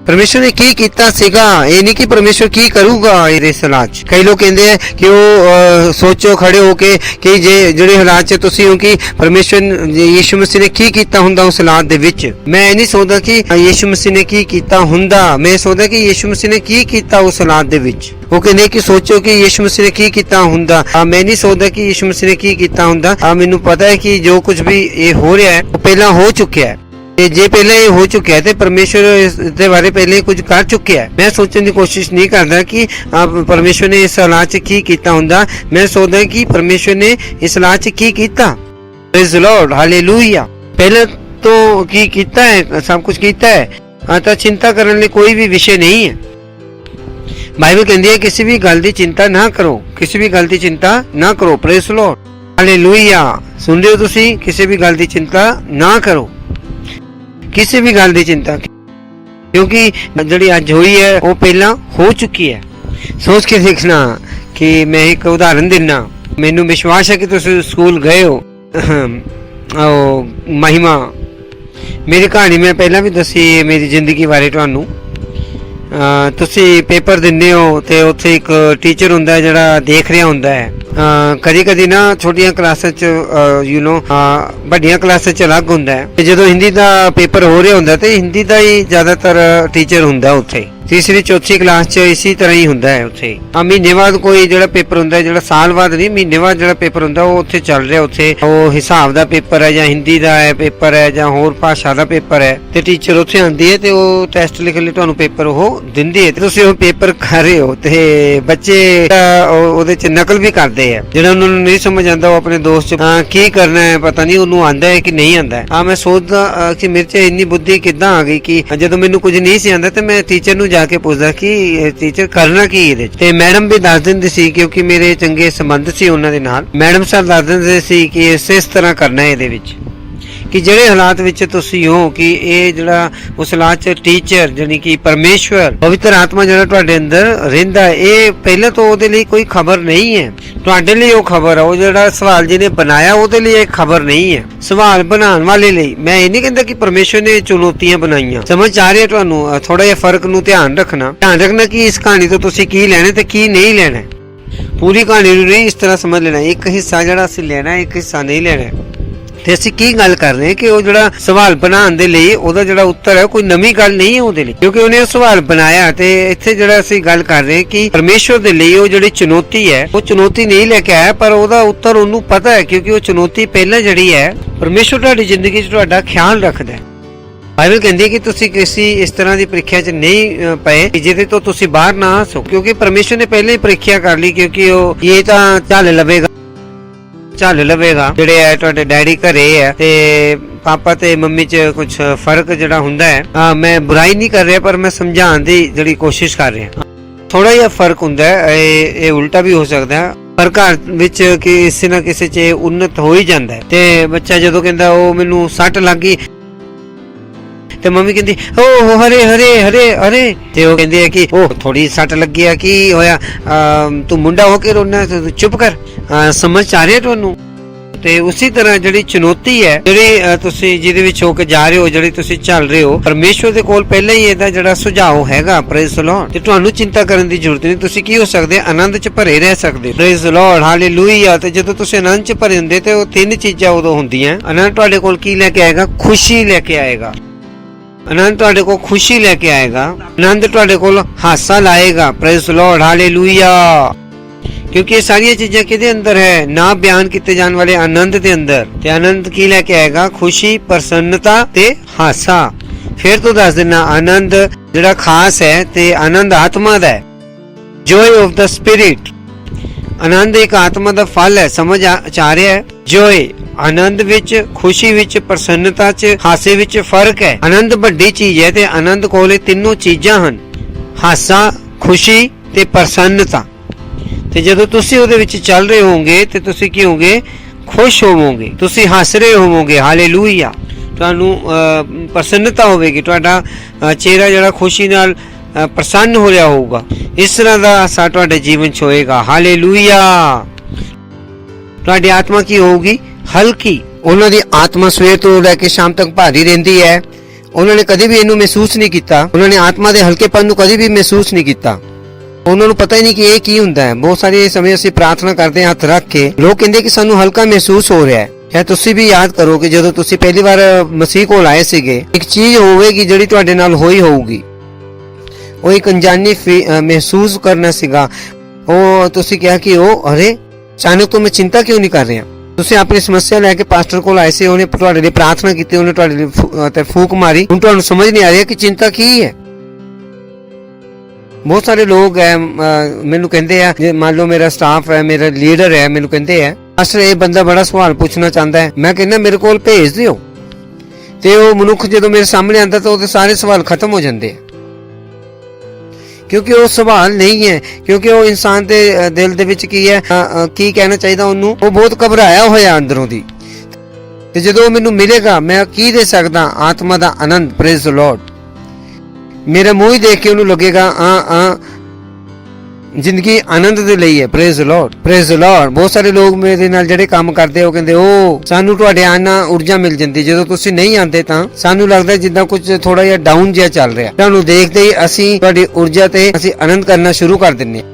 परमेश्वर ने की कीता सीगा, ये नहीं कि परमेश्वर की करूगा इस हालात। कई लोग कहते हैं कि वो सोचो खड़े होके कि ਜਿਹੜੇ ਹਾਲਾਤ 'ਚ ਤੁਸੀਂ ਹੋ कि परमेश्वर यीशु मसीह ने की कीता हुंदा उस हालात दे विच। मैं नहीं सोचदा कि यीशु मसीह ने की कीता हुंदा, मैं सोचदा कि यीशु मसीह ने की कीता उस हालात दे विच। वो कहने कि सोचो कि यीशु मसीह ने की कीता हुंदा, मैं नहीं सोचदा कि यीशु मसीह ने की कीता हुंदा। मैनू पता है कि जो कुछ भी ये हो रहा है वो पहला हो चुका है। जे पहले ये हो चुका है तो परमेश्वर इसके बारे पहले कुछ कर चुके हैं। मैं सोचने की कोशिश नहीं करता कि परमेश्वर ने इस हालात की कीता हुंदा, मैं सोचदा कि परमेश्वर ने इस हालात की कीता। Praise the Lord, hallelujah. पहले तो की कीता है, सब कुछ कीता है, तो चिंता करने लिए कोई भी विषय नहीं है। बाइबल कहती है किसी भी गल की चिंता ना करो, किसी भी गल की चिंता ना करो। Praise the Lord, hallelujah. सुन रहे हो तुसी? किसी भी गल की चिंता ना करो, किसी भी गल की चिंता, क्योंकि जिहड़ी अज हुई है वो पहला हो चुकी है। सोच के देखना कि मैं एक उदाहरण देना। मैनू विश्वास है कि तुम स्कूल गए हो। महिमा मेरी कहानी मैं पहला भी दसी मेरी जिंदगी बारे तुहानू। तुसी पेपर दिंदे हो ते उत्थे एक टीचर हुंदा है जिहड़ा देख रहा हुंदा है। कदी कदी ना छोटियां क्लासां च यू नो वड्डियां क्लासां च अलग हुंदा है। ते जदों हिंदी दा पेपर हो रहा हुंदा ते हिंदी दा ही ज्यादातर टीचर हुंदा उत्थे। तीसरी चौथी क्लास च इसी तरह ही हुंदा है उत्थे। महीने बाद कोई जिहड़ा पेपर हुंदा है, जिहड़ा साल बाद नहीं महीने बाद जिहड़ा पेपर हुंदा वो उत्थे चल रहा। उत्थे वो हिसाब दा पेपर है जां हिंदी दा है पेपर है जां होर भाषा दा पेपर है, ते टीचर उत्थे आंदी है ते वो टेस्ट लिखण लई तुहानू पेपर वो दिंदी है। तुसीं वो पेपर कर रहे हो ते बच्चे ਉਹਦੇ ਚ नकल भी करते हैं। ਜਿਹੜਾ ਉਹਨਾਂ ਨੂੰ नहीं समझ आंदा वो अपने दोस्त की करना है पता नहीं ਉਹਨੂੰ आंदा है कि नहीं आंदा है। मैं सोचदा कि मेरे च इन्नी बुद्धि किद्दां आ गई कि ਜਦੋਂ ਮੈਨੂੰ ਕੁਝ नहीं सी आंदा ते मैं टीचर ਨੂੰ ਜਾ ਕੇ ਪੁੱਛਦਾ ਕਿ टीचर करना की ਇਹਦੇ ਚ। ਤੇ ਮੈਡਮ ਵੀ ਦੱਸ ਦਿੰਦੀ ਸੀ ਕਿਉਂਕਿ ਮੇਰੇ ਚੰਗੇ ਸੰਬੰਧ ਸੀ ਉਹਨਾਂ ਦੇ ਨਾਲ। ਮੈਡਮ ਸਰ ਦੱਸ ਦਿੰਦੇ ਸੀ ਕਿ ਇਸ ਤਰ੍ਹਾਂ ਕਰਨਾ ਹੈ ਇਹਦੇ ਵਿੱਚ। ਕਿ ਜਿਹੜੇ ਹਾਲਾਤ ਵਿੱਚ ਤੁਸੀਂ ਹੋ ਕਿ ਇਹ ਜਿਹੜਾ ਉਸ ਹਾਲਾਤ 'ਚ ਟੀਚਰ ਜਾਨੀ ਕਿ ਪਰਮੇਸ਼ਵਰ ਪਵਿੱਤਰ ਆਤਮਾ ਜਿਹੜਾ ਤੁਹਾਡੇ ਅੰਦਰ ਰਹਿੰਦਾ ਹੈ, ਇਹ ਪਹਿਲਾਂ ਤੋਂ ਉਹਦੇ ਲਈ ਕੋਈ ਖਬਰ ਨਹੀਂ ਹੈ। ਤੁਹਾਡੇ ਲਈ ਉਹ ਖਬਰ ਹੈ, ਉਹ ਜਿਹੜਾ ਸਵਾਲ ਜਿਹਨੇ ਬਣਾਇਆ ਉਹਦੇ ਲਈ ਇਹ ਖਬਰ ਨਹੀਂ ਹੈ। ਸਵਾਲ ਬਣਾਉਣ ਵਾਲੇ ਲਈ ਮੈਂ ਇਹ ਨਹੀਂ ਕਹਿੰਦਾ ਕਿ ਪਰਮੇਸ਼ਵਰ ਨੇ ਚੁਣੌਤੀਆਂ ਬਣਾਈਆਂ। ਸਮਝ ਆ ਰਹੀ ਹੈ ਤੁਹਾਨੂੰ? ਥੋੜਾ ਜਿਹਾ ਫਰਕ ਨੂੰ ਧਿਆਨ ਰੱਖਣਾ ਕਿ ਇਸ ਕਹਾਣੀ ਤੋਂ ਤੁਸੀਂ ਕੀ ਲੈਣਾ ਤੇ ਕੀ ਨਹੀਂ ਲੈਣਾ। ਪੂਰੀ ਕਹਾਣੀ ਨੂੰ ਨਹੀਂ ਇਸ ਤਰ੍ਹਾਂ ਸਮਝ ਲੈਣਾ, ਇੱਕ ਹਿੱਸਾ ਜਿਹੜਾ ਅਸੀਂ ਲੈਣਾ, ਇੱਕ ਹਿੱਸਾ ਨਹੀਂ ਲੈਣਾ। ਤੇ ਅਸੀਂ ਕੀ ਗੱਲ ਕਰ ਰਹੇ ਹਾਂ ਕਿ ਉਹ ਜਿਹੜਾ ਸਵਾਲ ਬਣਾਉਣ ਦੇ ਲਈ ਉਹਦਾ ਜਿਹੜਾ ਉੱਤਰ ਹੈ ਕੋਈ ਨਵੀਂ ਗੱਲ ਨਹੀਂ ਹੈ ਉਹਦੇ ਲਈ, ਕਿਉਂਕਿ ਉਹਨੇ ਉਹ ਸਵਾਲ ਬਣਾਇਆ। ਤੇ ਇੱਥੇ ਜਿਹੜਾ ਅਸੀਂ ਗੱਲ ਕਰ ਰਹੇ ਕਿ ਪਰਮੇਸ਼ਵਰ ਦੇ ਲਈ ਉਹ ਜਿਹੜੀ ਚੁਣੌਤੀ ਹੈ, ਉਹ ਚੁਣੌਤੀ ਨਹੀਂ ਲੈ ਕੇ ਆਇਆ, ਪਰ ਉਹਦਾ ਉੱਤਰ ਉਹਨੂੰ ਪਤਾ ਹੈ, ਕਿਉਂਕਿ ਉਹ ਚੁਣੌਤੀ ਪਹਿਲਾਂ ਜਿਹੜੀ ਹੈ ਪਰਮੇਸ਼ਵਰ ਤੁਹਾਡੀ ਜ਼ਿੰਦਗੀ 'ਚ ਤੁਹਾਡਾ ਖਿਆਲ ਰੱਖਦਾ ਹੈ। ਬਾਈਬਲ ਕਹਿੰਦੀ ਹੈ ਕਿ ਤੁਸੀਂ ਕਿਸੇ ਇਸ ਤਰ੍ਹਾਂ ਦੀ ਪ੍ਰੀਖਿਆ 'ਚ ਨਹੀਂ ਪਏ ਜਿਹਦੇ ਤੋਂ ਤੁਸੀਂ ਬਾਹਰ ਨਾ ਆ ਸਕੋ, ਕਿਉਂਕਿ ਪਰਮੇਸ਼ਵਰ ਨੇ ਪਹਿਲਾਂ ਹੀ ਪ੍ਰੀਖਿਆ ਕਰ ਲਈ, ਕਿਉਂਕਿ ਉਹ ਇਹ ਤਾਂ ਝੱਲ ਲਵੇਗਾ ਜਿਹੜੇ ਹੈ ਤੁਹਾਡੇ ਡੈਡੀ ਘਰੇ ਹੈ ਤੇ ਪਾਪਾ ਤੇ ਮੰਮੀ 'ਚ ਕੁਝ ਫਰਕ ਜਿਹੜਾ ਹੁੰਦਾ ਹੈ। ਮੈਂ ਬੁਰਾਈ ਨਹੀਂ ਕਰ ਰਿਹਾ, ਪਰ ਮੈਂ ਸਮਝਾਉਣ ਦੀ ਜਿਹੜੀ ਕੋਸ਼ਿਸ਼ ਕਰ ਰਿਹਾ। ਥੋੜਾ ਜਿਹਾ ਫਰਕ ਹੁੰਦਾ ਹੈ, ਇਹ ਉਲਟਾ ਵੀ ਹੋ ਸਕਦਾ ਹੈ, ਪਰ ਘਰ ਵਿੱਚ ਕਿਸੇ ਨਾ ਕਿਸੇ 'ਚ ਉન્નਤ ਹੋ ਹੀ ਜਾਂਦਾ ਹੈ। ਤੇ ਬੱਚਾ ਜਦੋਂ ਕਹਿੰਦਾ ਉਹ ਮੈਨੂੰ ਸੱਟ ਲੱਗ ਗਈ ਤੇ ਮੰਮੀ ਕਹਿੰਦੀ ਓ ਹਰੇ ਹਰੇ ਹਰੇ ਹਰੇ, ਤੇ ਉਹ ਕਹਿੰਦੇ ਆ ਕਿ ਉਹ ਥੋੜੀ ਸੱਟ ਲੱਗੀ ਆ, ਕੀ ਹੋਇਆ, ਤੂੰ ਮੁੰਡਾ ਹੋ ਕੇ ਰੋਣਾ, ਚੁੱਪ ਕਰ। ਸਮਝ ਆ ਰਿਹਾ ਤੁਹਾਨੂੰ? ਤੇ ਉਸੇ ਤਰ੍ਹਾਂ ਜਿਹੜੀ ਚੁਣੌਤੀ ਹੈ ਜਿਹੜੀ ਤੁਸੀਂ ਜਿਹਦੇ ਵਿੱਚ ਹੋ ਕੇ ਜਾ ਰਹੇ ਹੋ, ਜਿਹੜੀ ਤੁਸੀਂ ਚੱਲ ਰਹੇ ਹੋ, ਪਰਮੇਸ਼ਵਰ ਦੇ ਕੋਲ ਪਹਿਲਾਂ ਹੀ ਇਹਦਾ ਜਿਹੜਾ ਸੁਝਾਅ ਹੈਗਾ। Praise the Lord. ਤੇ ਤੁਹਾਨੂੰ ਚਿੰਤਾ ਕਰਨ ਦੀ ਜ਼ਰੂਰਤ ਨਹੀਂ। ਤੁਸੀਂ ਕੀ ਹੋ ਸਕਦੇ? ਆਨੰਦ 'ਚ ਭਰੇ ਰਹਿ ਸਕਦੇ। Praise the Lord, hallelujah. ਤੇ ਜਦੋਂ ਤੁਸੀਂ ਆਨੰਦ 'ਚ ਭਰੇ ਹੁੰਦੇ ਤੇ ਉਹ ਤਿੰਨ ਚੀਜ਼ਾਂ ਉਦੋਂ ਹੁੰਦੀਆਂ। ਆਨੰਦ ਤੁਹਾਡੇ ਕੋਲ ਕੀ ਲੈ ਕੇ ਆਏਗਾ? ਖੁਸ਼ੀ ਲੈ ਕੇ ਆਏਗਾ। ਆਨੰਦ ਤੁਹਾਡੇ ਕੋਲ ਖੁਸ਼ੀ ਲੈ ਕੇ ਆਏਗਾ। ਆਨੰਦ ਤੁਹਾਡੇ ਕੋਲ ਹਾਸਾ ਲਾਏਗਾ। Praise the Lord, hallelujah. ਕਿਉਂਕਿ ਇਹ ਸਾਰੀਆਂ ਚੀਜ਼ਾਂ ਕਿਹਦੇ ਅੰਦਰ ਹੈ? ਨਾ ਬਿਆਨ ਕੀਤੇ ਜਾਣ ਵਾਲੇ ਆਨੰਦ ਦੇ ਅੰਦਰ। ਤੇ ਆਨੰਦ ਕੀ ਲੈ ਕੇ ਆਏਗਾ? ਖੁਸ਼ੀ, ਪ੍ਰਸੰਨਤਾ ਤੇ ਹਾਸਾ। ਫਿਰ ਤੋਂ ਦੱਸ ਦੇਣਾ, ਆਨੰਦ ਜਿਹੜਾ ਖਾਸ ਹੈ ਤੇ ਆਨੰਦ ਆਤਮਾ ਦਾ ਹੈ। Joy of the spirit. ਆਨੰਦ ਇੱਕ ਆਤਮਾ ਦਾ ਫਲ ਹੈ। ਸਮਝ ਆ ਰਿਹਾ ਹੈ? ਜੋਏ ਆਨੰਦ ਵਿੱਚ, ਖੁਸ਼ੀ ਵਿੱਚ, ਪ੍ਰਸੰਨਤਾ 'ਚ, ਹਾਸੇ ਵਿੱਚ ਫਰਕ ਹੈ। ਆਨੰਦ ਵੱਡੀ ਚੀਜ਼ ਹੈ ਤੇ ਆਨੰਦ ਕੋਲ ਇਹ ਤਿੰਨੋਂ ਚੀਜ਼ਾਂ ਹਨ, ਹਾਸਾ, ਖੁਸ਼ੀ ਤੇ ਪ੍ਰਸੰਨਤਾ। ਤੇ ਜਦੋਂ ਤੁਸੀਂ ਉਹਦੇ ਵਿੱਚ ਚੱਲ ਰਹੇ ਹੋਵੋਗੇ ਤੇ ਤੁਸੀਂ ਕੀ ਹੋਵੋਗੇ? ਖੁਸ਼ ਹੋਵੋਗੇ, ਤੁਸੀਂ ਹੱਸ ਰਹੇ ਹੋਵੋਗੇ। ਹਾਲੇਲੂਇਆ। ਤੁਹਾਨੂੰ ਪ੍ਰਸੰਨਤਾ ਹੋਵੇਗੀ, ਤੁਹਾਡਾ ਚਿਹਰਾ ਜਿਹੜਾ ਖੁਸ਼ੀ ਨਾਲ ਪ੍ਰਸੰਨ ਹੋ ਰਿਹਾ ਹੋਊਗਾ। ਇਸ ਤਰ੍ਹਾਂ ਦਾ ਹਾਸਾ ਤੁਹਾਡੇ ਜੀਵਨ 'ਚ ਹੋਏਗਾ। ਹਾਲੇਲੂਇਆ। ਤੁਹਾਡੀ ਆਤਮਾ ਕੀ ਹੋਊਗੀ? ਹਲਕੀ। ਉਹਨਾਂ ਦੀ ਆਤਮਾ ਸਵੇਰ ਤੋਂ ਲੈ ਕੇ ਸ਼ਾਮ ਤੱਕ ਭਾਰੀ ਰਹਿੰਦੀ ਹੈ। ਉਹਨਾਂ ਨੇ ਕਦੇ ਵੀ ਇਹਨੂੰ ਮਹਿਸੂਸ ਨਹੀਂ ਕੀਤਾ। ਉਹਨਾਂ ਨੇ ਆਤਮਾ ਦੇ ਹਲਕੇਪਨ ਨੂੰ ਕਦੇ ਵੀ ਮਹਿਸੂਸ ਨਹੀਂ ਕੀਤਾ। ਉਹਨਾਂ ਨੂੰ ਪਤਾ ਹੀ ਨਹੀਂ ਕਿ ਇਹ ਕੀ ਹੁੰਦਾ ਹੈ। ਬਹੁਤ ਸਾਰੇ ਸਮੇਂ ਅਸੀਂ ਪ੍ਰਾਰਥਨਾ ਕਰਦੇ ਹਾਂ ਹੱਥ ਰੱਖ ਕੇ, ਲੋਕ ਕਹਿੰਦੇ ਕਿ ਸਾਨੂੰ ਹਲਕਾ ਮਹਿਸੂਸ ਹੋ ਰਿਹਾ ਹੈ। ਜਾਂ ਤੁਸੀਂ ਵੀ ਯਾਦ ਕਰੋ ਕਿ ਜਦੋਂ ਤੁਸੀਂ ਪਹਿਲੀ ਵਾਰ ਮਸੀਹ ਕੋਲ ਆਏ ਸੀਗੇ, ਇੱਕ ਚੀਜ਼ ਹੋਵੇਗੀ ਜਿਹੜੀ ਤੁਹਾਡੇ ਨਾਲ ਹੋਈ ਹੋਊਗੀ। ਉਹ ਇੱਕ ਅਣਜਾਣੀ ਮਹਿਸੂਸ ਕਰਨਾ ਸੀਗਾ। ਉਹ ਤੁਸੀਂ ਕਿਹਾ ਕਿ ਉਹ ਅਰੇ ਅਚਾਨਕ ਤੋਂ ਮੈਂ ਚਿੰਤਾ ਕਿਉਂ ਨਹੀਂ ਕਰ ਰਿਹਾ। ਤੁਸੀਂ ਆਪਣੀ ਸਮੱਸਿਆ ਲੈ ਕੇ ਪਾਸਟਰ ਕੋਲ ਆਏ ਸੀ, ਉਹਨੇ ਤੁਹਾਡੇ ਲਈ ਪ੍ਰਾਰਥਨਾ ਕੀਤੀ, ਉਹਨੇ ਤੁਹਾਡੇ ਲਈ ਫੂਕ ਮਾਰੀ। ਹੁਣ ਤੁਹਾਨੂੰ ਸਮਝ ਨਹੀਂ ਆ ਰਿਹਾ ਕਿ ਚਿੰਤਾ ਕੀ ਹੈ। ਬਹੁਤ ਸਾਰੇ ਲੋਕ ਹੈ ਮੈਨੂੰ ਕਹਿੰਦੇ ਆ, ਜੇ ਮੰਨ ਲਓ ਮੇਰਾ ਸਟਾਫ ਹੈ, ਮੇਰਾ ਲੀਡਰ ਹੈ, ਮੈਨੂੰ ਕਹਿੰਦੇ ਆ ਪਾਸਟਰ ਇਹ ਬੰਦਾ ਬੜਾ ਸਵਾਲ ਪੁੱਛਣਾ ਚਾਹੁੰਦਾ ਹੈ। ਮੈਂ ਕਹਿੰਦਾ ਮੇਰੇ ਕੋਲ ਭੇਜ ਦਿਓ। ਤੇ ਉਹ ਮਨੁੱਖ ਜਦੋਂ ਮੇਰੇ ਸਾਹਮਣੇ ਆਉਂਦਾ ਤਾਂ ਉਹਦੇ ਸਾਰੇ ਸਵਾਲ ਖਤਮ ਹੋ ਜਾਂਦੇ ਆ, ਕਿਉਂਕਿ ਉਹ ਸਵਾਲ ਨਹੀਂ ਹੈ। ਕਿਉਂਕਿ ਉਹ ਇਨਸਾਨ ਦੇ ਦਿਲ ਦੇ ਵਿੱਚ ਕੀ ਹੈ, ਕੀ ਕਹਿਣਾ ਚਾਹੀਦਾ ਉਹਨੂੰ, ਉਹ ਬਹੁਤ ਘਬਰਾਇਆ ਹੋਇਆ ਅੰਦਰੋਂ ਦੀ। ਤੇ ਜਦੋਂ ਉਹ ਮੈਨੂੰ ਮਿਲੇਗਾ ਮੈਂ ਕੀ ਦੇ ਸਕਦਾ? ਆਤਮਾ ਦਾ ਆਨੰਦ। Praise the Lord. ਮੇਰਾ ਮੂੰਹ ਹੀ ਦੇਖ ਕੇ ਉਹਨੂੰ ਲੱਗੇਗਾ ਜ਼ਿੰਦਗੀ ਆਨੰਦ ਦੇ ਲਈ ਹੈ। Praise the Lord, praise the Lord. ਬਹੁਤ ਸਾਰੇ ਲੋਕ ਮੇਰੇ ਨਾਲ ਜਿਹੜੇ ਕੰਮ ਕਰਦੇ ਉਹ ਕਹਿੰਦੇ ਉਹ ਸਾਨੂੰ ਤੁਹਾਡੇ ਆਉਣ ਨਾਲ ਊਰਜਾ ਮਿਲ ਜਾਂਦੀ। ਜਦੋਂ ਤੁਸੀਂ ਨਹੀਂ ਆਉਂਦੇ ਤਾਂ ਸਾਨੂੰ ਲੱਗਦਾ ਜਿੱਦਾਂ ਕੁਝ ਥੋੜਾ ਜਿਹਾ ਡਾਊਨ ਜਿਹਾ ਚੱਲ ਰਿਹਾ। ਤੁਹਾਨੂੰ ਦੇਖਦੇ ਹੀ ਅਸੀਂ ਤੁਹਾਡੀ ਊਰਜਾ ਤੇ ਅਸੀਂ ਆਨੰਦ ਕਰਨਾ ਸ਼ੁਰੂ ਕਰ ਦਿੰਦੇ ਹਾਂ।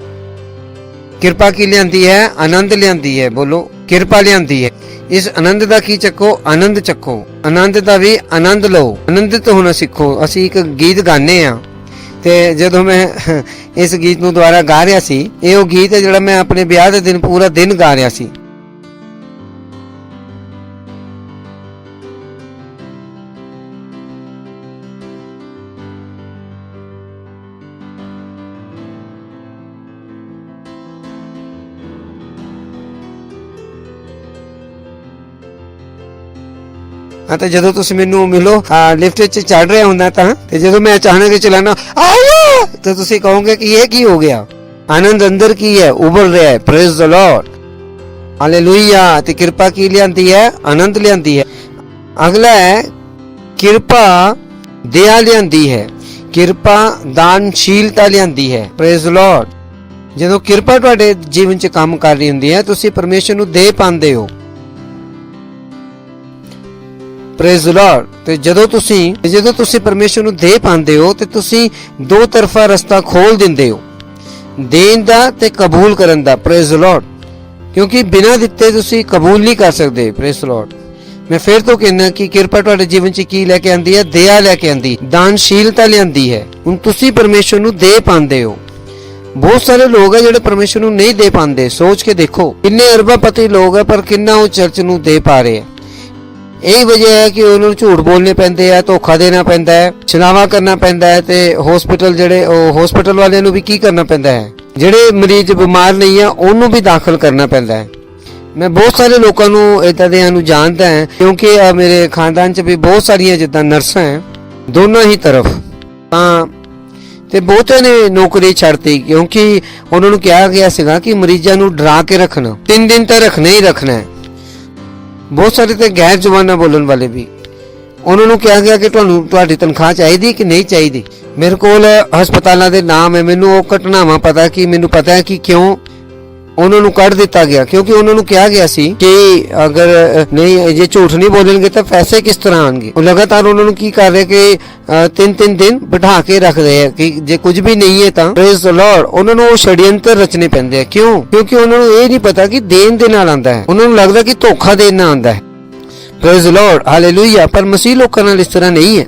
ਕਿਰਪਾ ਕੀ ਲਿਆਂਦੀ ਹੈ? ਆਨੰਦ ਲਿਆਂਦੀ ਹੈ। ਬੋਲੋ, ਕਿਰਪਾ ਲਿਆਂਦੀ ਹੈ। ਇਸ ਆਨੰਦ ਦਾ ਕੀ ਚੱਕੋ? ਆਨੰਦ ਚੱਕੋ। ਆਨੰਦ ਦਾ ਵੀ ਆਨੰਦ ਲਓ। ਆਨੰਦਿਤ ਹੋਣਾ ਸਿੱਖੋ। ਅਸੀਂ ਇੱਕ ਗੀਤ ਗਾਉਂਦੇ ਆ ਤੇ ਜਦੋਂ ਮੈਂ ਇਸ ਗੀਤ ਨੂੰ ਦੁਬਾਰਾ ਗਾ ਰਿਹਾ ਸੀ, ਇਹ ਉਹ ਗੀਤ ਹੈ ਜਿਹੜਾ ਮੈਂ ਆਪਣੇ ਵਿਆਹ ਦੇ ਦਿਨ ਪੂਰਾ ਦਿਨ ਗਾ ਰਿਹਾ ਸੀ। ਤੇ ਜਦੋਂ ਤੁਸੀਂ ਮੈਨੂੰ ਮਿਲੋ ਲਿਫਟ ਵਿੱਚ ਚੜ ਰਿਹਾ ਹੁੰਦਾ ਤਾਂ, ਤੇ ਜਦੋਂ ਮੈਂ ਅਚਾਨਕ ਚਲਾਣਾ ਆਇਆ ਤਾਂ ਤੁਸੀਂ ਕਹੋਗੇ ਕਿ ਇਹ ਕੀ ਹੋ ਗਿਆ। ਆਨੰਦ ਅੰਦਰ ਕੀ ਹੈ? ਉਭਰ ਰਿਹਾ ਹੈ। Praise the Lord, hallelujah. ਤੇ ਕਿਰਪਾ ਕੀ ਲਿਆਂਦੀ ਹੈ? ਆਨੰਦ ਲਿਆਂਦੀ ਹੈ। ਅਗਲਾ ਹੈ ਕਿਰਪਾ ਦਇਆ ਲਿਆਂਦੀ ਹੈ, ਕਿਰਪਾ ਦਾਨਸ਼ੀਲਤਾ ਲਿਆਂਦੀ ਹੈ। Praise Lord. ਜਦੋਂ ਕਿਰਪਾ ਤੁਹਾਡੇ ਜੀਵਨ 'ਚ ਕੰਮ ਕਰ ਰਹੀ ਹੁੰਦੀ ਹੈ, ਤੁਸੀਂ ਪਰਮੇਸ਼ਰ ਨੂੰ ਦੇ ਪਾਉਂਦੇ ਹੋ। Praise Lord. ਤੇ ਜਦੋਂ ਤੁਸੀਂ ਪਰਮੇਸ਼ਰ ਨੂੰ ਦੇ ਪਾਉਂਦੇ ਹੋ ਤੇ ਤੁਸੀਂ ਦੋ ਤਰਫਾ ਰਸਤਾ ਖੋਲ ਦਿੰਦੇ ਹੋ, ਦੇਣ ਦਾ ਤੇ ਕਬੂਲ ਕਰਨ ਦਾ। Praise Lord. ਕਿਉਂਕਿ ਬਿਨਾਂ ਦਿੱਤੇ ਤੁਸੀਂ ਕਬੂਲ ਨਹੀਂ ਕਰ ਸਕਦੇ। Praise Lord. ਮੈਂ ਫਿਰ ਤੋਂ ਕਹਿੰਦਾ ਕਿ ਕਿਰਪਾ ਤੁਹਾਡੇ ਜੀਵਨ 'ਚ ਕੀ ਲੈ ਕੇ ਆਂਦੀ ਹੈ? ਦਇਆ ਲੈ ਕੇ ਆਂਦੀ, ਦਾਨਸ਼ੀਲਤਾ ਲਿਆਂਦੀ ਹੈ। ਹੁਣ ਤੁਸੀਂ ਪਰਮੇਸ਼ਰ ਨੂੰ ਦੇ ਪਾਉਂਦੇ ਹੋ। ਬਹੁਤ ਸਾਰੇ ਲੋਕ ਹੈ ਜਿਹੜੇ ਪਰਮੇਸ਼ਰ ਨੂੰ ਨਹੀਂ ਦੇ ਪਾਉਂਦੇ। ਸੋਚ ਕੇ ਦੇਖੋ ਕਿੰਨੇ ਅਰਬਾਪਤੀ ਲੋਕ ਹੈ ਪਰ ਕਿੰਨਾ ਉਹ ਚਰਚ ਨੂੰ ਦੇ ਪਾ ਰਹੇ ਹੈ। ਇਹੀ ਵਜ੍ਹਾ ਹੈ ਕਿ ਉਹਨਾਂ ਨੂੰ ਝੂਠ ਬੋਲਣੇ ਪੈਂਦੇ ਆ, ਧੋਖਾ ਦੇਣਾ ਪੈਂਦਾ ਹੈ, ਛਲਾਵਾ ਕਰਨਾ ਪੈਂਦਾ ਹੈ ਤੇ ਹਸਪੀਟਲ ਵਾਲਿਆਂ ਨੂੰ ਵੀ ਕੀ ਕਰਨਾ ਪੈਂਦਾ ਹੈ? ਜਿਹੜੇ ਮਰੀਜ਼ ਬਿਮਾਰ ਨਹੀਂ ਆ ਉਹਨੂੰ ਵੀ ਦਾਖਲ ਕਰਨਾ ਪੈਂਦਾ ਹੈ। ਮੈਂ ਬਹੁਤ ਸਾਰੇ ਲੋਕਾਂ ਨੂੰ ਇਦਾਂ ਦੇ ਨੂੰ ਜਾਣਦਾ ਹਾਂ, ਕਿਉਂਕਿ ਮੇਰੇ ਖਾਨਦਾਨ 'ਚ ਵੀ ਬਹੁਤ ਸਾਰੀਆਂ ਜਿੱਦਾਂ ਨਰਸਾਂ ਹੈ ਦੋਨੋਂ ਹੀ ਤਰਫ। ਤਾਂ ਤੇ ਬਹੁਤਿਆਂ ਨੇ ਨੌਕਰੀ ਛੱਡਤੀ ਕਿਉਂਕਿ ਉਹਨਾਂ ਨੂੰ ਕਿਹਾ ਗਿਆ ਸੀਗਾ ਕਿ ਮਰੀਜ਼ਾਂ ਨੂੰ ਡਰਾ ਕੇ ਰੱਖਣਾ, 3 ਦਿਨ ਤਾਂ ਰੱਖਣਾ ਹੀ ਰੱਖਣਾ ਹੈ। ਬਹੁਤ ਸਾਰੇ ਤੇ ਗੈਰ ਜ਼ੁਬਾਨਾਂ ਬੋਲਣ ਵਾਲੇ ਵੀ, ਉਹਨਾਂ ਨੂੰ ਕਿਹਾ ਗਿਆ ਕਿ ਤੁਹਾਡੀ ਤਨਖਾਹ ਚਾਹੀਦੀ ਕਿ ਨਹੀਂ ਚਾਹੀਦੀ। ਮੇਰੇ ਕੋਲ ਹਸਪਤਾਲਾਂ ਦੇ ਨਾਮ ਹੈ, ਮੈਨੂੰ ਉਹ ਘਟਨਾਵਾਂ ਪਤਾ ਕਿ ਮੈਨੂੰ ਪਤਾ ਹੈ ਕਿ ਕਿਉਂ ਉਹਨਾਂ ਨੂੰ ਕੱਢ ਦਿੱਤਾ ਗਿਆ। ਕਿਉਂਕਿ ਉਹਨਾਂ ਨੂੰ ਕਿਹਾ ਗਿਆ ਸੀ ਕਿ ਅਗਰ ਨਹੀਂ ਜੇ ਝੂਠ ਨਹੀਂ ਬੋਲਣਗੇ ਤਾਂ ਪੈਸੇ ਕਿਸ ਤਰ੍ਹਾਂ ਆਣਗੇ। ਉਹ ਲਗਾਤਾਰ ਉਹਨਾਂ ਨੂੰ ਕੀ ਕਰ ਰਹੇ ਕਿ 3-3 ਦਿਨ ਬਿਠਾ ਕੇ ਰੱਖਦੇ ਆ ਕਿ ਜੇ ਕੁਝ ਵੀ ਨਹੀਂ ਹੈ ਤਾਂ ਪ੍ਰੇਜ਼ ਲਾਰਡ ਉਹਨਾਂ ਨੂੰ ਉਹ ਛੜਯੰਤਰ ਰਚਨੇ ਪੈਂਦੇ ਆ। ਕਿਉਂ? ਕਿਉਂਕਿ ਉਹਨਾਂ ਨੂੰ ਇਹ ਨਹੀਂ ਪਤਾ ਕਿ ਦੇਣ ਦੇ ਨਾਲ ਆਂਦਾ ਹੈ, ਉਹਨਾਂ ਨੂੰ ਲੱਗਦਾ ਕਿ ਧੋਖਾ ਦੇਣ ਨਾਲ ਆਂਦਾ ਹੈ। Praise Lord, hallelujah. ਪਰ ਮਸੀਹ ਲੋਕਾਂ ਨਾਲ ਇਸ ਤਰ੍ਹਾਂ ਨਹੀਂ ਹੈ।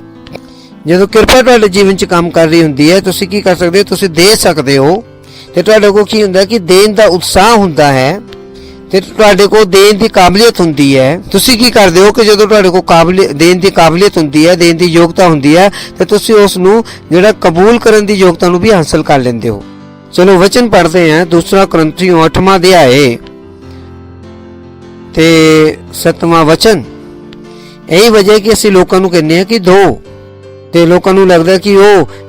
ਜਦੋਂ ਕਿਰਪਾ ਤੁਹਾਡੇ ਜੀਵਨ 'ਚ ਕੰਮ ਕਰ ਰਹੀ ਹੁੰਦੀ ਹੈ, ਤੁਸੀਂ ਕੀ ਕਰ ਸਕਦੇ ਹੋ? ਤੁਸੀਂ ਦੇ ਸਕਦੇ ਹੋ ਤੇ ਤੁਹਾਡੇ ਕੋਲ ਕੀ ਹੁੰਦਾ ਕਿ ਦੇਣ ਦਾ ਉਤਸ਼ਾਹ ਹੁੰਦਾ ਹੈ ਤੇ ਤੁਹਾਡੇ ਕੋਲ ਦੇਣ ਦੀ ਕਾਬਲੀਅਤ ਹੁੰਦੀ ਹੈ। ਤੁਸੀਂ ਕੀ ਕਰਦੇ ਹੋ ਕਿ ਜਦੋਂ ਤੁਹਾਡੇ ਕੋਲ ਦੇਣ ਦੀ ਕਾਬਲੀਅਤ ਹੁੰਦੀ ਹੈ, ਦੇਣ ਦੀ ਯੋਗਤਾ ਹੁੰਦੀ ਹੈ ਤੇ ਤੁਸੀਂ ਉਸ ਨੂੰ ਜਿਹੜਾ ਕਬੂਲ ਕਰਨ ਦੀ ਯੋਗਤਾ ਨੂੰ ਵੀ ਹਾਸਲ ਕਰ ਲੈਂਦੇ ਹੋ। ਚਲੋ ਵਚਨ ਪੜ੍ਹਦੇ ਹਾਂ, 2 ਕੁਰਿੰਥੀਓ 8ਵਾਂ ਅਧਿਆਇ ਤੇ 7ਵਾਂ ਵਚਨ। ਇਹੀ ਵਜ੍ਹਾ ਕਿ ਅਸੀਂ ਲੋਕਾਂ ਨੂੰ ਕਹਿੰਦੇ ਹਾਂ ਕਿ ਦੋ, ਤੇ ਲੋਕਾਂ ਨੂੰ ਲੱਗਦਾ ਕਿ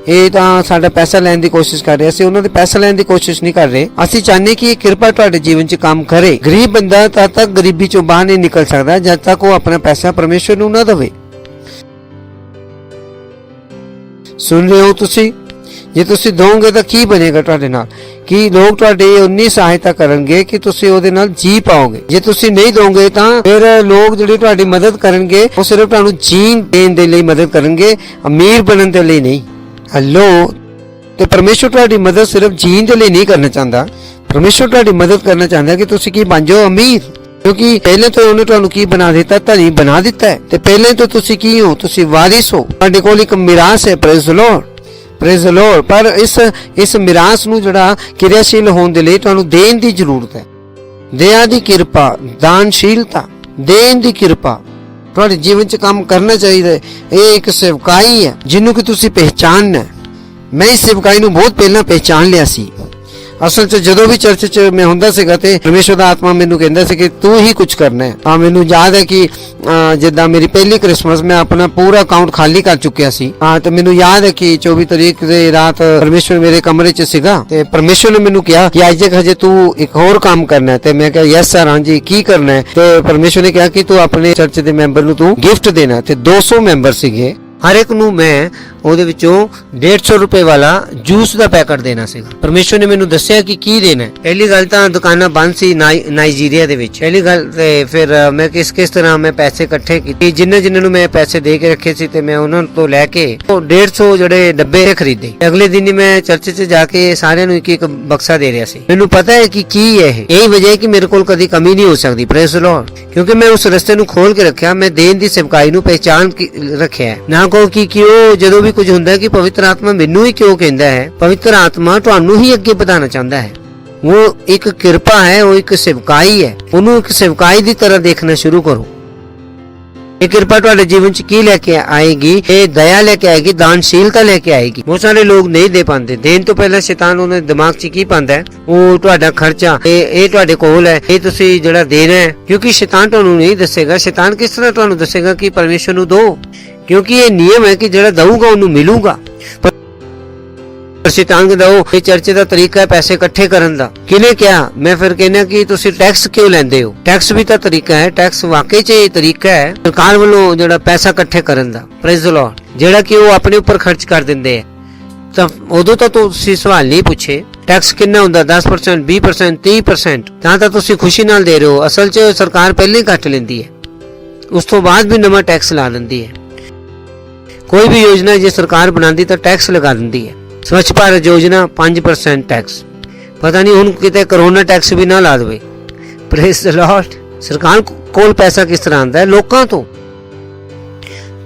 ਇਹ ਤਾਂ ਸਾਡਾ ਪੈਸਾ ਲੈਣ ਦੀ ਕੋਸ਼ਿਸ਼ ਕਰ ਰਹੇ। ਅਸੀਂ ਉਹਨਾਂ ਦੇ ਪੈਸਾ ਲੈਣ ਦੀ ਕੋਸ਼ਿਸ਼ ਨਹੀਂ ਕਰ ਰਹੇ। ਅਸੀਂ ਚਾਹੁੰਦੇ ਕਿ ਇਹ ਕਿਰਪਾ ਤੁਹਾਡੇ ਜੀਵਨ 'ਚ ਕੰਮ ਕਰੇ। ਗਰੀਬ ਬੰਦਾ ਤਦ ਤੱਕ ਗਰੀਬੀ 'ਚੋਂ ਬਾਹਰ ਨਹੀਂ ਨਿਕਲ ਸਕਦਾ ਜਦ ਤੱਕ ਉਹ ਆਪਣਾ ਪੈਸਾ ਪਰਮੇਸ਼ਰ ਨੂੰ ਨਾ ਦੇਵੇ। ਸੁਣ ਰਹੇ ਹੋ ਤੁਸੀਂ? ਜੇ ਤੁਸੀਂ ਦੋਗੇ ਤਾਂ ਕੀ ਬਣੇਗਾ ਤੁਹਾਡੇ ਨਾਲ? ਕਿ ਲੋਕ ਤੁਹਾਡੀ ਉਨੀ ਸਹਾਇਤਾ ਕਰਨਗੇ ਕਿ ਤੁਸੀਂ ਉਹਦੇ ਨਾਲ ਜੀ ਪਾਓਗੇ। ਜੇ ਤੁਸੀਂ ਨਹੀਂ ਦੋਗੇ ਤਾਂ ਫਿਰ ਲੋਕ ਜਿਹੜੇ ਤੁਹਾਡੀ ਮਦਦ ਕਰਨਗੇ ਉਹ ਸਿਰਫ ਤੁਹਾਨੂੰ ਜੀਣ ਦੇਣ ਦੇ ਲਈ ਮਦਦ ਕਰਨਗੇ, ਅਮੀਰ ਬਣਨ ਦੇ ਲਈ ਨਹੀਂ। ਹੈਲੋ। ਤੇ ਪਰਮੇਸ਼ਰ ਤੁਹਾਡੀ ਮਦਦ ਸਿਰਫ ਜੀਣ ਦੇ ਲਈ ਨਹੀਂ ਕਰਨਾ ਚਾਹੁੰਦਾ। ਪਰਮੇਸ਼ਰ ਤੁਹਾਡੀ ਮਦਦ ਕਰਨਾ ਚਾਹੁੰਦਾ ਕਿ ਤੁਸੀਂ ਕੀ ਬਣ ਜਾਓ? ਅਮੀਰ। ਕਿਉਂਕਿ ਪਹਿਲੇ ਤੋਂ ਉਹਨੇ ਤੁਹਾਨੂੰ ਕੀ ਬਣਾ ਦਿੱਤਾ? ਧਨੀ ਬਣਾ ਦਿੱਤਾ ਹੈ। ਤੇ ਪਹਿਲੇ ਤੋਂ ਤੁਸੀਂ ਕੀ ਹੋ? ਤੁਸੀਂ ਵਾਰਿਸ ਹੋ। ਤੁਹਾਡੇ ਕੋਲ ਇੱਕ ਮਿਰਾਸ ਹੈ। Praise Lord, praise Lord. ਪਰ ਇਸ ਮਿਰਾਸ ਨੂੰ ਜਿਹੜਾ ਕਿਰਿਆਸ਼ੀਲ ਹੋਣ ਦੇ ਲਈ ਤੁਹਾਨੂੰ ਦੇਣ ਦੀ ਜ਼ਰੂਰਤ ਹੈ। ਦਇਆ ਦੀ ਕਿਰਪਾ, ਦਾਨਸ਼ੀਲਤਾ, ਦੇਣ ਦੀ ਕਿਰਪਾ ਤੁਹਾਡੇ ਜੀਵਨ 'ਚ ਕੰਮ ਕਰਨਾ ਚਾਹੀਦਾ ਹੈ। ਇਹ ਇੱਕ ਸੇਵਕਾਈ ਹੈ ਜਿਹਨੂੰ ਕਿ ਤੁਸੀਂ ਪਹਿਚਾਨਣਾ ਹੈ। ਮੈਂ ਇਸ ਸੇਵਕਾਈ ਨੂੰ ਬਹੁਤ ਪਹਿਲਾਂ ਪਹਿਚਾਨ ਲਿਆ ਸੀ। ਅਸਲ 'ਚ ਜਦੋਂ ਵੀ ਚਰਚ 'ਚ ਮੈਂ ਹੁੰਦਾ ਸੀਗਾ ਤੇ ਪਰਮੇਸ਼ਰ ਦਾ ਆਤਮਾ ਮੈਨੂੰ ਕਹਿੰਦਾ ਸੀ ਕਿ ਤੂੰ ਹੀ ਕੁਝ ਕਰਨਾ ਹੈ। ਮੈਨੂੰ ਯਾਦ ਹੈ ਕਿ ਜਿੱਦਾਂ ਮੇਰੀ ਪਹਿਲੀ ਕ੍ਰਿਸਮਸ ਮੈਂ ਆਪਣਾ ਪੂਰਾ ਅਕਾਊਂਟ ਖਾਲੀ ਕਰ ਚੁੱਕਿਆ ਸੀ। ਤੇ ਮੈਨੂੰ ਯਾਦ ਹੈ ਕਿ 24 ਤਰੀਕ ਦੇ ਰਾਤ ਪਰਮੇਸ਼ਰ ਮੇਰੇ ਕਮਰੇ 'ਚ ਸੀਗਾ ਤੇ ਪਰਮੇਸ਼ਰ ਨੇ ਮੈਨੂੰ ਕਿਹਾ ਕਿ ਅੱਜ ਹਜੇ ਤੂੰ ਇੱਕ ਹੋਰ ਕੰਮ ਕਰਨਾ ਹੈ। ਤੇ ਮੈਂ ਕਿਹਾ ਯੈਸ ਸਰ, ਹਾਂਜੀ ਕੀ ਕਰਨਾ ਹੈ? ਤੇ ਪਰਮੇਸ਼ਰ ਨੇ ਕਿਹਾ ਕਿ ਤੂੰ ਆਪਣੇ ਚਰਚ ਦੇ ਮੈਂਬਰ ਨੂੰ ਤੂੰ ਗਿਫਟ ਦੇਣਾ। ਤੇ 200 ਮੈਂਬਰ ਸੀਗੇ, ਹਰ ਇੱਕ ਨੂੰ ਮੈਂ ਉਹਦੇ ਵਿੱਚੋਂ 150 ਰੁਪਏ ਵਾਲਾ ਜੂਸ ਦਾ ਪੈਕਟ ਦੇਣਾ ਸੀਗਾ। ਪਰਮੇਸ਼ਰ ਨੇ ਮੈਨੂੰ ਦੱਸਿਆ ਕਿ ਕੀ ਦੇਣਾ ਹੈ। ਪਹਿਲੀ ਗੱਲ ਤਾਂ ਦੁਕਾਨਾਂ ਬੰਦ ਸੀ ਨਾਈਜੀਰੀਆ ਦੇ ਵਿੱਚ। ਪਹਿਲੀ ਗੱਲ ਤੇ ਫਿਰ ਮੈਂ ਕਿਸ ਤਰ੍ਹਾਂ ਮੈਂ ਪੈਸੇ ਇਕੱਠੇ ਕੀਤੇ। ਜਿਨ੍ਹਾਂ ਨੂੰ ਮੈਂ ਪੈਸੇ ਦੇ ਕੇ ਰੱਖੇ ਸੀ ਤੇ ਮੈਂ ਉਹਨਾਂ ਤੋਂ ਲੈ ਕੇ 150 ਜਿਹੜੇ ਡੱਬੇ ਖਰੀਦੇ। ਅਗਲੇ ਦਿਨ ਹੀ ਮੈਂ ਚਰਚ 'ਚ ਜਾ ਕੇ ਸਾਰਿਆਂ ਨੂੰ ਇੱਕ ਬਕਸਾ ਦੇ ਰਿਹਾ ਸੀ। ਮੈਨੂੰ ਪਤਾ ਹੈ ਕਿ ਕੀ ਹੈ ਇਹ। ਇਹੀ ਵਜ੍ਹਾ ਹੈ ਕਿ ਮੇਰੇ ਕੋਲ ਕਦੀ ਕਮੀ ਨਹੀਂ ਹੋ ਸਕਦੀ। Praise Lord. ਕਿਉਂਕਿ ਮੈਂ ਉਸ ਰਸਤੇ ਨੂੰ ਖੋਲ ਕੇ ਰੱਖਿਆ। ਮੈਂ ਦੇਣ ਦੀ ਸੇਵਕਾਈ ਨੂੰ ਪਹਿਚਾਨ ਰੱਖਿਆ। ਨਾ ਕਹੋ ਕਿ ਉਹ ਜਦੋਂ ਵੀ ਕੁਝ ਹੁੰਦਾ ਕਿ ਪਵਿੱਤਰ ਆਤਮਾ ਮੈਨੂੰ ਹੀ ਕਿਉਂ ਕਹਿੰਦਾ ਹੈ। ਪਵਿੱਤਰ ਆਤਮਾ ਤੁਹਾਨੂੰ ਹੀ ਅੱਗੇ ਵਧਾਉਣਾ ਚਾਹੁੰਦਾ ਹੈ। ਉਹ ਇੱਕ ਕਿਰਪਾ ਹੈ, ਉਹ ਇੱਕ ਸੇਵਕਾਈ ਹੈ। ਉਹਨੂੰ ਇੱਕ ਸੇਵਕਾਈ ਦੀ ਤਰ੍ਹਾਂ ਦੇਖਣਾ ਸ਼ੁਰੂ ਕਰੋ। ਇਹ ਕਿਰਪਾ ਤੁਹਾਡੇ ਜੀਵਨ 'ਚ ਕੀ ਲੈ ਕੇ ਆਏਗੀ? ਇਹ ਦਇਆ ਲੈ ਕੇ ਆਏਗੀ, ਦਾਨਸ਼ੀਲਤਾ ਲੈ ਕੇ ਆਏਗੀ। ਬਹੁਤ ਸਾਰੇ ਲੋਕ ਨਹੀਂ ਦੇ ਪਾਉਂਦੇ। ਦੇਣ ਤੋਂ ਪਹਿਲਾਂ ਸ਼ੈਤਾਨ ਉਹਨਾਂ ਦੇ ਦਿਮਾਗ 'ਚ ਕੀ ਪਾਉਂਦਾ ਹੈ? ਉਹ ਤੁਹਾਡਾ ਖਰਚਾ ਇਹ ਤੁਹਾਡੇ ਕੋਲ ਹੈ, ਇਹ ਤੁਸੀਂ ਜਿਹੜਾ ਦੇਣਾ ਹੈ। ਕਿਉਂਕਿ ਸ਼ੈਤਾਨ ਤੁਹਾਨੂੰ ਨਹੀਂ ਦੱਸੇਗਾ। ਸ਼ੈਤਾਨ ਕਿਸ ਤਰ੍ਹਾਂ ਤੁਹਾਨੂੰ ਦੱਸੇਗਾ ਕਿ ਪਰਮੇਸ਼ਰ ਨੂੰ ਦਿਓ? ਕਿਉਂਕਿ ਇਹ ਨਿਯਮ ਹੈ ਕਿ ਜਿਹੜਾ ਦਊਗਾ ਉਹਨੂੰ ਮਿਲੂਗਾ। ਅਸੀਂ ਤੰਗ ਦਓ, ਇਹ ਚਰਚ ਦਾ ਤਰੀਕਾ ਹੈ ਪੈਸੇ ਇਕੱਠੇ ਕਰਨ ਦਾ। ਕਿਹਨੇ ਕਿਹਾ? ਮੈਂ ਫਿਰ ਕਹਿੰਦਾ ਕਿ ਤੁਸੀਂ ਟੈਕਸ ਕਿਉਂ ਲੈਂਦੇ ਹੋ? ਟੈਕਸ ਵੀ ਤਾਂ ਤਰੀਕਾ ਹੈ, ਟੈਕਸ ਵਾਕਈ 'ਚ ਇਹ ਤਰੀਕਾ ਹੈ ਸਰਕਾਰ ਵੱਲੋਂ ਜਿਹੜਾ ਪੈਸਾ ਇਕੱਠੇ ਕਰਨ ਦਾ। Praise the Lord. ਜਿਹੜਾ ਕਿ ਉਹ ਆਪਣੇ ਉੱਪਰ ਖਰਚ ਕਰ ਦਿੰਦੇ ਆ, ਤਾਂ ਉਦੋਂ ਤਾਂ ਤੁਸੀਂ ਸਵਾਲ ਨਹੀਂ ਪੁੱਛੇ ਟੈਕਸ ਕਿੰਨਾ ਹੁੰਦਾ, 10%, 20%, 30%, ਤਾਂ ਤੁਸੀਂ ਖੁਸ਼ੀ ਨਾਲ ਦੇ ਰਹੇ ਹੋ। ਅਸਲ 'ਚ ਸਰਕਾਰ ਪਹਿਲਾਂ ਹੀ ਕੱਟ ਲੈਂਦੀ ਹੈ, ਉਸ ਤੋਂ ਬਾਅਦ ਵੀ ਨਵਾਂ ਟੈਕਸ ਲਾ ਦਿੰਦੀ ਹੈ। ਕੋਈ ਵੀ ਯੋਜਨਾ ਜੇ ਸਰਕਾਰ ਬਣਾਉਂਦੀ ਤਾਂ ਟੈਕਸ ਲਗਾ ਦਿੰਦੀ ਹੈ। ਸਵੱਛ ਭਾਰਤ ਯੋਜਨਾ 5% ਟੈਕਸ, ਪਤਾ ਨਹੀਂ ਹੁਣ ਕਿਤੇ ਕਰੋਨਾ ਟੈਕਸ ਵੀ ਨਾ ਲਾ ਦੇਵੇ। Praise the Lord. ਸਰਕਾਰ ਕੋਲ ਪੈਸਾ ਕਿਸ ਤਰ੍ਹਾਂ ਆਉਂਦਾ ਹੈ? ਲੋਕਾਂ ਤੋਂ।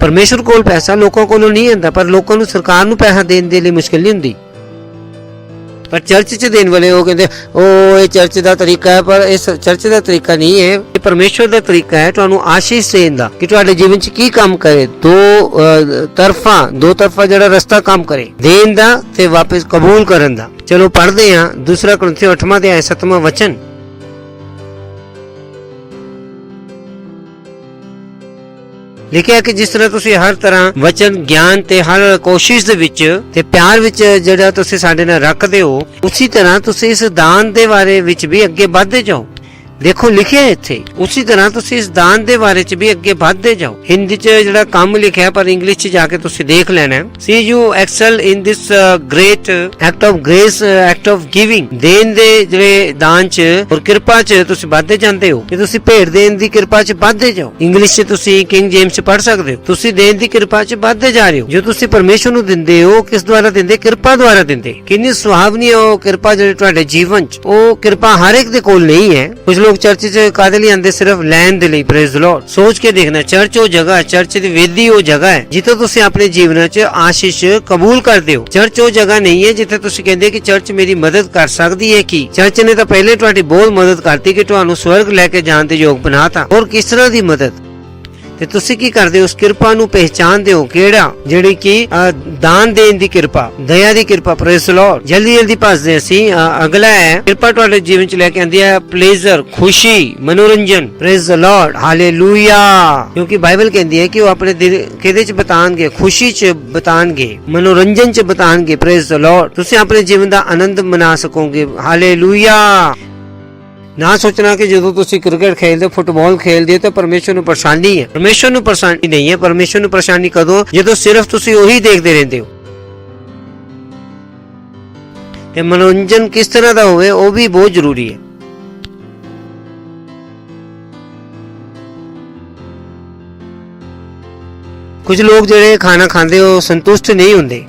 ਪਰਮੇਸ਼ਰ ਕੋਲ ਪੈਸਾ ਲੋਕਾਂ ਕੋਲੋਂ ਨਹੀਂ ਆਉਂਦਾ, ਪਰ ਲੋਕਾਂ ਨੂੰ ਸਰਕਾਰ ਨੂੰ ਪੈਸਾ ਦੇਣ ਦੇ ਲਈ ਮੁਸ਼ਕਿਲ ਨਹੀਂ ਹੁੰਦੀ। ਪਰ ਚਰਚ 'ਚ ਦੇਣ ਵਾਲੇ ਉਹ ਕਹਿੰਦੇ ਉਹ ਇਹ ਚਰਚ ਦਾ ਤਰੀਕਾ ਹੈ, ਪਰ ਇਸ ਚਰਚ ਦਾ ਤਰੀਕਾ ਨਹੀਂ ਹੈ, ਇਹ ਪਰਮੇਸ਼ਰ ਦਾ ਤਰੀਕਾ ਹੈ ਤੁਹਾਨੂੰ ਆਸ਼ੀਸ਼ ਦੇਣ ਦਾ, ਕਿ ਤੁਹਾਡੇ ਜੀਵਨ 'ਚ ਕੀ ਕੰਮ ਕਰੇ। ਦੋ ਤਰਫਾ ਜਿਹੜਾ ਰਸਤਾ ਕੰਮ ਕਰੇ, ਦੇਣ ਦਾ ਤੇ ਵਾਪਸ ਕਬੂਲ ਕਰਨ ਦਾ। ਚਲੋ ਪੜ੍ਹਦੇ ਹਾਂ 2 ਕੁਰਿੰਥੀਓ 8ਵਾਂ ਅਧਿਆਇ 7ਵਾਂ ਵਚਨ। ਲਿਖਿਆ ਕਿ ਜਿਸ ਤਰ੍ਹਾਂ ਤੁਸੀਂ ਹਰ ਤਰ੍ਹਾਂ ਵਚਨ, ਗਿਆਨ ਤੇ ਹਰ ਕੋਸ਼ਿਸ਼ ਦੇ ਵਿੱਚ ਤੇ ਪਿਆਰ ਵਿੱਚ ਜਿਹੜਾ ਤੁਸੀਂ ਸਾਡੇ ਨਾਲ ਰੱਖਦੇ ਹੋ, ਉਸੇ ਤਰ੍ਹਾਂ ਤੁਸੀਂ ਇਸ ਦਾਨ ਦੇ ਬਾਰੇ ਵਿੱਚ ਵੀ ਅੱਗੇ ਵਧਦੇ ਜਾਓ। ਦੇਖੋ ਲਿਖਿਆ ਇੱਥੇ, ਉਸੇ ਤਰ੍ਹਾਂ ਤੁਸੀਂ ਇਸ ਦਾਨ ਦੇ ਬਾਰੇ ਚ ਵੀ ਅੱਗੇ ਵਧਦੇ ਜਾਓ। ਹਿੰਦੀ ਚ ਜਿਹੜਾ ਕੰਮ ਲਿਖਿਆ, ਪਰ ਇੰਗਲਿਸ਼ ਚ ਜਾ ਕੇ ਤੁਸੀਂ ਦੇਖ ਲੈਣਾ। See you excel in this great act of grace, act of giving। ਦੇਣ ਦੇ ਜਿਹੜੇ ਦਾਨ ਚ ਔਰ ਕਿਰਪਾ ਚ ਤੁਸੀਂ ਵਧਦੇ ਜਾਂਦੇ ਹੋ, ਕਿ ਤੁਸੀਂ ਭੇਟ ਦੇਣ ਦੀ ਕਿਰਪਾ ਚ ਵਧਦੇ ਜਾਓ। ਇੰਗਲਿਸ਼ ਚ ਤੁਸੀਂ ਕਿੰਗ ਜੇਮਸ ਚ ਪੜ੍ਹ ਸਕਦੇ ਹੋ, ਤੁਸੀਂ ਦੇਣ ਦੀ ਕਿਰਪਾ ਚ ਵਧਦੇ ਜਾ ਰਹੇ ਹੋ। ਜੋ ਤੁਸੀਂ ਪਰਮੇਸ਼ਰ ਨੂੰ ਦਿੰਦੇ ਹੋ, ਕਿਸ ਦੁਆਰਾ ਦਿੰਦੇ? ਕਿਰਪਾ ਦੁਆਰਾ ਦਿੰਦੇ। ਕਿੰਨੀ ਸੁਹਾਵਣੀ ਹੈ ਉਹ ਕਿਰਪਾ ਜਿਹੜੀ ਤੁਹਾਡੇ ਜੀਵਨ ਚ। ਉਹ ਕਿਰਪਾ ਹਰ ਇੱਕ ਦੇ ਕੋਲ ਨਹੀਂ ਹੈ। ਕੁਝ ਲੋਕ ਚਰਚ 'ਚ ਕਾਹਦੇ ਲਈ ਆਉਂਦੇ? ਸਿਰਫ ਲੈਣ ਦੇ ਲਈ। Praise the Lord. ਸੋਚ ਕੇ ਦੇਖਣਾ, ਚਰਚ ਉਹ ਜਗ੍ਹਾ, ਚਰਚ ਦੀ ਵੇਦੀ ਉਹ ਜਗ੍ਹਾ ਹੈ ਜਿੱਥੇ ਤੁਸੀਂ ਆਪਣੇ ਜੀਵਨ 'ਚ ਆਸ਼ੀਸ਼ ਕਬੂਲ ਕਰਦੇ ਹੋ। ਚਰਚ ਉਹ ਜਗ੍ਹਾ ਨਹੀਂ ਹੈ ਜਿੱਥੇ ਤੁਸੀਂ ਕਹਿੰਦੇ ਕਿ ਚਰਚ ਮੇਰੀ ਮਦਦ ਕਰ ਸਕਦੀ ਹੈ। ਕੀ ਚਰਚ ਨੇ ਤਾਂ ਪਹਿਲੇ ਤੁਹਾਡੀ ਬਹੁਤ ਮਦਦ ਕਰਤੀ ਕਿ ਤੁਹਾਨੂੰ ਸਵਰਗ ਲੈ ਕੇ ਜਾਣ ਦੇ ਯੋਗ ਬਣਾਤਾ। ਹੋਰ ਕਿਸ ਤਰ੍ਹਾਂ ਦੀ ਮਦਦ? ਤੇ ਤੁਸੀਂ ਕੀ ਕਰਦੇ ਹੋ? ਉਸ ਕਿਰਪਾ ਨੂੰ ਪਹਿਚਾਨਦੇ ਹੋ, ਕਿਹੜਾ? ਜਿਹੜੀ ਕਿ ਦਾਨ ਦੇਣ ਦੀ ਕਿਰਪਾ, ਦਇਆ ਦੀ ਕਿਰਪਾ। Praise the Lord. ਜਲਦੀ ਭੱਜਦੇ ਅਸੀਂ। ਅਗਲਾ ਹੈ ਕਿਰਪਾ ਤੁਹਾਡੇ ਜੀਵਨ ਚ ਲੈ ਕੇ ਆਂਦੀ ਹੈ ਪਲੇਜ਼ਰ, ਖੁਸ਼ੀ, ਮਨੋਰੰਜਨ। Praise the Lord, hallelujah. ਕਿਉਂਕਿ ਬਾਈਬਲ ਕਹਿੰਦੀ ਹੈ ਕਿ ਉਹ ਆਪਣੇ ਦਿਲ ਕਿਹਦੇ ਚ ਬਿਤਾਉਣਗੇ? ਖੁਸ਼ੀ ਚ ਬਿਤਾਉਣਗੇ, ਮਨੋਰੰਜਨ ਚ ਬਿਤਾਉਣਗੇ। Praise the Lord. ਤੁਸੀਂ ਆਪਣੇ ਜੀਵਨ ਦਾ ਆਨੰਦ ਮਨਾ ਸਕੋਗੇ। ਹਾਲੇਲੂਇਆ। ਨਾ ਸੋਚਣਾ ਕਿ ਜਦੋਂ ਤੁਸੀਂ ਕ੍ਰਿਕਟ ਖੇਡਦੇ, ਫੁੱਟਬਾਲ ਖੇਡਦੇ ਤਾਂ ਪਰਮੇਸ਼ਰ ਨੂੰ ਪਰੇਸ਼ਾਨੀ ਹੈ। ਪਰਮੇਸ਼ਰ ਨੂੰ ਪਰੇਸ਼ਾਨੀ ਨਹੀਂ ਹੈ। ਪਰਮੇਸ਼ਰ ਨੂੰ ਪਰੇਸ਼ਾਨੀ ਕਦੋਂ? ਜਦੋਂ ਸਿਰਫ ਤੁਸੀਂ ਉਹੀ ਦੇਖਦੇ ਰਹਿੰਦੇ ਹੋ। ਤੇ ਮਨੋਰੰਜਨ ਕਿਸ ਤਰ੍ਹਾਂ ਦਾ ਹੋਵੇ ਉਹ ਵੀ ਬਹੁਤ ਜ਼ਰੂਰੀ ਹੈ। ਕੁਝ ਲੋਕ ਜਿਹੜੇ ਖਾਣਾ ਖਾਂਦੇ ਉਹ ਸੰਤੁਸ਼ਟ ਨਹੀਂ ਹੁੰਦੇ।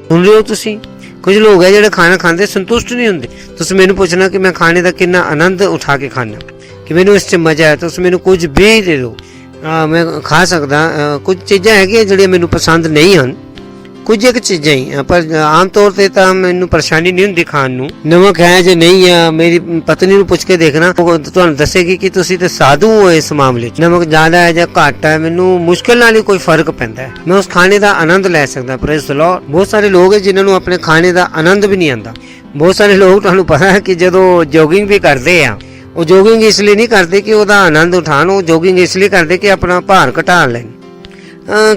ਸੁਣ ਰਹੇ ਹੋ ਤੁਸੀਂ? ਕੁਝ ਲੋਕ ਹੈ ਜਿਹੜੇ ਖਾਣਾ ਖਾਂਦੇ ਸੰਤੁਸ਼ਟ ਨਹੀਂ ਹੁੰਦੇ। ਤੁਸੀਂ ਮੈਨੂੰ ਪੁੱਛਣਾ ਕਿ ਮੈਂ ਖਾਣੇ ਦਾ ਕਿੰਨਾ ਆਨੰਦ ਉਠਾ ਕੇ ਖਾਣਾ, ਕਿ ਮੈਨੂੰ ਇਸ 'ਚ ਮਜ਼ਾ ਆਇਆ, ਤੁਸੀਂ ਮੈਨੂੰ ਕੁਝ ਵੀ ਦੇ ਦਿਓ, ਮੈਂ ਖਾ ਸਕਦਾ। ਕੁਝ ਚੀਜ਼ਾਂ ਹੈਗੀਆਂ ਜਿਹੜੀਆਂ ਮੈਨੂੰ ਪਸੰਦ ਨਹੀਂ ਹਨ, ਕੁਝ ਇੱਕ ਚੀਜ਼ਾਂ ਹੀ, ਪਰ ਆਮ ਤੌਰ ਤੇ ਤਾਂ ਮੈਨੂੰ ਪਰੇਸ਼ਾਨੀ ਨਹੀਂ ਹੁੰਦੀ ਖਾਣ ਨੂੰ। ਨਮਕ ਹੈ ਜੇ ਨਹੀਂ ਹੈ, ਮੇਰੀ ਪਤਨੀ ਨੂੰ ਪੁੱਛ ਕੇ ਦੇਖਣਾ, ਉਹ ਤੁਹਾਨੂੰ ਦੱਸੇਗੀ ਕਿ ਤੁਸੀਂ ਤੇ ਸਾਧੂ ਹੋ ਇਸ ਮਾਮਲੇ 'ਚ। ਨਮਕ ਜ਼ਿਆਦਾ ਹੈ ਜਾਂ ਘੱਟ ਹੈ, ਮੈਨੂੰ ਮੁਸ਼ਕਿਲ ਨਾਲ ਹੀ ਕੋਈ ਫਰਕ ਪੈਂਦਾ ਹੈ। ਮੈਂ ਉਸ ਖਾਣੇ ਦਾ ਆਨੰਦ ਲੈ ਸਕਦਾ। Praise the Lord. ਬਹੁਤ ਸਾਰੇ ਲੋਕ ਹੈ ਜਿਨ੍ਹਾਂ ਨੂੰ ਆਪਣੇ ਖਾਣੇ ਦਾ ਆਨੰਦ ਵੀ ਨਹੀਂ ਆਉਂਦਾ। ਬਹੁਤ ਸਾਰੇ ਲੋਕ, ਤੁਹਾਨੂੰ ਪਤਾ ਹੈ ਕਿ ਜਦੋਂ ਜੋਗਿੰਗ ਵੀ ਕਰਦੇ ਆ, ਉਹ ਜੋਗਿੰਗ ਇਸ ਲਈ ਨਹੀਂ ਕਰਦੇ ਕਿ ਉਹਦਾ ਆਨੰਦ ਉਠਾਉਣ, ਉਹ ਜੋਗਿੰਗ ਇਸ ਲਈ ਕਰਦੇ ਕਿ ਆਪਣਾ ਭਾਰ ਘਟਾ ਲੈਣ,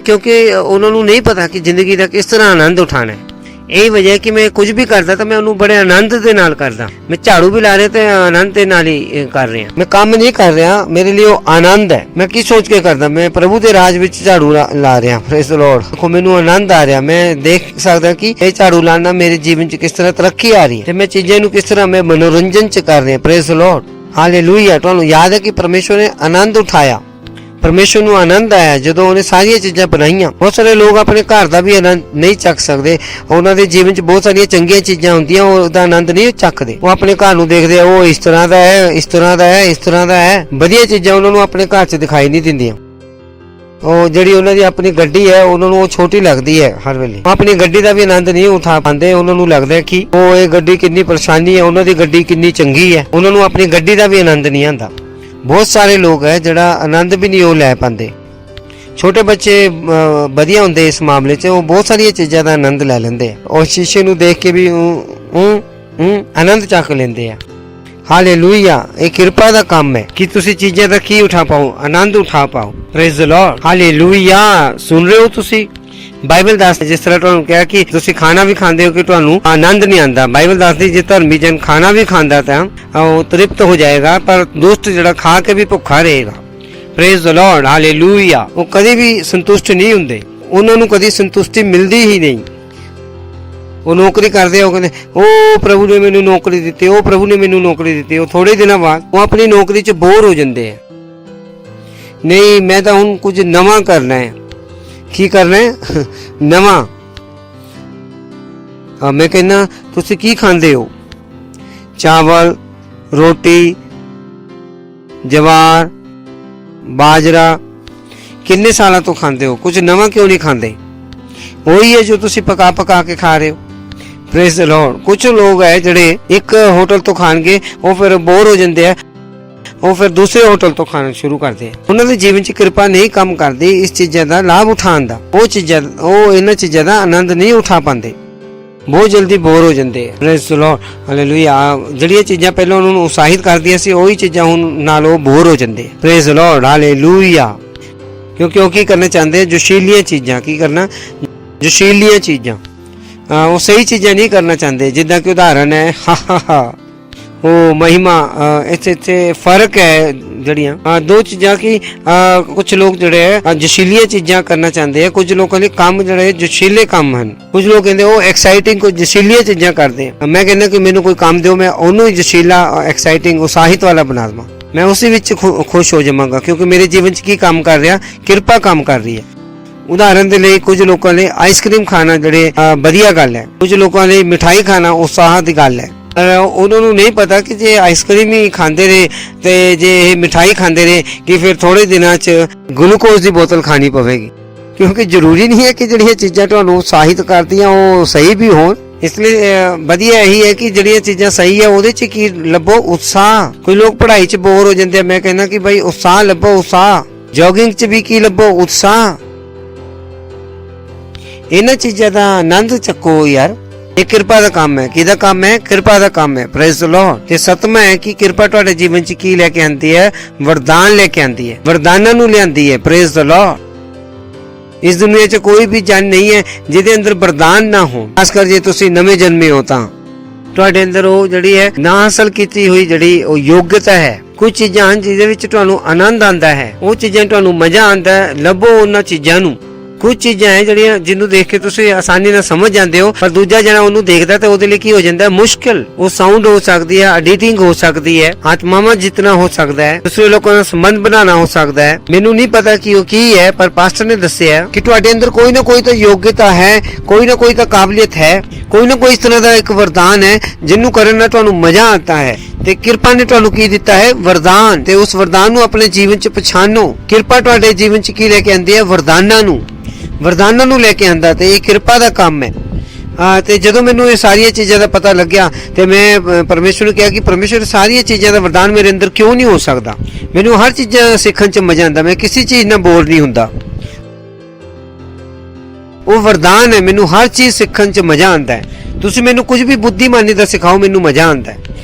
ਕਿਉਂਕਿ ਉਹਨਾਂ ਨੂੰ ਨਹੀਂ ਪਤਾ ਕਿ ਜ਼ਿੰਦਗੀ ਦਾ ਕਿਸ ਤਰ੍ਹਾਂ ਆਨੰਦ ਉਠਾਣਾ ਹੈ। ਇਹੀ ਵਜ੍ਹਾ ਕਿ ਮੈਂ ਕੁਝ ਵੀ ਕਰਦਾ ਤਾਂ ਮੈਂ ਉਹਨੂੰ ਬੜੇ ਆਨੰਦ ਦੇ ਨਾਲ ਕਰਦਾ। ਮੈਂ ਝਾੜੂ ਵੀ ਲਾ ਰਿਹਾ ਤੇ ਆਨੰਦ ਦੇ ਨਾਲ ਹੀ ਕਰ ਰਿਹਾ। ਮੈਂ ਕੰਮ ਨਹੀਂ ਕਰ ਰਿਹਾ, ਮੇਰੇ ਲਈ ਉਹ ਆਨੰਦ ਹੈ। ਮੈਂ ਕੀ ਸੋਚ ਕੇ ਕਰਦਾ? ਮੈਂ ਪ੍ਰਭੂ ਦੇ ਰਾਜ ਵਿੱਚ ਝਾੜੂ ਲਾ ਰਿਹਾ। Praise the Lord. ਦੇਖੋ ਮੈਨੂੰ ਆਨੰਦ ਆ ਰਿਹਾ। ਮੈਂ ਦੇਖ ਸਕਦਾ ਕਿ ਇਹ ਝਾੜੂ ਲਾਣਾ ਮੇਰੇ ਜੀਵਨ 'ਚ ਕਿਸ ਤਰ੍ਹਾਂ ਤਰੱਕੀ ਆ ਰਹੀ ਹੈ, ਤੇ ਮੈਂ ਚੀਜ਼ਾਂ ਨੂੰ ਕਿਸ ਤਰ੍ਹਾਂ ਮੈਂ ਮਨੋਰੰਜਨ 'ਚ ਕਰ ਰਿਹਾ। Praise the Lord. ਹਾਲੇਲੂਇਆ। ਤੁਹਾਨੂੰ ਯਾਦ ਹੈ ਕਿ ਪਰਮੇਸ਼ਵਰ ਨੇ ਆਨੰਦ ਉਠਾਇਆ। ਪਰਮੇਸ਼ਰ ਨੂੰ ਆਨੰਦ ਆਇਆ ਜਦੋਂ ਉਹਨੇ ਸਾਰੀਆਂ ਚੀਜ਼ਾਂ ਬਣਾਈਆਂ। ਬਹੁਤ ਸਾਰੇ ਲੋਕ ਆਪਣੇ ਘਰ ਦਾ ਵੀ ਆਨੰਦ ਨਹੀਂ ਚੱਕ ਸਕਦੇ। ਉਹਨਾਂ ਦੇ ਜੀਵਨ 'ਚ ਬਹੁਤ ਸਾਰੀਆਂ ਚੰਗੀਆਂ ਚੀਜ਼ਾਂ ਹੁੰਦੀਆਂ, ਉਹਦਾ ਆਨੰਦ ਨਹੀਂ ਚੱਕਦੇ। ਉਹ ਆਪਣੇ ਘਰ ਨੂੰ ਦੇਖਦੇ ਆ, ਉਹ ਇਸ ਤਰ੍ਹਾਂ ਦਾ ਹੈ, ਇਸ ਤਰ੍ਹਾਂ ਦਾ ਹੈ, ਇਸ ਤਰ੍ਹਾਂ ਦਾ ਹੈ। ਵਧੀਆ ਚੀਜ਼ਾਂ ਉਹਨਾਂ ਨੂੰ ਆਪਣੇ ਘਰ 'ਚ ਦਿਖਾਈ ਨਹੀਂ ਦਿੰਦੀਆਂ। ਉਹ ਜਿਹੜੀ ਉਹਨਾਂ ਦੀ ਆਪਣੀ ਗੱਡੀ ਹੈ, ਉਹਨਾਂ ਨੂੰ ਉਹ ਛੋਟੀ ਲੱਗਦੀ ਹੈ ਹਰ ਵੇਲੇ। ਉਹ ਆਪਣੀ ਗੱਡੀ ਦਾ ਵੀ ਆਨੰਦ ਨਹੀਂ ਉਠਾ ਪਾਉਂਦੇ। ਉਹਨਾਂ ਨੂੰ ਲੱਗਦਾ ਕਿ ਉਹ ਇਹ ਗੱਡੀ ਕਿੰਨੀ ਪਰੇਸ਼ਾਨੀ ਹੈ, ਉਹਨਾਂ ਦੀ ਗੱਡੀ ਕਿੰਨੀ ਚੰਗੀ ਹੈ। ਉਹਨਾਂ ਨੂੰ ਆਪਣੀ ਗੱਡੀ ਦਾ ਵੀ ਆਨੰਦ ਨਹੀਂ ਆਉਂਦਾ। ਬਹੁਤ ਸਾਰੇ ਲੋਕ ਹੈ ਜਿਹੜਾ ਆਨੰਦ ਵੀ ਨਹੀਂ ਉਹ ਲੈ ਪਾਉਂਦੇ। ਛੋਟੇ ਬੱਚੇ ਵਧੀਆ ਹੁੰਦੇ ਇਸ ਮਾਮਲੇ 'ਚ, ਉਹ ਬਹੁਤ ਸਾਰੀਆਂ ਚੀਜ਼ਾਂ ਦਾ ਆਨੰਦ ਲੈ ਲੈਂਦੇ ਆ। ਉਹ ਸ਼ੀਸ਼ੇ ਨੂੰ ਦੇਖ ਕੇ ਵੀ ਆਨੰਦ ਚੱਕ ਲੈਂਦੇ ਆ। ਹਾਲੇਲੂਇਆ। ਇਹ ਕਿਰਪਾ ਦਾ ਕੰਮ ਹੈ ਕਿ ਤੁਸੀਂ ਚੀਜ਼ਾਂ ਦਾ ਕੀ ਉਠਾ ਪਾਓ? ਆਨੰਦ ਉਠਾ ਪਾਓ। Praise the Lord. ਹਾਲੇਲੂਇਆ। ਸੁਣ ਰਹੇ ਹੋ ਤੁਸੀਂ? ਬਾਈਬਲ ਦੱਸਦੀ ਜਿਸ ਤਰ੍ਹਾਂ ਤੁਹਾਨੂੰ ਕਿਹਾ ਕਿ ਤੁਸੀਂ ਖਾਣਾ ਵੀ ਖਾਂਦੇ ਹੋ ਕਿ ਤੁਹਾਨੂੰ ਆਨੰਦ ਨਹੀਂ ਆਉਂਦਾ। ਬਾਈਬਲ ਦੱਸਦੀ ਜੇ ਧਰਮੀ ਜਨ ਖਾਣਾ ਵੀ ਖਾਂਦਾ ਤਾਂ ਉਹ ਤ੍ਰਿਪਤ ਹੋ ਜਾਏਗਾ, ਪਰ ਦੁਸ਼ਟ ਜਿਹੜਾ ਖਾ ਕੇ ਵੀ ਭੁੱਖਾ ਰਹੇਗਾ। Praise the Lord, hallelujah. ਉਹ ਕਦੇ ਵੀ ਸੰਤੁਸ਼ਟ ਨਹੀਂ ਹੁੰਦੇ, ਉਹਨਾਂ ਨੂੰ ਕਦੀ ਸੰਤੁਸ਼ਟੀ ਮਿਲਦੀ ਹੀ ਨਹੀਂ। ਉਹ ਨੌਕਰੀ ਕਰਦੇ ਆ, ਉਹ ਕਹਿੰਦੇ ਉਹ ਪ੍ਰਭੂ ਨੇ ਮੈਨੂੰ ਨੌਕਰੀ ਦਿੱਤੀ, ਉਹ ਪ੍ਰਭੂ ਨੇ ਮੈਨੂੰ ਨੌਕਰੀ ਦਿੱਤੀ। ਉਹ ਥੋੜੇ ਦਿਨਾਂ ਬਾਅਦ ਉਹ ਆਪਣੀ ਨੌਕਰੀ 'ਚ ਬੋਰ ਹੋ ਜਾਂਦੇ ਆ। ਨਹੀਂ, ਮੈਂ ਤਾਂ ਹੁਣ ਕੁਝ ਨਵਾਂ ਕਰਨਾ ਹੈ। ਕੀ ਕਰਨਾ ਹੈ? ਨਵਾਂ। ਮੈਂ ਕਹਿੰਦਾ ਤੁਸੀਂ ਕੀ ਖਾਂਦੇ ਹੋ? ਚਾਵਲ, ਰੋਟੀ, ਜਵਾਰ, ਬਾਜਰਾ ਕਿੰਨੇ ਸਾਲਾਂ ਤੋਂ ਖਾਂਦੇ ਹੋ? ਕੁਝ ਨਵਾਂ ਕਿਉਂ ਨਹੀਂ ਖਾਂਦੇ? ਉਹੀ ਹੈ ਜੋ ਤੁਸੀਂ ਪਕਾ ਪਕਾ ਕੇ ਖਾ ਰਹੇ ਹੋ। Praise the Lord. ਕੁਝ ਲੋਕ ਹੈ ਜਿਹੜੇ ਇੱਕ ਹੋਟਲ ਤੋਂ ਖਾਣਗੇ, ਉਹ ਫਿਰ ਬੋਰ ਹੋ ਜਾਂਦੇ ਆ, ਉਹ ਫਿਰ ਦੂਸਰੇ ਹੋਟਲ ਤੋਂ ਖਾਣਾ ਸ਼ੁਰੂ ਕਰਦੇ ਆ। ਉਹਨਾਂ ਦੇ ਜੀਵਨ 'ਚ ਕਿਰਪਾ ਨਹੀਂ ਕੰਮ ਕਰਦੀ ਇਸ ਚੀਜ਼ਾਂ ਦਾ ਲਾਭ ਉਠਾਉਣ ਦਾ। ਉਹ ਇਹਨਾਂ ਚੀਜ਼ਾਂ ਦਾ ਆਨੰਦ ਨਹੀਂ ਉਠਾ ਪਾਉਂਦੇ, ਬਹੁਤ ਜਲਦੀ ਬੋਰ ਹੋ ਜਾਂਦੇ ਆ। Praise the Lord, hallelujah. ਜਿਹੜੀਆਂ ਚੀਜ਼ਾਂ ਪਹਿਲਾਂ ਉਹਨਾਂ ਨੂੰ ਉਤਸ਼ਾਹਿਤ ਕਰਦੀਆਂ ਸੀ, ਉਹੀ ਚੀਜ਼ਾਂ ਹੁਣ ਨਾਲ ਉਹ ਬੋਰ ਹੋ ਜਾਂਦੇ ਆ। Praise the Lord, hallelujah. ਕਿਉਂਕਿ ਉਹ ਕੀ ਕਰਨਾ ਚਾਹੁੰਦੇ ਆ? ਜੋਸ਼ੀਲੀਆਂ ਚੀਜ਼ਾਂ। ਕੀ ਕਰਨਾ? ਜੋਸ਼ੀਲੀਆਂ ਚੀਜ਼ਾਂ। ਉਹ ਸਹੀ ਚੀਜ਼ਾਂ ਨਹੀਂ ਕਰਨਾ ਚਾਹੁੰਦੇ। ਜਿੱਦਾਂ ਕਿ ਉਦਾਹਰਨ ਹੈ ਉਹ ਮਹਿਮਾ। ਇੱਥੇ ਫਰਕ ਹੈ ਜਿਹੜੀਆਂ ਦੋ ਚੀਜ਼ਾਂ ਕਿ ਕੁਝ ਲੋਕ ਜਿਹੜੇ ਹੈ ਜੋਸ਼ੀਲੀਆਂ ਚੀਜ਼ਾਂ ਕਰਨਾ ਚਾਹੁੰਦੇ ਆ। ਕੁਝ ਲੋਕਾਂ ਦੇ ਕੰਮ ਜਿਹੜੇ ਜੋਸ਼ੀਲੇ ਕੰਮ ਹਨ। ਕੁਝ ਲੋਕ ਕਹਿੰਦੇ ਉਹ ਐਕਸਾਈਟਿੰਗ ਕੁਝ ਜੋਸ਼ੀਲੀਆਂ ਚੀਜ਼ਾਂ ਕਰਦੇ ਆ। ਮੈਂ ਕਹਿੰਦਾ ਕਿ ਮੈਨੂੰ ਕੋਈ ਕੰਮ ਦਿਓ, ਮੈਂ ਉਹਨੂੰ ਹੀ ਜੋਸ਼ੀਲਾ, ਐਕਸਾਈਟਿੰਗ, ਉਤਸ਼ਾਹਿਤ ਵਾਲਾ ਬਣਾ ਦੇਵਾਂ। ਮੈਂ ਉਸੇ ਵਿੱਚ ਖੁਸ਼ ਹੋ ਜਾਵਾਂਗਾ, ਕਿਉਂਕਿ ਮੇਰੇ ਜੀਵਨ 'ਚ ਕੀ ਕੰਮ ਕਰ ਰਿਹਾ? ਕਿਰਪਾ ਕੰਮ ਕਰ ਰਹੀ ਹੈ। ਉਦਾਹਰਨ ਦੇ ਲਈ ਕੁਝ ਲੋਕਾਂ ਲਈ ਆਈਸਕ੍ਰੀਮ ਖਾਣਾ ਜਿਹੜੇ ਵਧੀਆ ਗੱਲ ਹੈ। ਕੁਝ ਲੋਕਾਂ ਲਈ ਮਿਠਾਈ ਖਾਣਾ ਉਤਸ਼ਾਹ ਦੀ ਗੱਲ ਹੈ। ਉਹਨਾਂ ਨੂੰ ਨਹੀਂ ਪਤਾ ਕਿ ਜੇ ਆਈਸਕ੍ਰੀਮ ਹੀ ਖਾਂਦੇ ਰਹੇ ਤੇ ਜੇ ਇਹ ਮਿਠਾਈ ਖਾਂਦੇ ਰਹੇ ਕਿ ਫਿਰ ਥੋੜੇ ਦਿਨਾਂ 'ਚ ਗਲੂਕੋਜ਼ ਦੀ ਬੋਤਲ ਖਾਣੀ ਪਵੇਗੀ। ਕਿਉਂਕਿ ਜ਼ਰੂਰੀ ਨਹੀਂ ਹੈ ਕਿ ਜਿਹੜੀਆਂ ਚੀਜ਼ਾਂ ਤੁਹਾਨੂੰ ਉਤਸ਼ਾਹਿਤ ਕਰਦੀਆਂ ਉਹ ਸਹੀ ਵੀ ਹੋਣ। ਇਸ ਲਈ ਵਧੀਆ ਇਹੀ ਹੈ ਕਿ ਜਿਹੜੀਆਂ ਚੀਜ਼ਾਂ ਸਹੀ ਹੈ ਉਹਦੇ 'ਚ ਕੀ ਲੱਭੋ? ਉਤਸ਼ਾਹ। ਕੋਈ ਲੋਕ ਪੜ੍ਹਾਈ 'ਚ ਬੋਰ ਹੋ ਜਾਂਦੇ ਆ, ਮੈਂ ਕਹਿੰਦਾ ਕਿ ਭਾਈ ਉਤਸ਼ਾਹ ਲੱਭੋ, ਉਤਸ਼ਾਹ। ਜੋਗਿੰਗ 'ਚ ਵੀ ਕੀ ਲੱਭੋ? ਉਤਸ਼ਾਹ। ਇਹਨਾਂ ਚੀਜ਼ਾਂ ਦਾ ਆਨੰਦ ਚੱਕੋ ਯਾਰ। ਇਹ ਕਿਰਪਾ ਦਾ ਕੰਮ ਹੈ। ਕਿਹਦਾ ਕੰਮ ਹੈ? ਕਿਰਪਾ ਦਾ ਕੰਮ ਹੈ। Praise the Lord. ਤੇ ਸਤਵਾਂ ਹੈ ਕਿ ਕਿਰਪਾ ਤੁਹਾਡੇ ਜੀਵਨ 'ਚ ਕੀ ਲੈ ਕੇ ਆਉਂਦੀ ਹੈ? ਵਰਦਾਨ ਲੈ ਕੇ ਆਉਂਦੀ ਹੈ, ਵਰਦਾਨਾਂ ਨੂੰ ਲਿਆਂਦੀ ਹੈ। Praise the Lord. ਇਸ ਦੁਨੀਆ 'ਚ ਕੋਈ ਵੀ ਜਨ ਨਹੀਂ ਹੈ ਜਿਹਦੇ ਅੰਦਰ ਵਰਦਾਨ ਨਾ ਹੋ। ਖਾਸ ਕਰ ਜੇ ਤੁਸੀਂ ਨਵੇਂ ਜਨਮੇ ਹੋ ਤਾਂ ਤੁਹਾਡੇ ਅੰਦਰ ਉਹ ਜਿਹੜੀ ਹੈ ਨਾ ਹਾਸਲ ਕੀਤੀ ਹੋਈ ਜਿਹੜੀ ਉਹ ਯੋਗਤਾ ਹੈ। ਕੁਝ ਚੀਜ਼ਾਂ ਹਨ ਜਿਹਦੇ ਵਿੱਚ ਤੁਹਾਨੂੰ ਆਨੰਦ ਆਉਂਦਾ ਹੈ, ਉਹ ਚੀਜ਼ਾਂ ਤੁਹਾਨੂੰ ਮਜ਼ਾ ਆਉਂਦਾ ਹੈ। ਲੱਭੋ ਉਹਨਾਂ ਚੀਜ਼ਾਂ ਨੂੰ। ਕੁਝ ਚੀਜ਼ਾਂ ਹੈ ਜਿਹੜੀਆਂ ਜਿਹਨੂੰ ਦੇਖ ਕੇ ਤੁਸੀਂ ਆਸਾਨੀ ਨਾਲ ਸਮਝ ਜਾਂਦੇ ਹੋ, ਪਰ ਦੂਜਾ ਜਣਾ ਉਹਨੂੰ ਦੇਖਦਾ ਤਾਂ ਉਹਦੇ ਲਈ ਕੀ ਹੋ ਜਾਂਦਾ? ਮੁਸ਼ਕਿਲ। ਉਹ ਸਾਊਂਡ ਹੋ ਸਕਦੀ ਹੈ, ਐਡੀਟਿੰਗ ਹੋ ਸਕਦੀ ਹੈ, ਆਤਮਾਵਾਂ ਜਿੱਤਣਾ ਹੋ ਸਕਦਾ ਹੈ, ਦੂਸਰੇ ਲੋਕਾਂ ਨਾਲ ਸੰਬੰਧ ਬਣਾਉਣਾ ਹੋ ਸਕਦਾ ਹੈ। ਮੈਨੂੰ ਨਹੀਂ ਪਤਾ ਕਿ ਉਹ ਕੀ ਹੈ, ਪਰ ਪਾਸਟਰ ਨੇ ਦੱਸਿਆ ਕਿ ਤੁਹਾਡੇ ਅੰਦਰ ਕੋਈ ਨਾ ਕੋਈ ਤਾਂ ਯੋਗਤਾ ਹੈ, ਕੋਈ ਨਾ ਕੋਈ ਤਾਂ ਕਾਬਲੀਅਤ ਹੈ, ਕੋਈ ਨਾ ਕੋਈ ਇਸ ਤਰ੍ਹਾਂ ਦਾ ਇੱਕ ਵਰਦਾਨ ਹੈ ਜਿਹਨੂੰ ਕਰਨ ਨਾਲ ਤੁਹਾਨੂੰ ਮਜ਼ਾ ਆਤਾ ਹੈ। ਤੇ ਕਿਰਪਾ ਨੇ ਤੁਹਾਨੂੰ ਕੀ ਦਿੱਤਾ ਹੈ? ਵਰਦਾਨ। ਤੇ ਉਸ ਵਰਦਾਨ ਨੂੰ ਆਪਣੇ ਜੀਵਨ 'ਚ ਪਛਾਣੋ। ਕਿਰਪਾ ਤੁਹਾਡੇ ਜੀਵਨ 'ਚ ਕੀ ਲੈ ਕੇ ਆਉਂਦੀ ਹੈ? ਵਰਦਾਨਾਂ ਨੂੰ। ਵਰਦਾਨਾਂ ਨੂੰ ਲੈ ਕੇ ਆਂਦਾ ਤੇ ਇਹ ਕਿਰਪਾ ਦਾ ਕੰਮ ਹੈ। ਤੇ ਜਦੋਂ ਮੈਨੂੰ ਇਹ ਸਾਰੀਆਂ ਚੀਜ਼ਾਂ ਦਾ ਪਤਾ ਲੱਗਿਆ ਤੇ ਮੈਂ ਪਰਮੇਸ਼ਵਰ ਨੂੰ ਕਿਹਾ ਕਿ ਪਰਮੇਸ਼ਵਰ ਸਾਰੀਆਂ ਚੀਜ਼ਾਂ ਦਾ ਵਰਦਾਨ ਮੇਰੇ ਅੰਦਰ ਕਿਉਂ ਨਹੀਂ ਹੋ ਸਕਦਾ? ਮੈਨੂੰ ਹਰ ਚੀਜ਼ਾਂ ਸਿੱਖਣ 'ਚ ਮਜ਼ਾ ਆਉਂਦਾ, ਮੈਂ ਕਿਸੇ ਚੀਜ਼ ਨਾਲ ਬੋਰ ਨਹੀਂ ਹੁੰਦਾ। ਉਹ ਵਰਦਾਨ ਹੈ, ਮੈਨੂੰ ਹਰ ਚੀਜ਼ ਸਿੱਖਣ 'ਚ ਮਜ਼ਾ ਆਉਂਦਾ ਹੈ। ਤੁਸੀਂ ਮੈਨੂੰ ਕੁਝ ਵੀ ਬੁੱਧੀਮਾਨੀ ਦਾ ਸਿਖਾਓ, ਮੈਨੂੰ ਮਜ਼ਾ ਆਉਂਦਾ ਹੈ।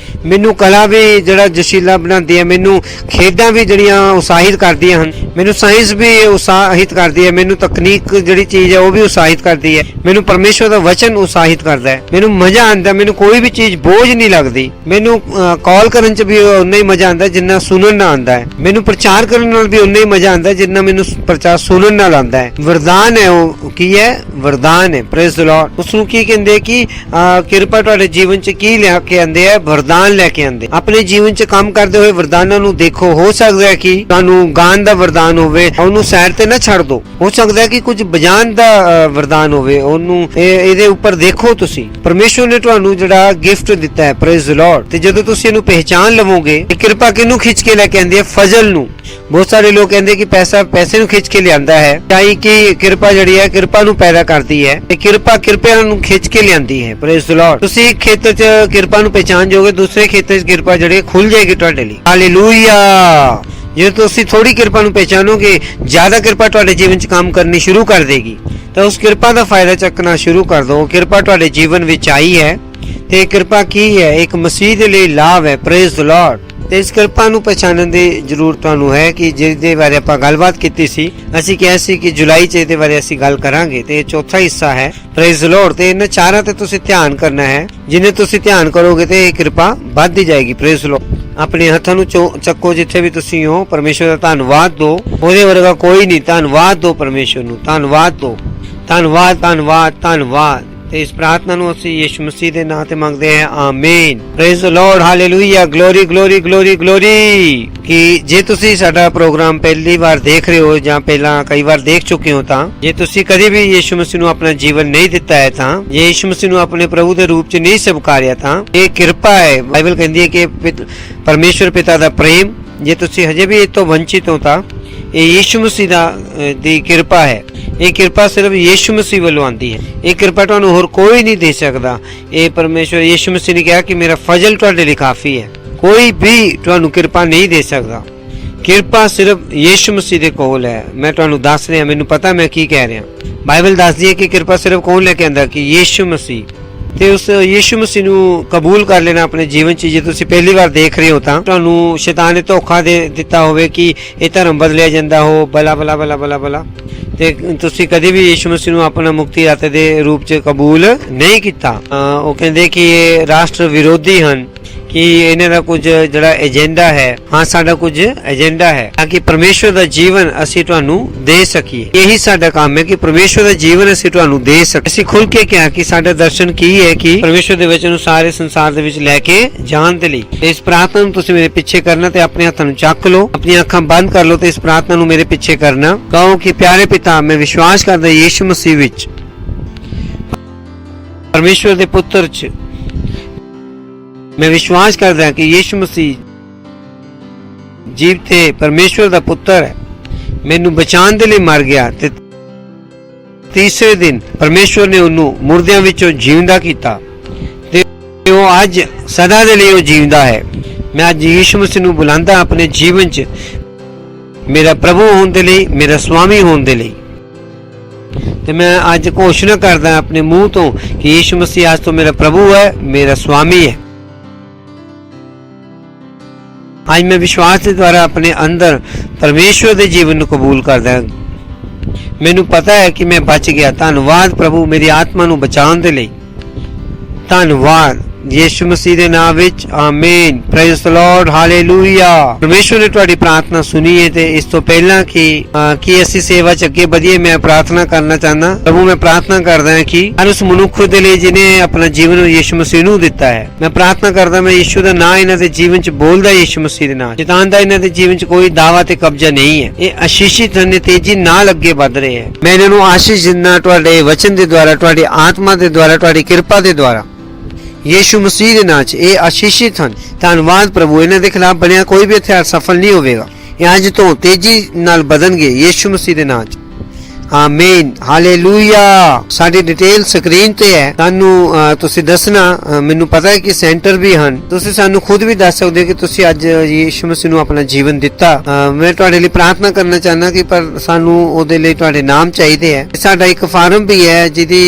ਮੈਨੂੰ ਕਲਾ ਵੀ ਜਿਹੜਾ ਜਸ਼ੀਲਾ ਬਣਾਉਂਦੀ ਹੈ, ਮੈਨੂੰ ਖੇਡਾਂ ਵੀ ਜਿਹੜੀਆਂ ਉਤਸ਼ਾਹਿਤ ਕਰਦੀਆਂ ਹਨ, ਮੈਨੂੰ ਸਾਇੰਸ ਵੀ ਉਤਸ਼ਾਹਿਤ ਕਰਦੀ ਹੈ, ਮੈਨੂੰ ਤਕਨੀਕ ਜਿਹੜੀ ਚੀਜ਼ ਹੈ ਉਹ ਵੀ ਉਤਸ਼ਾਹਿਤ ਕਰਦੀ ਹੈ, ਮੈਨੂੰ ਪਰਮੇਸ਼ਵਰ ਦਾ ਵਚਨ ਉਤਸ਼ਾਹਿਤ ਕਰਦਾ ਹੈ। ਮੈਨੂੰ ਮਜ਼ਾ ਆਉਂਦਾ, ਮੈਨੂੰ ਕੋਈ ਵੀ ਚੀਜ਼ ਬੋਝ ਨਹੀਂ ਲੱਗਦੀ। ਮੈਨੂੰ ਕਾਲ ਕਰਨ 'ਚ ਵੀ ਉਨਾ ਹੀ ਮਜ਼ਾ ਆਉਂਦਾ ਜਿੰਨਾ ਸੁਣਨ ਨਾਲ ਆਉਂਦਾ ਹੈ। ਮੈਨੂੰ ਪ੍ਰਚਾਰ ਕਰਨ ਨਾਲ ਵੀ ਉਨਾ ਹੀ ਮਜ਼ਾ ਆਉਂਦਾ ਜਿੰਨਾ ਮੈਨੂੰ ਪ੍ਰਚਾਰ ਸੁਣਨ ਨਾਲ ਆਉਂਦਾ ਹੈ। ਵਰਦਾਨ ਹੈ ਉਹ। ਕੀ ਹੈ? ਵਰਦਾਨ ਹੈ। Praise the Lord. ਉਸ ਨੂੰ ਕੀ ਕਹਿੰਦੇ ਕਿ ਕਿਰਪਾ ਤੁਹਾਡੇ ਜੀਵਨ 'ਚ ਕੀ ਲੈ ਕੇ ਆਉਂਦੇ ਆ? ਵਰਦਾਨ ਲੈ ਕੇ ਆਉਂਦੇ। ਆਪਣੇ ਜੀਵਨ 'ਚ ਕੰਮ ਕਰਦੇ ਹੋਏ ਵਰਦਾਨਾਂ ਨੂੰ ਦੇਖੋ। ਹੋ ਸਕਦਾ ਹੈ ਕਿ ਤੁਹਾਨੂੰ ਗਾਣ ਦਾ ਵਰਦਾਨ ਹੋਵੇ, ਉਹਨੂੰ ਸਾਈਡ ਤੇ ਨਾ ਛੱਡ ਦੋ। ਹੋ ਸਕਦਾ ਹੈ ਕਿ ਕੁਝ ਬਜਾਨ ਦਾ ਵਰਦਾਨ ਹੋਵੇ, ਉਹਨੂੰ ਇਹਦੇ ਉੱਪਰ ਦੇਖੋ। ਤੁਸੀਂ ਪਰਮੇਸ਼ਵਰ ਨੇ ਤੁਹਾਨੂੰ ਜਿਹੜਾ ਗਿਫਟ ਦਿੱਤਾ ਹੈ, ਪ੍ਰੇਜ਼ ਦ ਲਾਰਡ, ਤੇ ਜਦੋਂ ਤੁਸੀਂ ਇਹਨੂੰ ਪਹਿਚਾਨ ਲਵੋਗੇ, ਕਿਰਪਾ ਕਿਹਨੂੰ ਖਿੱਚ ਕੇ ਲੈ ਕੇ ਆਉਂਦੀ ਹੈ? ਫਜ਼ਲ ਨੂੰ। ਬਹੁਤ ਸਾਰੇ ਲੋਕ ਕਹਿੰਦੇ ਕਿ ਪੈਸੇ ਨੂੰ ਖਿੱਚ ਕੇ ਲਿਆਂਦਾ ਹੈ, ਚਾਹੀ ਕਿ ਕਿਰਪਾ ਜਿਹੜੀ ਹੈ ਕਿਰਪਾ ਨੂੰ ਪੈਦਾ ਕਰਦੀ ਹੈ ਤੇ ਕਿਰਪਾ ਨੂੰ ਖਿੱਚ ਕੇ ਲਿਆਂਦੀ ਹੈ। Praise the Lord. ਤੁਸੀਂ ਇੱਕ ਖੇਤਰ 'ਚ ਕਿਰਪਾ ਨੂੰ ਪਹਿਚਾਨ ਜਾਓਗੇ, ਦੂਸਰੇ ਖੇਤਰ 'ਚ ਕਿਰਪਾ ਜਿਹੜੀ ਖੁੱਲ ਜਾਏਗੀ ਤੁਹਾਡੇ ਲਈ। ਹਾਲੇਲੂਇਆ। ਜੇ ਤੁਸੀਂ ਥੋੜੀ ਕਿਰਪਾ ਨੂੰ ਪਹਿਚਾਨੋਗੇ, ਜ਼ਿਆਦਾ ਕਿਰਪਾ ਤੁਹਾਡੇ ਜੀਵਨ 'ਚ ਕੰਮ ਕਰਨੀ ਸ਼ੁਰੂ ਕਰ ਦੇਗੀ, ਤਾਂ ਉਸ ਕਿਰਪਾ ਦਾ ਫਾਇਦਾ ਚੱਕਣਾ ਸ਼ੁਰੂ ਕਰ ਦਿਓ। ਕਿਰਪਾ ਤੁਹਾਡੇ ਜੀਵਨ ਵਿੱਚ ਆਈ ਹੈ ਤੇ ਕਿਰਪਾ ਕੀ ਹੈ? ਇੱਕ ਮਸੀਹ ਦੇ ਲਈ ਲਾਭ ਹੈ। Praise the Lord. ਤੇ ਇਸ ਕਿਰਪਾ ਨੂੰ ਪਛਾਣਨ ਦੀ ਜ਼ਰੂਰਤ ਤੁਹਾਨੂੰ ਹੈ ਕਿ ਜਿਹਦੇ ਬਾਰੇ ਆਪਾਂ ਗੱਲਬਾਤ ਕੀਤੀ ਸੀ। ਅਸੀਂ ਕਿਹਾ ਸੀ ਕਿ ਜੁਲਾਈ 'ਚ ਇਹਦੇ ਬਾਰੇ ਅਸੀਂ ਗੱਲ ਕਰਾਂਗੇ ਤੇ ਇਹ ਚੌਥਾ ਹਿੱਸਾ ਹੈ। Praise Lord. ਤੇ ਇਹਨਾਂ ਚਾਰਾਂ ਤੇ ਤੁਸੀਂ ਧਿਆਨ ਕਰਨਾ ਹੈ। ਜਿੰਨੇ ਤੁਸੀਂ ਧਿਆਨ ਕਰੋਗੇ ਤੇ ਇਹ ਕਿਰਪਾ ਵੱਧਦੀ ਜਾਏਗੀ। Praise Lord. ਆਪਣੇ ਹੱਥਾਂ ਨੂੰ ਚੱਕੋ ਜਿੱਥੇ ਵੀ ਤੁਸੀਂ ਹੋ। ਪਰਮੇਸ਼ਵਰ ਦਾ ਧੰਨਵਾਦ ਦਿਓ। ਉਹਦੇ ਵਰਗਾ ਕੋਈ ਨਹੀਂ। ਧੰਨਵਾਦ ਦਿਓ ਪਰਮੇਸ਼ਵਰ ਨੂੰ। ਧੰਨਵਾਦ ਦਿਓ। ਧੰਨਵਾਦ ਧੰਨਵਾਦ ਧੰਨਵਾਦ। ਤੇ ਇਸ ਪ੍ਰਾਰਥਨਾ ਨੂੰ ਅਸੀਂ ਯਿਸੂ ਮਸੀਹ ਦੇ ਨਾਮ ਤੇ ਮੰਗਦੇ ਹਾਂ। ਆਮੀਨ। Praise the Lord. Hallelujah. Glory glory glory glory. ਕਿ ਜੇ ਤੁਸੀਂ ਸਾਡਾ ਪ੍ਰੋਗਰਾਮ ਪਹਿਲੀ ਵਾਰ ਦੇਖ ਰਹੇ ਹੋ ਜਾਂ ਪਹਿਲਾਂ ਕਈ ਵਾਰ ਦੇਖ ਚੁੱਕੇ ਹੋ ਤਾਂ ਜੇ ਤੁਸੀਂ ਕਦੇ ਵੀ ਯਿਸੂ ਮਸੀਹ ਨੂੰ ਆਪਣਾ ਜੀਵਨ ਨਹੀਂ ਦਿੱਤਾ ਹੈ ਤਾਂ ਜੇ ਯਿਸੂ ਮਸੀਹ ਨੂੰ ਆਪਣੇ ਪ੍ਰਭੂ ਦੇ ਰੂਪ 'ਚ ਨਹੀਂ ਸਵੀਕਾਰਿਆ ਤਾਂ ਇਹ ਕਿਰਪਾ ਹੈ। ਬਾਈਬਲ ਕਹਿੰਦੀ ਹੈ ਕਿ ਪਰਮੇਸ਼ਵਰ ਪਿਤਾ ਦਾ ਪ੍ਰੇਮ ਜੇ ਤੁਸੀਂ ਹਜੇ ਵੀ ਇਹ ਤੋਂ ਵੰਚਿਤ ਹੋ ਤਾਂ ਇਹ ਯਿਸੂ ਮਸੀਹ ਦੀ ਕਿਰਪਾ ਹੈ। ਇਹ ਕਿਰਪਾ ਸਿਰਫ ਯਿਸੂ ਮਸੀਹ ਵੱਲੋਂ ਆਉਂਦੀ ਹੈ। ਇਹ ਕਿਰਪਾ ਤੁਹਾਨੂੰ ਹੋਰ ਕੋਈ ਨਹੀਂ ਦੇ ਸਕਦਾ। ਇਹ ਪਰਮੇਸ਼ਵਰ ਯਿਸੂ ਮਸੀਹ ਨੇ ਕਿਹਾ ਕਿ ਮੇਰਾ ਫਜ਼ਲ ਤੁਹਾਡੇ ਲਈ ਕਾਫੀ ਹੈ। ਕੋਈ ਵੀ ਤੁਹਾਨੂੰ ਕਿਰਪਾ ਨਹੀਂ ਦੇ ਸਕਦਾ। ਕਿਰਪਾ ਸਿਰਫ ਯਿਸੂ ਮਸੀਹ ਦੇ ਕੋਲ ਹੈ। ਮੈਂ ਤੁਹਾਨੂੰ ਦੱਸ ਰਿਹਾ, ਮੈਨੂੰ ਪਤਾ ਮੈਂ ਕੀ ਕਹਿ ਰਿਹਾ। ਬਾਈਬਲ ਦੱਸਦੀ ਹੈ ਕਿ ਕਿਰਪਾ ਸਿਰਫ ਕੌਣ ਲੈ ਕੇ ਆਂਦਾ? ਕਿ ਯਿਸੂ ਮਸੀਹ। ਤੇ ਉਸ ਯਿਸੂ ਮਸੀਹ ਨੂੰ ਕਬੂਲ ਕਰ ਲੈਣਾ ਆਪਣੇ ਜੀਵਨ 'ਚ। ਜੇ ਤੁਸੀਂ ਪਹਿਲੀ ਵਾਰ ਦੇਖ ਰਹੇ ਹੋ ਤਾਂ ਤੁਹਾਨੂੰ ਸ਼ੈਤਾਨ ਨੇ ਧੋਖਾ ਦੇ ਦਿੱਤਾ ਹੋਵੇ ਕਿ ਇਹ ਧਰਮ ਬਦਲਿਆ ਜਾਂਦਾ ਹੋ ਬਲਾ ਬਲਾ ਬਲਾ ਬਲਾ ਬਲਾ ਤੇ ਤੁਸੀਂ ਕਦੇ ਵੀ ਯਿਸੂ ਮਸੀਹ ਨੂੰ ਆਪਣਾ ਮੁਕਤੀਦਾਤਾ ਦੇ ਰੂਪ 'ਚ ਕਬੂਲ ਨਹੀਂ ਕੀਤਾ। ਉਹ ਕਹਿੰਦੇ ਕਿ ਇਹ ਰਾਸ਼ਟਰ ਵਿਰੋਧੀ ਹਨ, ਕਿ ਇਹਨਾਂ ਦਾ ਕੁਝ ਜਿਹੜਾ ਏਜੰਡਾ ਹੈ। ਹਾਂ, ਸਾਡਾ ਕੁਝ ਏਜੰਡਾ ਹੈ ਤਾਂ ਕਿ ਪਰਮੇਸ਼ਵਰ ਦਾ ਜੀਵਨ ਅਸੀਂ ਤੁਹਾਨੂੰ ਦੇ ਸਕੀਏ। ਇਹੀ ਸਾਡਾ ਕੰਮ ਹੈ ਕਿ ਪਰਮੇਸ਼ਵਰ ਦਾ ਜੀਵਨ ਅਸੀਂ ਤੁਹਾਨੂੰ ਦੇ ਸਕੀਏ। ਅਸੀਂ ਖੁੱਲ ਕੇ ਕਿਹਾ ਕਿ ਸਾਡਾ ਦਰਸ਼ਨ ਕੀ ਹੈ ਕਿ ਪਰਮੇਸ਼ਵਰ ਦੇ ਵਚਨ ਨੂੰ ਸਾਰੇ ਸੰਸਾਰ ਦੇ ਵਿੱਚ ਲੈ ਕੇ ਜਾਣ ਦੇ ਲਈ। ਇਸ ਪ੍ਰਾਰਥਨਾ ਨੂੰ ਤੁਸੀਂ ਮੇਰੇ ਪਿੱਛੇ ਕਰਨਾ ਤੇ ਆਪਣੇ ਹੱਥਾਂ ਨੂੰ ਚੱਕ ਲਓ, ਆਪਣੀਆਂ ਅੱਖਾਂ ਬੰਦ ਕਰ ਲਓ ਤੇ ਇਸ ਪ੍ਰਾਰਥਨਾ ਨੂੰ ਮੇਰੇ ਪਿੱਛੇ ਕਰਨਾ। ਕਹੋ ਕਿ ਪਿਆਰੇ ਪਿਤਾ, ਮੈਂ ਵਿਸ਼ਵਾਸ ਕਰਦਾ ਯਿਸੂ ਮਸੀਹ ਵਿੱਚ, ਪਰਮੇਸ਼ਵਰ ਦੇ ਪੁੱਤਰ 'ਚ। मैं विश्वास करता कि यीशु मसीह जीव ते परमेश्वर दा पुत्र है, मैनू बचाने दे लई मर गया ते तीसरे दिन परमेश्वर ने उन्हों मुर्दियां विचों जीवंदा कीता ते वो अज सदा दे लई जीवंदा है। मैं अज यीशु मसीह नू बुलांदा अपने जीवन च मेरा प्रभु होने दे लई, मेरा स्वामी होने दे लई। ते मैं अज घोषणा करदा अपने मुंह तो कि यीशु मसीह आज तो मेरा प्रभु है, मेरा स्वामी है। आज मैं विश्वास के द्वारा अपने अंदर परमेश्वर के जीवन को कबूल करदा। मैनू पता है कि मैं बच गया। धन्नवाद प्रभु मेरी आत्मा नू बचाने दे लई। धन्नवाद यीशु मसीह दे नाम विच। आमीन। Praise the Lord. हालेलुया। परमेश्वर ने तुहाडी प्रार्थना सुनी है ते इस तो पहला कि असी सेवा च अगे वधिए मैं प्रार्थना करना चाहना। प्रभु मैं प्रार्थना करदा हां कि हर उस मनुख दे लई जिन्हें अपना जीवन यीशु मसीह नू दिता है, मैं प्रार्थना करदा मैं यीशु दा नाम इन्हां दे जीवन च बोलदा। यीशु मसीह दे नाम शैतान दा इन्हां दे जीवन च कोई दावा ते कब्जा नहीं है। ये आशीषित ने तेजी नाल अगे वध रहे हैं। मैं इन्हां नू आशीष दिंदा तुहाडे वचन दे द्वारा, तुहाडी आत्मा दे द्वारा, तुहाडी किरपा दे द्वारा यीशु मसीह दे नाम च। ये आशीषित हैं। धन्नवाद प्रभु। इन्हां दे खिलाफ बनिया कोई भी हथियार सफल नहीं होगा। ये अज तो तेजी नाल बदलणगे यीशु मसीह दे नाम च। आमीन। हालेलुया। साडी डिटेल स्क्रीन ते है। सानू तुसी दसना, मैनू पता है कि सेंटर भी हैं। तुसी सानू खुद भी दस सकदे कि तुसी अज यीशु मसीह नू अपना जीवन दिता। मैं तुहाडे लई प्रार्थना करना चाहना कि पर सानू ओदे लई तुहाडे नाम चाहिए है। साडा एक फार्म भी है जिहदी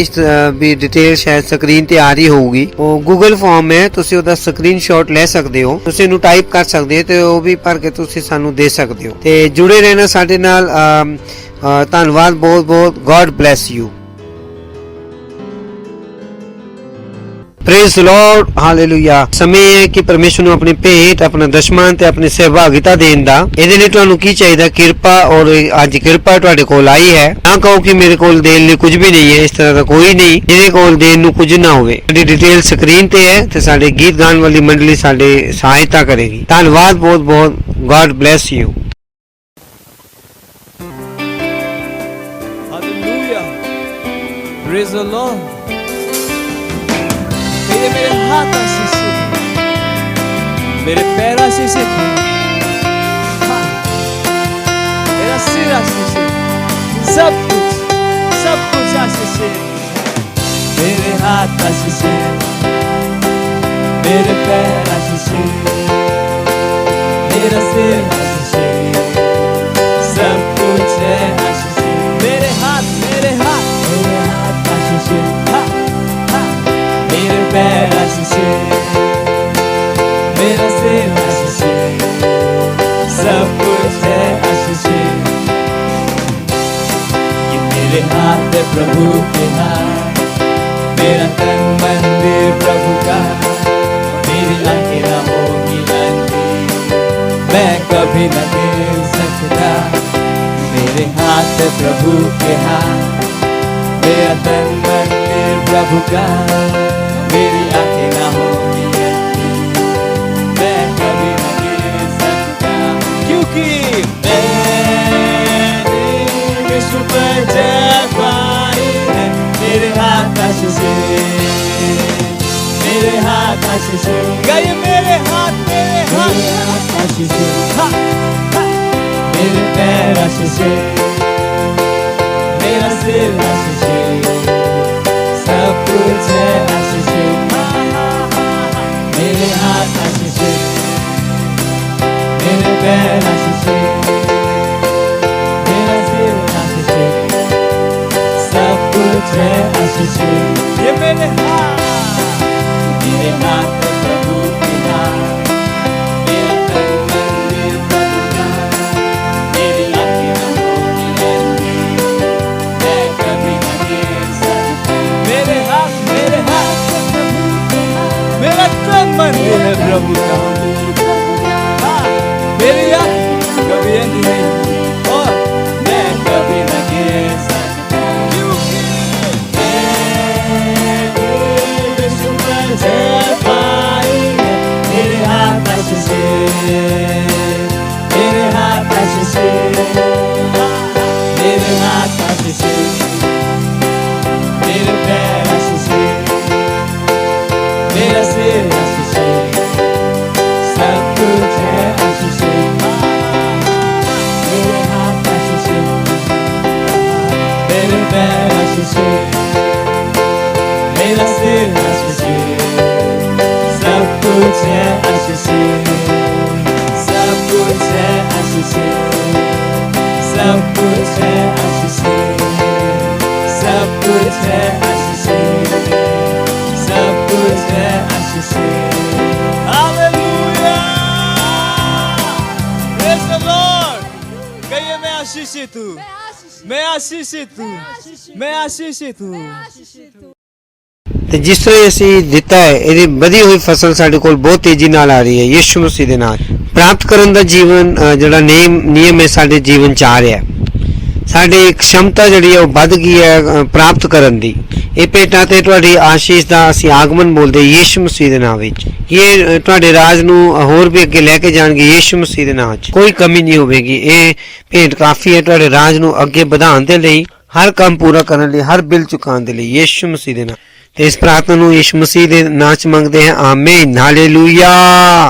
भी डिटेल शायद स्क्रीन ते आ रही होगी। वो गूगल फॉर्म है, तुसी ओदा स्क्रीनशॉट ले सकदे हो, तुसी इहनू टाइप कर सकदे हो ते ओ भी भर के तुसी सानू दे सकदे हो। ते जुड़े रहना साडे नाल। धन्यवाद बहुत बहुत। God bless you. Praise the Lord. Hallelujah. समय है कि परमेश्वर नू अपनी भेंट, अपना दशमान ते अपनी सहभागिता देन दा। इहदे लई तुहानू की चाहिदा? किरपा। और अज किरपा तुहाडे कोल आई है। ना कहो कि मेरे कोल देन लई कुछ भी नहीं है। इस तरह का कोई नहीं जिहदे कोल देन नू कुछ ना होवे। साडी डिटेल स्क्रीन ते है ते साडे गीत गान वाली मंडली साडे सहायता करेगी। धन्यवाद बहुत बहुत। God bless you. Praise the Lord. मेरे हाथ आशीषित, मेरे पैर आशीषित, मेरा सिर आशीषित, सब कुछ आशीषित। मेरे हाथ आशीषित, मेरे पैर आशीषित, मेरा सिर आशीषित, सब कुछ है आशीषित। मेरे हाथ आशीषित, मेरे पैर आशीषित, मेरा सिर आशीषित, मेरे हाथ है प्रभु के हाथ, मेरा तन मंदिर प्रभु का, मेरी आंखें ना होगी अंधी, मैं कभी न गिर सकता। मेरे हाथ है प्रभु के हाथ, मेरा तन मंदिर प्रभु का, मेरी आंखें ना होगी अंधी, मैं कभी न गिर सकता। क्योंकि मैंने विश्व पर जय पाई है, मेरे हाथ आशीष, मेरे हाथ आशीष, गाइए मेरे हाथ आशीष, मेरे पैर आशीष, मेरा सिर आशीष, सब कुछ है आशीष, मेरे हाथ आशीष, मेरे पैर आशीष, मेरा सिर आशीष, सब कुछ है आशीष। ये मेरे हाथ है प्रभु के हाथ, मेरा तन मंदिर प्रभु का, मेरी आंखें न होगी अंधी, मैं कभी न गिर सकता। मेरे हाथ है प्रभु के हाथ, मेरा तन मंदिर है प्रभु का, मेरी आंखें कभी अंधी नहीं, और मैं कभी न गिर सकता। क्योंकि विश्व पर जय पाई है, मेरे हाथ आशीष, मेरे हाथ आशीष, मेरे हाथ आशीष, मेरे पैर आशीष, मेरा सिर आशीष, सब कुछ है आशीष, मेरे हाथ आशीष, मेरे पैर आशीष, मेरा सिर आशीष, सब कुछ है आशीष, सब कुछ है आशीष, सब कुछ है आशीष, सब कुछ है आशीष, सब कुछ है आशीष। Hallelujah, praise the Lord. कहिए मैं आशीषित हूँ, मैं आशीषित हूँ, मैं आशीषित हूँ। ਤੇ ਜਿਸ ਤਰ੍ਹਾਂ ਅਸੀਂ ਦਿੱਤਾ ਹੈ ਇਹਦੀ ਵਧੀ ਹੋਈ ਫਸਲ ਸਾਡੇ ਕੋਲ ਬਹੁਤ ਤੇਜ਼ੀ ਨਾਲ ਆ ਰਹੀ ਹੈ ਯਿਸੂ ਮਸੀਹ ਦੇ ਨਾਲ ਪ੍ਰਾਪਤ ਕਰਨ ਦਾ ਜੀਵਨ ਜਿਹੜਾ ਨਿਯਮ ਹੈ ਸਾਡੇ ਜੀਵਨ ਚ ਆ ਰਿਹਾ ਸਾਡੀ ਖਮਤਾ ਜਿਹੜੀ ਹੈ ਉਹ ਵੱਧ ਗਈ ਹੈ ਪ੍ਰਾਪਤ ਕਰਨ ਦੀ ਇਹ ਭੇਟਾਂ ਤੇ ਤੁਹਾਡੀ ਆਸ਼ੀਸ਼ ਦਾ ਅਸੀਂ ਆਗਮਨ ਬੋਲਦੇ ਯਿਸੂ ਮਸੀਹ ਦੇ ਨਾਮ ਵਿੱਚ ਇਹ ਤੁਹਾਡੇ ਰਾਜ ਨੂੰ ਹੋਰ ਵੀ ਅੱਗੇ ਲੈ ਕੇ ਜਾਣਗੇ ਯਿਸੂ ਮਸੀਹ ਦੇ ਨਾਮ 'ਚ ਕੋਈ ਕਮੀ ਨਹੀਂ ਹੋਵੇਗੀ ਇਹ ਭੇਟ ਕਾਫੀ ਹੈ ਤੁਹਾਡੇ ਰਾਜ ਨੂੰ ਅੱਗੇ ਵਧਾਉਣ ਦੇ ਲਈ ਹਰ ਕੰਮ ਪੂਰਾ ਕਰਨ ਲਈ ਹਰ ਬਿੱਲ ਚੁਕਾਉਣ ਦੇ ਲਈ ਯਿਸੂ ਮਸੀਹ ਦੇ ਨਾਮ ਤੇ ਇਸ ਪ੍ਰਾਰਥਨਾ ਨੂੰ ਯਿਸੂ ਮਸੀਹ ਦੇ ਨਾਮ 'ਚ ਮੰਗਦੇ ਹਾਂ ਆਮੀਨ hallelujah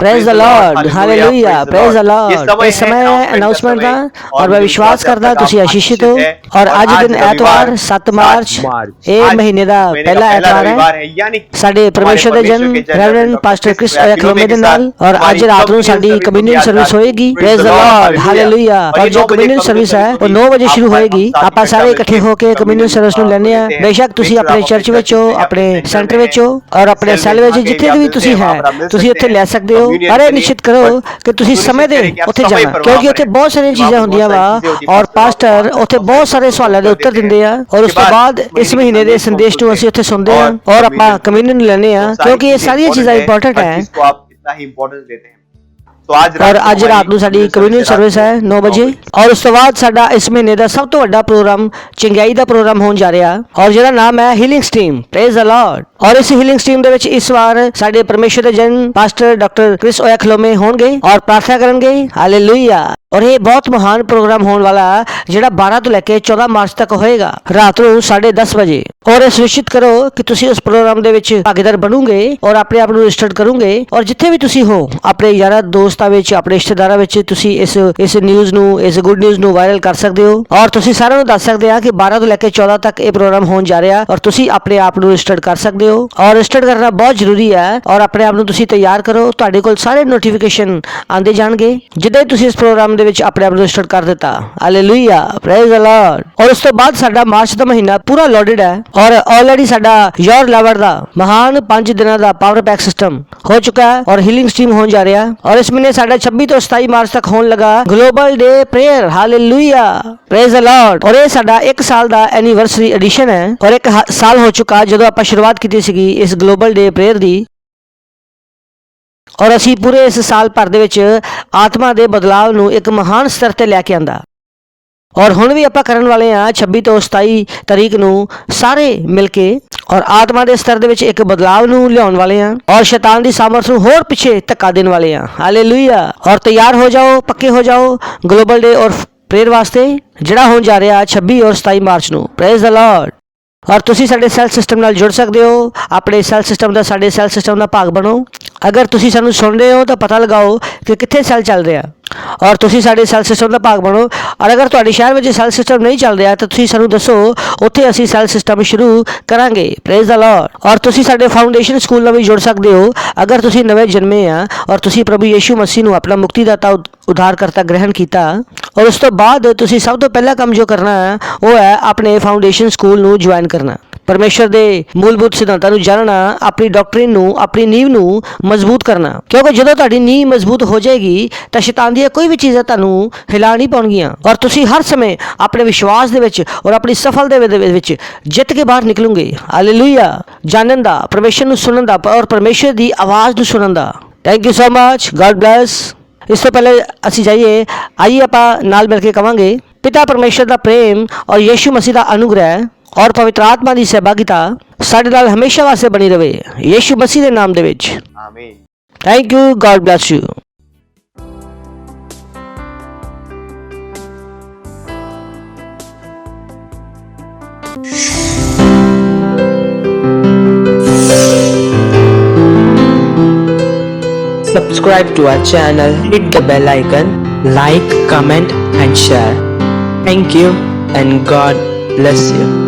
praise the Lord hallelujah praise the Lord इस समय अनाउंसमेंट ਦਾ और मैं विश्वास करदा ਤੁਸੀਂ आशीषित हो और ਅੱਜ ਦਿਨ ਐਤਵਾਰ 7 ਮਾਰਚ ਇਹ ਮਹੀਨੇ ਦਾ ਪਹਿਲਾ ਐਤਵਾਰ ਹੈ ਸਾਡੇ ਪਰਮੇਸ਼ਰ ਦੇ ਜਨ ਰੈਵਰੈਂਡ ਪਾਸਟਰ ਕ੍ਰਿਸ ਓਯਖਲੋਮੇ ਦੇ ਨਾਲ और ਅੱਜ ਰਾਤ ਨੂੰ ਸਾਡੀ ਕਮਿਊਨੀਅਨ ਸਰਵਿਸ ਹੋਏਗੀ प्रेज द लॉर्ड हालेलुया और जो ਕਮਿਊਨੀਅਨ ਸਰਵਿਸ ਹੈ ਉਹ 9 ਵਜੇ ਸ਼ੁਰੂ ਹੋਏਗੀ ਆਪਾਂ ਸਾਰੇ ਇਕੱਠੇ ਹੋ ਕੇ ਕਮਿਊਨੀਅਨ ਸਰਵਿਸ ਨੂੰ ਲੈਣੇ ਆ ਬੇਸ਼ੱਕ ਤੁਸੀਂ ਆਪਣੇ ਚਰਚ ਵਿੱਚ ਹੋ ਆਪਣੇ ਸੈਂਟਰ ਵਿੱਚ ਹੋ और ਆਪਣੇ ਸੈਲ ਵਿੱਚ ਜਿੱਥੇ ਵੀ ਤੁਸੀਂ ਹੈ ਤੁਸੀਂ ਉੱਥੇ ਲੈ ਸਕਦੇ ਹੋ ਪਰ ਇਹ ਨਿਸ਼ਚਿਤ ਕਰੋ ਕਿ ਤੁਸੀਂ ਸਮੇਂ ਦੇ ਉੱਥੇ ਜਾਣਾ ਕਿਉਂਕਿ ਉੱਥੇ ਬਹੁਤ ਸਾਰੀਆਂ ਚੀਜ਼ਾਂ ਹੁੰਦੀਆਂ ਵਾ ਔਰ ਪਾਸਟਰ ਉੱਥੇ ਬਹੁਤ ਸਾਰੇ ਸਵਾਲਾਂ ਦੇ ਉੱਤਰ ਦਿੰਦੇ ਆ ਔਰ ਉਸ ਤੋਂ ਬਾਅਦ ਇਸ ਮਹੀਨੇ ਦੇ ਸੰਦੇਸ਼ ਨੂੰ ਅਸੀਂ ਉੱਥੇ ਸੁਣਦੇ ਹਾਂ ਔਰ ਆਪਾਂ ਕਮਿਊਨੀਅਨ ਲੈਣੇ ਆ ਕਿਉਂਕਿ ਇਹ ਸਾਰੀਆਂ ਚੀਜ਼ਾਂ ਇੰਪੋਰਟੈਂਟ ਹੈ और ਅੱਜ ਰਾਤ ਨੂੰ ਸਾਡੀ ਕਮਿਊਨੀਅਨ ਸਰਵਿਸ ਹੈ 9 ਵਜੇ ਔਰ ਉਸ ਤੋਂ ਬਾਅਦ ਸਾਡਾ ਇਸ ਮਹੀਨੇ ਦਾ ਸਭ ਤੋਂ ਵੱਡਾ ਪ੍ਰੋਗਰਾਮ ਚੰਗਿਆਈ ਦਾ ਪ੍ਰੋਗਰਾਮ ਹੋਣ ਜਾ ਰਿਹਾ ਔਰ ਜਿਹਦਾ ਨਾਮ ਹੈ healing stream praise the Lord और इस हीलिंग स्ट्रीम ਦੇ ਵਿੱਚ ਇਸ ਵਾਰ ਸਾਡੇ ਪਰਮੇਸ਼ਰ ਦੇ ਜਨ ਪਾਸਟਰ ਡਾਕਟਰ ਕ੍ਰਿਸ ਓਯਖਲੋਮੇ ਹੋਣਗੇ ਔਰ ਪ੍ਰਾਰਥਨਾ ਕਰਨਗੇ ਹਾਲੇਲੂਇਆ और ये बहुत महान प्रोग्राम होने वाला ਜਿਹੜਾ 12 ਤੋਂ ਲੈ ਕੇ 14 ਮਾਰਚ ਤੱਕ ਹੋਏਗਾ ਰਾਤ ਨੂੰ 10:30 ਵਜੇ ਔਰ ਇਹ ਸੁਨਿਸ਼ਚਿਤ ਕਰੋ ਕਿ ਤੁਸੀਂ ਉਸ ਪ੍ਰੋਗਰਾਮ ਦੇ ਵਿੱਚ ਭਾਗੀਦਾਰ ਬਣੋਗੇ ਔਰ ਆਪਣੇ ਆਪ ਨੂੰ ਰਜਿਸਟਰ ਕਰੋਗੇ ਔਰ ਜਿੱਥੇ ਵੀ ਤੁਸੀਂ ਹੋ ਆਪਣੇ ਯਾਰਾਂ ਦੋਸਤਾਂ ਵਿੱਚ ਆਪਣੇ ਰਿਸ਼ਤੇਦਾਰਾਂ ਵਿੱਚ ਤੁਸੀਂ ਇਸ ਨਿਊਜ਼ ਨੂੰ ਇਸ ਗੁੱਡ ਨਿਊਜ਼ ਨੂੰ ਵਾਇਰਲ ਕਰ ਸਕਦੇ ਹੋ ਔਰ ਤੁਸੀਂ ਸਾਰਿਆਂ ਨੂੰ ਦੱਸ ਸਕਦੇ ਆ ਕਿ 12 ਤੋਂ ਲੈ ਕੇ 14 ਤੱਕ ਇਹ ਪ੍ਰੋਗਰਾਮ ਹੋਣ ਜਾ ਰਿਹਾ ਔਰ ਤੁਸੀਂ ਆਪਣੇ ਆਪ ਨੂੰ ਰਜਿਸਟਰ ਕਰ ਸਕਦੇ ਹੋ ਔਰ ਰਜਿਸਟਰ ਕਰਨਾ ਬਹੁਤ ਜ਼ਰੂਰੀ ਹੈ ਔਰ ਆਪਣੇ ਆਪ ਨੂੰ ਤੁਸੀਂ ਤਿਆਰ ਕਰੋ ਤੁਹਾਡੇ ਕੋਲ ਸਾਰੇ ਨੋਟੀਫਿਕੇਸ਼ਨ ਆਉਂਦੇ ਜਾਣਗੇ ਜਿੱਦਾਂ ਹੀ ਤੁਸੀਂ ਇਸ ਪ੍ਰੋਗਰਾਮ ਦੇ ਦੇ ਵਿੱਚ ਆਪਣੇ ਆਪ ਨੂੰ ਰਜਿਸਟਰ ਕਰ ਦਿੱਤਾ। Hallelujah, praise the Lord. ਔਰ ਉਸ ਤੋਂ ਬਾਅਦ ਸਾਡਾ ਮਾਰਚ ਦਾ ਮਹੀਨਾ ਪੂਰਾ ਲੋਡਡ ਹੈ ਔਰ ਆਲਰੇਡੀ ਸਾਡਾ ਯੋਰ ਲੈਵਲ ਦਾ ਮਹਾਨ 5 ਦਿਨਾਂ ਦਾ ਪਾਵਰ ਪੈਕ ਸਿਸਟਮ ਹੋ ਚੁੱਕਾ ਹੈ ਔਰ ਹੀਲਿੰਗ ਸਟ੍ਰੀਮ ਹੋਣ ਜਾ ਰਿਹਾ ਔਰ ਇਸ ਮਹੀਨੇ ਸਾਡਾ 26 ਤੋਂ 27 ਮਾਰਚ ਤੱਕ ਹੋਣ ਲੱਗਾ global day prayer. Hallelujah, praise the Lord. ਔਰ ਇਹ ਸਾਡਾ 1 ਸਾਲ ਦਾ ਐਨੀਵਰਸਰੀ ਐਡੀਸ਼ਨ ਹੈ ਔਰ 1 ਸਾਲ ਹੋ ਚੁੱਕਾ ਜਦੋਂ ਆਪਾਂ ਸ਼ੁਰੂਆਤ ਕੀਤੀ ਸੀਗੀ ਇਸ ਗਲੋਬਲ ਡੇ ਪ੍ਰੇਅਰ ਦੀ ਔਰ ਅਸੀਂ ਪੂਰੇ ਇਸ ਸਾਲ ਭਰ ਦੇ ਵਿੱਚ ਆਤਮਾ ਦੇ ਬਦਲਾਵ ਨੂੰ ਇੱਕ ਮਹਾਨ ਸਤਰ ਤੇ ਲੈ ਕੇ ਆਂਦਾ ਔਰ ਹੁਣ ਵੀ ਆਪਾਂ ਕਰਨ ਵਾਲੇ ਆ 26 ਤੋਂ 27 ਤਾਰੀਖ ਨੂੰ ਸਾਰੇ ਮਿਲ ਕੇ ਔਰ ਆਤਮਾ ਦੇ ਸਤਰ ਦੇ ਵਿੱਚ ਇੱਕ ਬਦਲਾਵ ਨੂੰ ਲਿਆਉਣ ਵਾਲੇ ਆ ਔਰ ਸ਼ੈਤਾਨ ਦੀ ਸਾਮਰਥ ਨੂੰ ਹੋਰ ਪਿੱਛੇ ਧੱਕਾ ਦੇਣ ਵਾਲੇ ਆ। ਹਾਲੇਲੂਇਆ। ਔਰ ਤਿਆਰ ਹੋ ਜਾਓ, ਪੱਕੇ ਹੋ ਜਾਓ ਗਲੋਬਲ ਡੇ ਔਰ ਪ੍ਰੇਅਰ ਵਾਸਤੇ ਜਿਹੜਾ ਹੋਣ ਜਾ ਰਿਹਾ 26 ਔਰ 27 ਮਾਰਚ ਨੂੰ। Praise the Lord. ਔਰ ਤੁਸੀਂ ਸਾਡੇ ਸੈਲ ਸਿਸਟਮ ਨਾਲ ਜੁੜ ਸਕਦੇ ਹੋ। ਆਪਣੇ ਸੈਲ ਸਿਸਟਮ ਦਾ ਸਾਡੇ ਸੈਲ ਸਿਸਟਮ ਦਾ ਭਾਗ ਬਣੋ। ਅਗਰ ਤੁਸੀਂ ਸਾਨੂੰ ਸੁਣ ਰਹੇ ਹੋ ਤਾਂ ਪਤਾ ਲਗਾਓ ਕਿ ਕਿੱਥੇ ਸੈਲ ਚੱਲ ਰਿਹਾ ਔਰ ਤੁਸੀਂ ਸਾਡੇ ਸੈਲ ਸਿਸਟਮ ਦਾ ਭਾਗ ਬਣੋ। ਔਰ ਅਗਰ ਤੁਹਾਡੇ ਸ਼ਹਿਰ ਵਿੱਚ ਸੈਲ ਸਿਸਟਮ ਨਹੀਂ ਚੱਲ ਰਿਹਾ ਤਾਂ ਤੁਸੀਂ ਸਾਨੂੰ ਦੱਸੋ, ਉੱਥੇ ਅਸੀਂ ਸੈਲ ਸਿਸਟਮ ਸ਼ੁਰੂ ਕਰਾਂਗੇ। Praise the Lord. ਔਰ ਤੁਸੀਂ ਸਾਡੇ ਫਾਊਂਡੇਸ਼ਨ ਸਕੂਲ ਨਾਲ ਵੀ ਜੁੜ ਸਕਦੇ ਹੋ ਅਗਰ ਤੁਸੀਂ ਨਵੇਂ ਜਨਮੇ ਆ ਔਰ ਤੁਸੀਂ ਪ੍ਰਭੂ ਯੀਸ਼ੂ ਮਸੀਹ ਨੂੰ ਆਪਣਾ ਮੁਕਤੀਦਾਤਾ ਉਧਾਰਕਰਤਾ ਗ੍ਰਹਿਣ ਕੀਤਾ ਔਰ ਉਸ ਤੋਂ ਬਾਅਦ ਤੁਸੀਂ ਸਭ ਤੋਂ ਪਹਿਲਾ ਕੰਮ ਜੋ ਕਰਨਾ ਹੈ ਉਹ ਹੈ ਆਪਣੇ ਫਾਊਂਡੇਸ਼ਨ ਸਕੂਲ ਨੂੰ ਜੁਆਇਨ ਕਰਨਾ। ਪਰਮੇਸ਼ਰ ਦੇ ਮੂਲਭੂਤ ਸਿਧਾਂਤਾਂ ਨੂੰ ਜਾਣਨਾ, ਆਪਣੀ ਡਾਕਟਰਿਨ ਨੂੰ, ਆਪਣੀ ਨੀਂਹ ਨੂੰ ਮਜ਼ਬੂਤ ਕਰਨਾ ਕਿਉਂਕਿ ਜਦੋਂ ਤੁਹਾਡੀ ਨੀਂਹ ਮਜ਼ਬੂਤ ਹੋ ਜਾਏਗੀ ਤਾਂ ਸ਼ੈਤਾਨ ਦੀਆਂ ਕੋਈ ਵੀ ਚੀਜ਼ਾਂ ਤੁਹਾਨੂੰ ਹਿਲਾ ਨਹੀਂ ਪਾਉਣਗੀਆਂ ਔਰ ਤੁਸੀਂ ਹਰ ਸਮੇਂ ਆਪਣੇ ਵਿਸ਼ਵਾਸ ਦੇ ਵਿੱਚ ਔਰ ਆਪਣੀ ਸਫਲਤਾ ਦੇ ਵਿੱਚ ਜਿੱਤ ਕੇ ਬਾਹਰ ਨਿਕਲੋਗੇ। ਹਾਲੇਲੂਇਆ। ਜਾਣਨ ਦਾ, ਪਰਮੇਸ਼ਰ ਨੂੰ ਸੁਣਨ ਦਾ ਔਰ ਪਰਮੇਸ਼ਰ ਦੀ ਆਵਾਜ਼ ਨੂੰ ਸੁਣਨ ਦਾ। Thank you so much, God bless. ਇਸ ਤੋਂ ਪਹਿਲੇ ਅਸੀਂ ਜਾਈਏ, ਆਈਏ ਆਪਾਂ ਨਾਲ ਮਿਲ ਕੇ ਕਵਾਂਗੇ, ਪਿਤਾ ਪਰਮੇਸ਼ਰ ਦਾ ਪ੍ਰੇਮ ਔਰ ਯੀਸ਼ੂ ਮਸੀਹ ਦਾ ਅਨੁਗ੍ਰਹਿ ਔਰ ਪਵਿੱਤਰ ਆਤਮਾ ਦੀ ਸਹਿਭਾਗਿਤਾ ਸਾਡੇ ਨਾਲ ਹਮੇਸ਼ਾ ਵਾਸਤੇ ਬਣੀ ਰਵੇ ਯੀਸ਼ੂ ਮਸੀਹ ਦੇ ਨਾਮ ਦੇ ਵਿੱਚ। आमीन। Thank you, god bless you. Subscribe to our channel, hit the bell icon, like, comment and share. Thank you and God bless you.